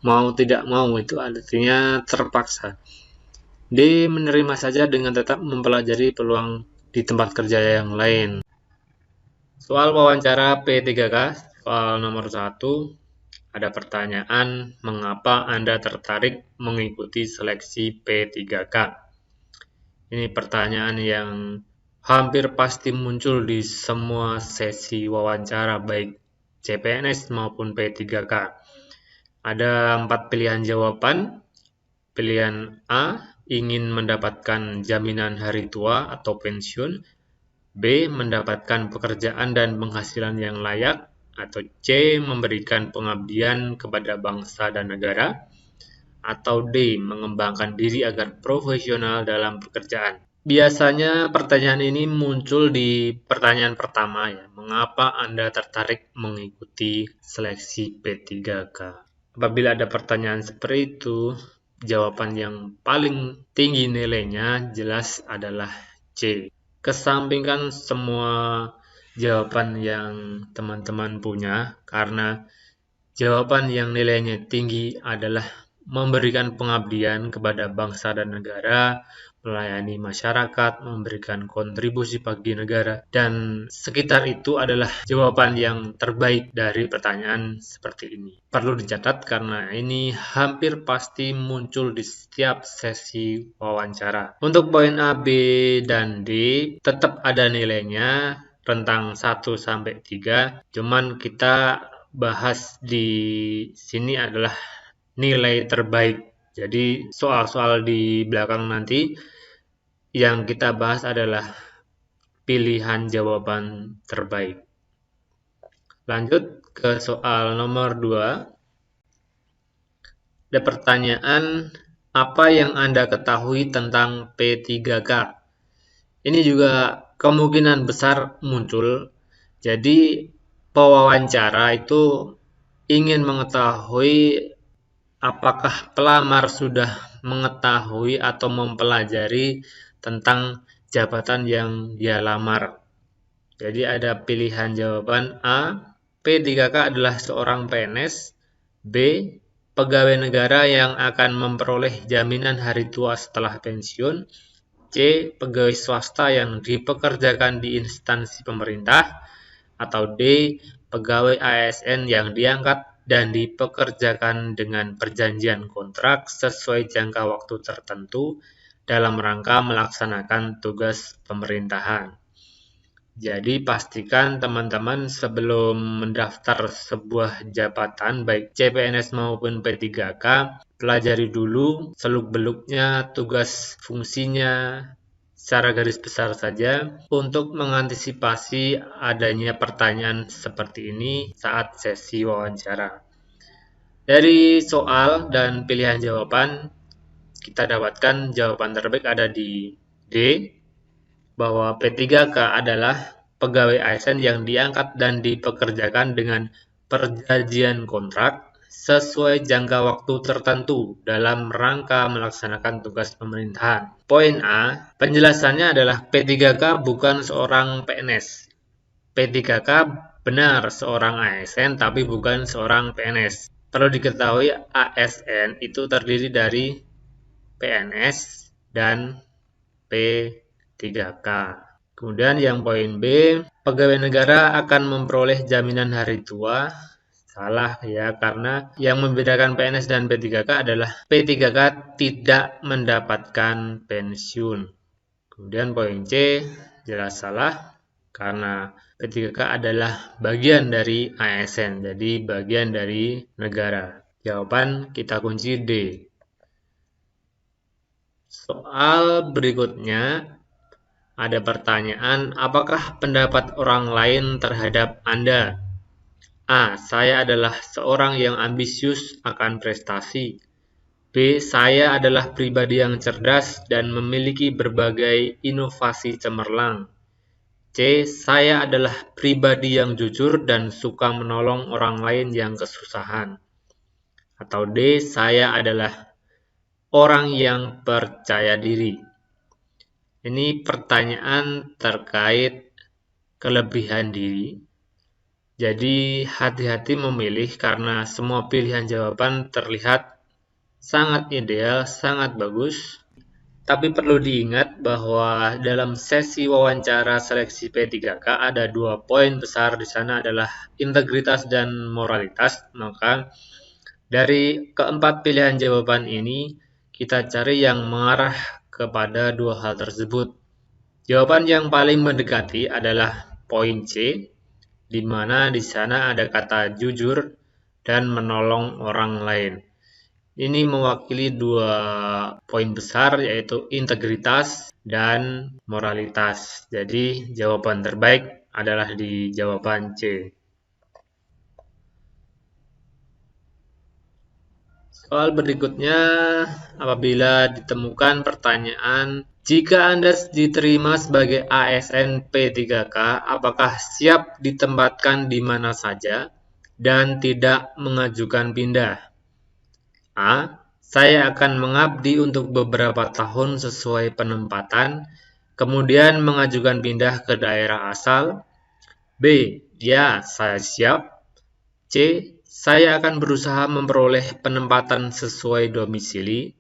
mau tidak mau, itu artinya terpaksa. D. Menerima saja dengan tetap mempelajari peluang di tempat kerja yang lain. Soal wawancara P3K, soal nomor 1. Ada pertanyaan, mengapa Anda tertarik mengikuti seleksi P3K? Ini pertanyaan yang hampir pasti muncul di semua sesi wawancara, baik CPNS maupun P3K. Ada 4 pilihan jawaban. Pilihan A, ingin mendapatkan jaminan hari tua atau pensiun. B, mendapatkan pekerjaan dan penghasilan yang layak. Atau C, memberikan pengabdian kepada bangsa dan negara. Atau D, mengembangkan diri agar profesional dalam pekerjaan. Biasanya pertanyaan ini muncul di pertanyaan pertama ya. Mengapa Anda tertarik mengikuti seleksi P3K? Apabila ada pertanyaan seperti itu, jawaban yang paling tinggi nilainya jelas adalah C. Kesampingkan semua jawaban yang teman-teman punya, karena jawaban yang nilainya tinggi adalah memberikan pengabdian kepada bangsa dan negara, melayani masyarakat, memberikan kontribusi bagi negara, dan sekitar itu adalah jawaban yang terbaik dari pertanyaan seperti ini. Perlu dicatat karena ini hampir pasti muncul di setiap sesi wawancara. Untuk poin A, B, dan D tetap ada nilainya. rentang 1 sampai 3. Cuman kita bahas di sini adalah nilai terbaik. Jadi soal-soal di belakang nanti yang kita bahas adalah pilihan jawaban terbaik. Lanjut ke soal nomor 2. Ada pertanyaan, apa yang Anda ketahui tentang P3K? Ini juga kemungkinan besar muncul. Jadi pewawancara itu ingin mengetahui apakah pelamar sudah mengetahui atau mempelajari tentang jabatan yang dia lamar. Jadi ada pilihan jawaban A, P3K adalah seorang PNS, B, pegawai negara yang akan memperoleh jaminan hari tua setelah pensiun, C. Pegawai swasta yang dipekerjakan di instansi pemerintah, atau D. Pegawai ASN yang diangkat dan dipekerjakan dengan perjanjian kontrak sesuai jangka waktu tertentu dalam rangka melaksanakan tugas pemerintahan. Jadi pastikan teman-teman sebelum mendaftar sebuah jabatan baik CPNS maupun P3K, pelajari dulu seluk-beluknya, tugas fungsinya secara garis besar saja untuk mengantisipasi adanya pertanyaan seperti ini saat sesi wawancara. Dari soal dan pilihan jawaban, kita dapatkan jawaban terbaik ada di D, bahwa P3K adalah pegawai ASN yang diangkat dan dipekerjakan dengan perjanjian kontrak sesuai jangka waktu tertentu dalam rangka melaksanakan tugas pemerintahan. Poin A, penjelasannya adalah P3K bukan seorang PNS. P3K benar seorang ASN tapi bukan seorang PNS. Perlu diketahui ASN itu terdiri dari PNS dan P3K. Kemudian yang poin B, pegawai negara akan memperoleh jaminan hari tua. Salah ya, karena yang membedakan PNS dan P3K adalah P3K tidak mendapatkan pensiun. Kemudian poin C, jelas salah karena P3K adalah bagian dari ASN, jadi bagian dari negara. Jawaban kita kunci D. Soal berikutnya ada pertanyaan, apakah pendapat orang lain terhadap Anda? A. Saya adalah seorang yang ambisius akan prestasi. B. Saya adalah pribadi yang cerdas dan memiliki berbagai inovasi cemerlang. C. Saya adalah pribadi yang jujur dan suka menolong orang lain yang kesusahan. Atau D. Saya adalah orang yang percaya diri. Ini pertanyaan terkait kelebihan diri. Jadi hati-hati memilih karena semua pilihan jawaban terlihat sangat ideal, sangat bagus. Tapi perlu diingat bahwa dalam sesi wawancara seleksi P3K ada 2 poin besar di sana adalah integritas dan moralitas. Maka dari keempat pilihan jawaban ini kita cari yang mengarah kepada 2 hal tersebut. Jawaban yang paling mendekati adalah poin C, di mana di sana ada kata jujur dan menolong orang lain. Ini mewakili 2 poin besar yaitu integritas dan moralitas. Jadi jawaban terbaik adalah di jawaban C. Soal berikutnya, apabila ditemukan pertanyaan, jika Anda diterima sebagai ASN P3K, apakah siap ditempatkan di mana saja dan tidak mengajukan pindah? A. Saya akan mengabdi untuk beberapa tahun sesuai penempatan, kemudian mengajukan pindah ke daerah asal. B. Ya, saya siap. C. Saya akan berusaha memperoleh penempatan sesuai domisili.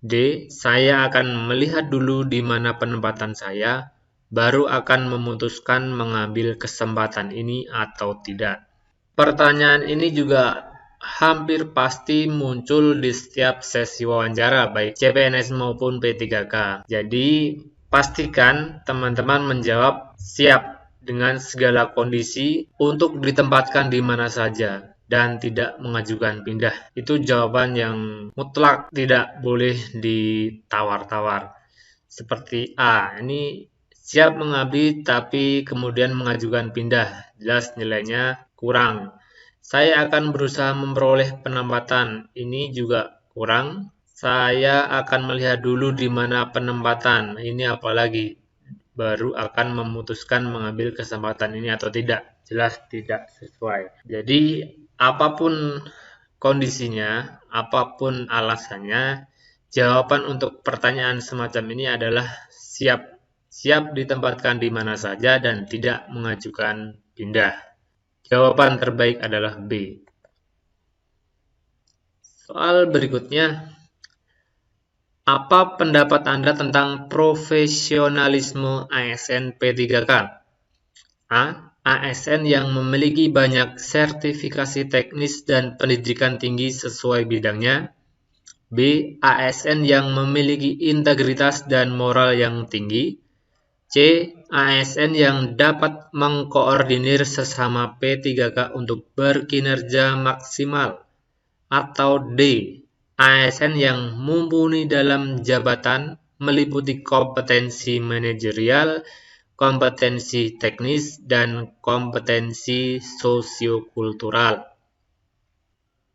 D. Saya akan melihat dulu di mana penempatan saya, baru akan memutuskan mengambil kesempatan ini atau tidak. Pertanyaan ini juga hampir pasti muncul di setiap sesi wawancara, baik CPNS maupun P3K. Jadi, pastikan teman-teman menjawab siap dengan segala kondisi untuk ditempatkan di mana saja dan tidak mengajukan pindah. Itu jawaban yang mutlak, tidak boleh ditawar-tawar. Seperti A, ini siap mengabdi tapi kemudian mengajukan pindah, jelas nilainya kurang. Saya akan berusaha memperoleh penempatan, ini juga kurang. Saya akan melihat dulu di mana penempatan, ini apalagi baru akan memutuskan mengambil kesempatan ini atau tidak. Jelas tidak sesuai. Jadi, apapun kondisinya, apapun alasannya, jawaban untuk pertanyaan semacam ini adalah siap. Siap ditempatkan di mana saja dan tidak mengajukan pindah. Jawaban terbaik adalah B. Soal berikutnya, apa pendapat Anda tentang profesionalisme ASN P3K? A. ASN yang memiliki banyak sertifikasi teknis dan pendidikan tinggi sesuai bidangnya. B. ASN yang memiliki integritas dan moral yang tinggi. C. ASN yang dapat mengkoordinir sesama P3K untuk berkinerja maksimal. Atau D. ASN yang mumpuni dalam jabatan meliputi kompetensi manajerial, kompetensi teknis, dan kompetensi sosiokultural.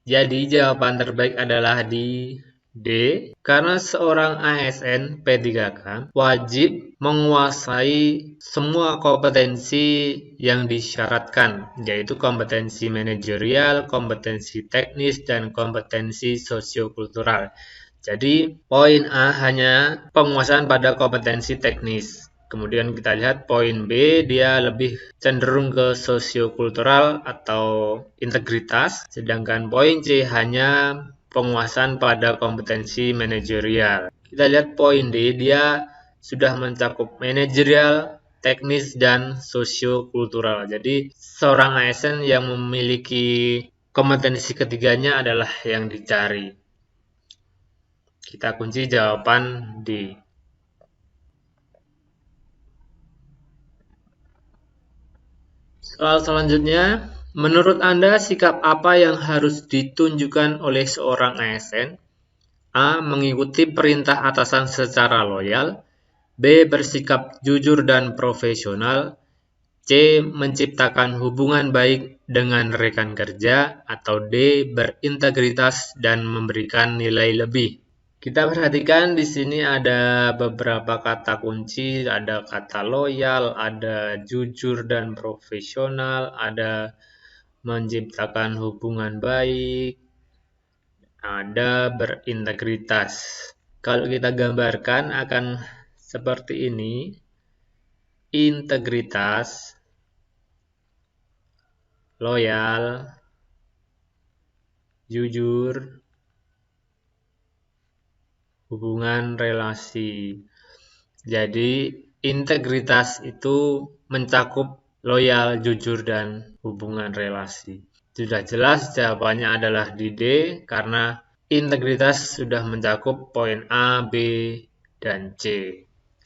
Jadi jawaban terbaik adalah di D, karena seorang ASN P3K wajib menguasai semua kompetensi yang disyaratkan, yaitu kompetensi manajerial, kompetensi teknis, dan kompetensi sosiokultural. Jadi poin A hanya penguasaan pada kompetensi teknis. Kemudian kita lihat poin B, dia lebih cenderung ke sosiokultural atau integritas, sedangkan poin C hanya penguasaan pada kompetensi manajerial. Kita lihat poin D, dia sudah mencakup manajerial, teknis, dan sosiokultural. Jadi seorang ASN yang memiliki kompetensi ketiganya adalah yang dicari. Kita kunci jawaban D. Soal selanjutnya, menurut Anda sikap apa yang harus ditunjukkan oleh seorang ASN? A. Mengikuti perintah atasan secara loyal. B. Bersikap jujur dan profesional. C. Menciptakan hubungan baik dengan rekan kerja. Atau D. Berintegritas dan memberikan nilai lebih. Kita perhatikan di sini ada beberapa kata kunci, ada kata loyal, ada jujur dan profesional, ada menciptakan hubungan baik, ada berintegritas. Kalau kita gambarkan akan seperti ini, integritas, loyal, jujur, hubungan relasi. Jadi integritas itu mencakup loyal, jujur, dan hubungan relasi. Sudah jelas jawabannya adalah di D karena integritas sudah mencakup poin A, B, dan C.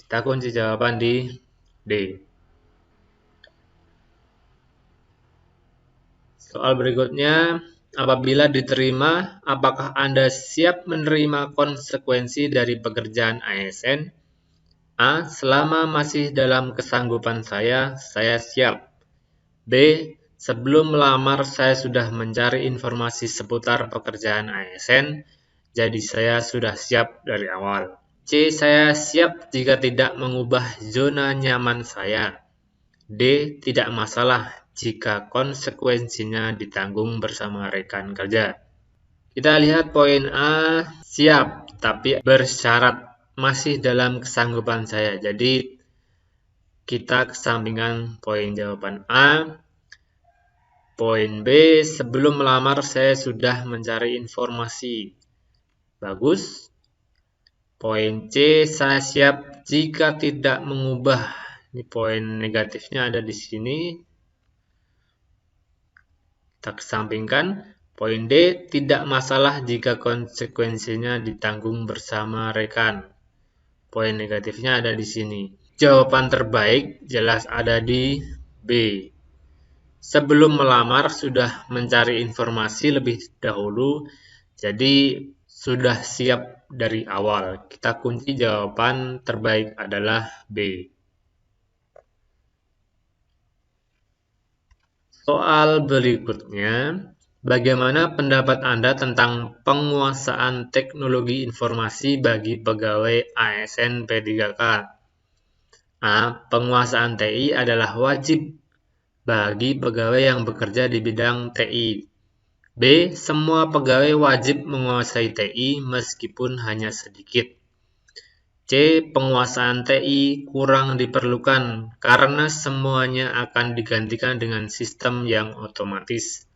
Kita kunci jawaban di D. Soal berikutnya, apabila diterima, apakah Anda siap menerima konsekuensi dari pekerjaan ASN? A. Selama masih dalam kesanggupan saya siap. B. Sebelum melamar, saya sudah mencari informasi seputar pekerjaan ASN, jadi saya sudah siap dari awal. C. Saya siap jika tidak mengubah zona nyaman saya. D. Tidak masalah jika konsekuensinya ditanggung bersama rekan kerja. Kita lihat poin A, siap, tapi bersyarat masih dalam kesanggupan saya. Jadi, kita kesampingkan poin jawaban A. Poin B, sebelum melamar saya sudah mencari informasi. Bagus. Poin C, saya siap jika tidak mengubah. Ini poin negatifnya ada di sini. Kita kesampingkan. Poin D, tidak masalah jika konsekuensinya ditanggung bersama rekan. Poin negatifnya ada di sini. Jawaban terbaik jelas ada di B. Sebelum melamar sudah mencari informasi lebih dahulu, jadi sudah siap dari awal. Kita kunci jawaban terbaik adalah B. Soal berikutnya, bagaimana pendapat Anda tentang penguasaan teknologi informasi bagi pegawai ASN P3K? A. Penguasaan TI adalah wajib bagi pegawai yang bekerja di bidang TI. B. Semua pegawai wajib menguasai TI meskipun hanya sedikit. C. Penguasaan TI kurang diperlukan karena semuanya akan digantikan dengan sistem yang otomatis.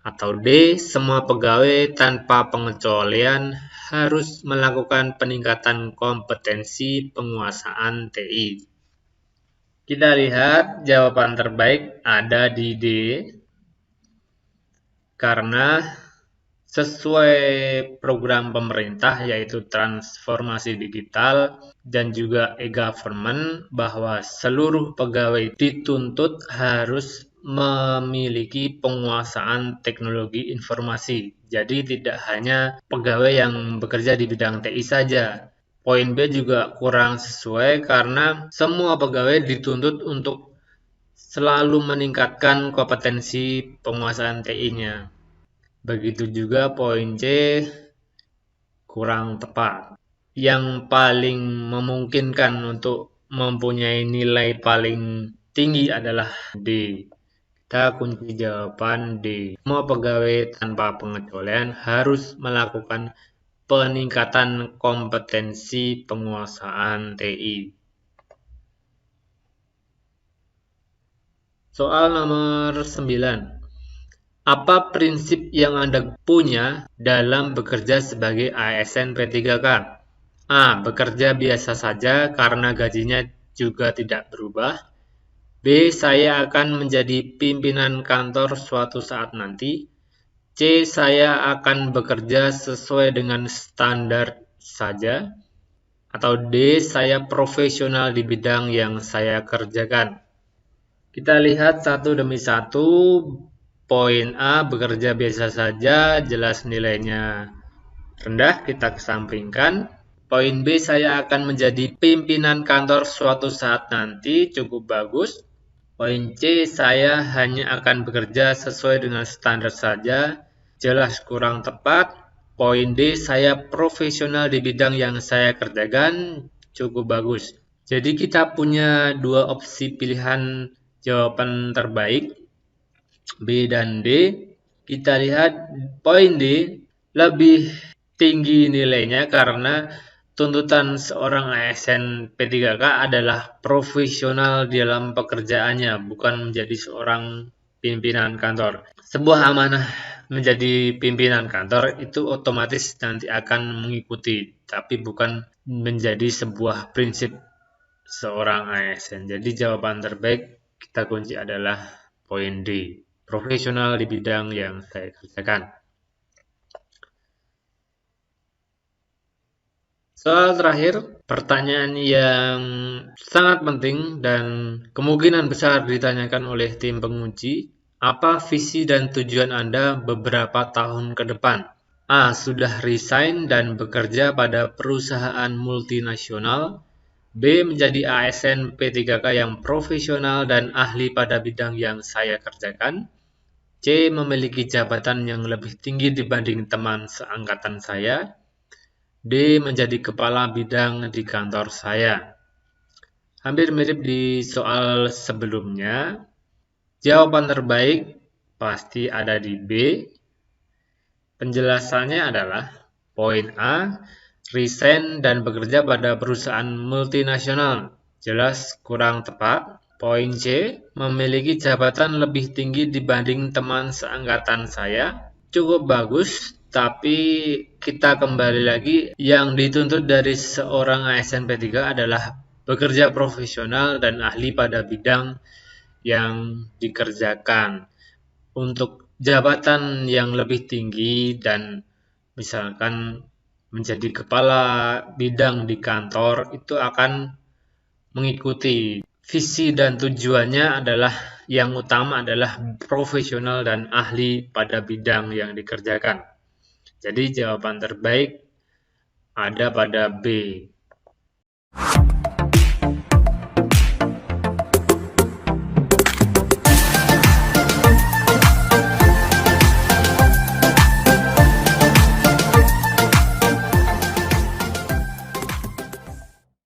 Atau D. Semua pegawai tanpa pengecualian harus melakukan peningkatan kompetensi penguasaan TI. Kita lihat jawaban terbaik ada di D. Karena sesuai program pemerintah yaitu transformasi digital dan juga e-government bahwa seluruh pegawai dituntut harus memiliki penguasaan teknologi informasi. Jadi tidak hanya pegawai yang bekerja di bidang TI saja. Poin B juga kurang sesuai karena semua pegawai dituntut untuk selalu meningkatkan kompetensi penguasaan TI-nya. Begitu juga poin C kurang tepat. Yang paling memungkinkan untuk mempunyai nilai paling tinggi adalah D. Kita kunci jawaban D. Semua pegawai tanpa pengecualian harus melakukan peningkatan kompetensi penguasaan TI. Soal nomor 9. Apa prinsip yang Anda punya dalam bekerja sebagai ASN P3K? A. Bekerja biasa saja karena gajinya juga tidak berubah. B. Saya akan menjadi pimpinan kantor suatu saat nanti. C. Saya akan bekerja sesuai dengan standar saja. Atau D. Saya profesional di bidang yang saya kerjakan. Kita lihat satu demi satu. Poin A, bekerja biasa saja, jelas nilainya rendah, kita kesampingkan. Poin B, saya akan menjadi pimpinan kantor suatu saat nanti, cukup bagus. Poin C, saya hanya akan bekerja sesuai dengan standar saja, jelas kurang tepat. Poin D, saya profesional di bidang yang saya kerjakan, cukup bagus. Jadi kita punya dua opsi pilihan jawaban terbaik, B dan D. Kita lihat poin D lebih tinggi nilainya karena tuntutan seorang ASN P3K adalah profesional dalam pekerjaannya, bukan menjadi seorang pimpinan kantor. Sebuah amanah menjadi pimpinan kantor itu otomatis nanti akan mengikuti, tapi bukan menjadi sebuah prinsip seorang ASN. Jadi jawaban terbaik kita kunci adalah poin D. Profesional di bidang yang saya kerjakan. Soal terakhir, pertanyaan yang sangat penting dan kemungkinan besar ditanyakan oleh tim penguji. Apa visi dan tujuan Anda beberapa tahun ke depan? A. Sudah resign dan bekerja pada perusahaan multinasional. B. Menjadi ASN P3K yang profesional dan ahli pada bidang yang saya kerjakan. C. Memiliki jabatan yang lebih tinggi dibanding teman seangkatan saya. D. Menjadi kepala bidang di kantor saya. Hampir mirip di soal sebelumnya. Jawaban terbaik pasti ada di B. Penjelasannya adalah poin A. Resign dan bekerja pada perusahaan multinasional. Jelas kurang tepat. Poin C, memiliki jabatan lebih tinggi dibanding teman seangkatan saya. Cukup bagus, tapi kita kembali lagi, yang dituntut dari seorang ASN P3 adalah bekerja profesional dan ahli pada bidang yang dikerjakan. Untuk jabatan yang lebih tinggi dan misalkan menjadi kepala bidang di kantor itu akan mengikuti. Visi dan tujuannya adalah yang utama adalah profesional dan ahli pada bidang yang dikerjakan. Jadi jawaban terbaik ada pada B.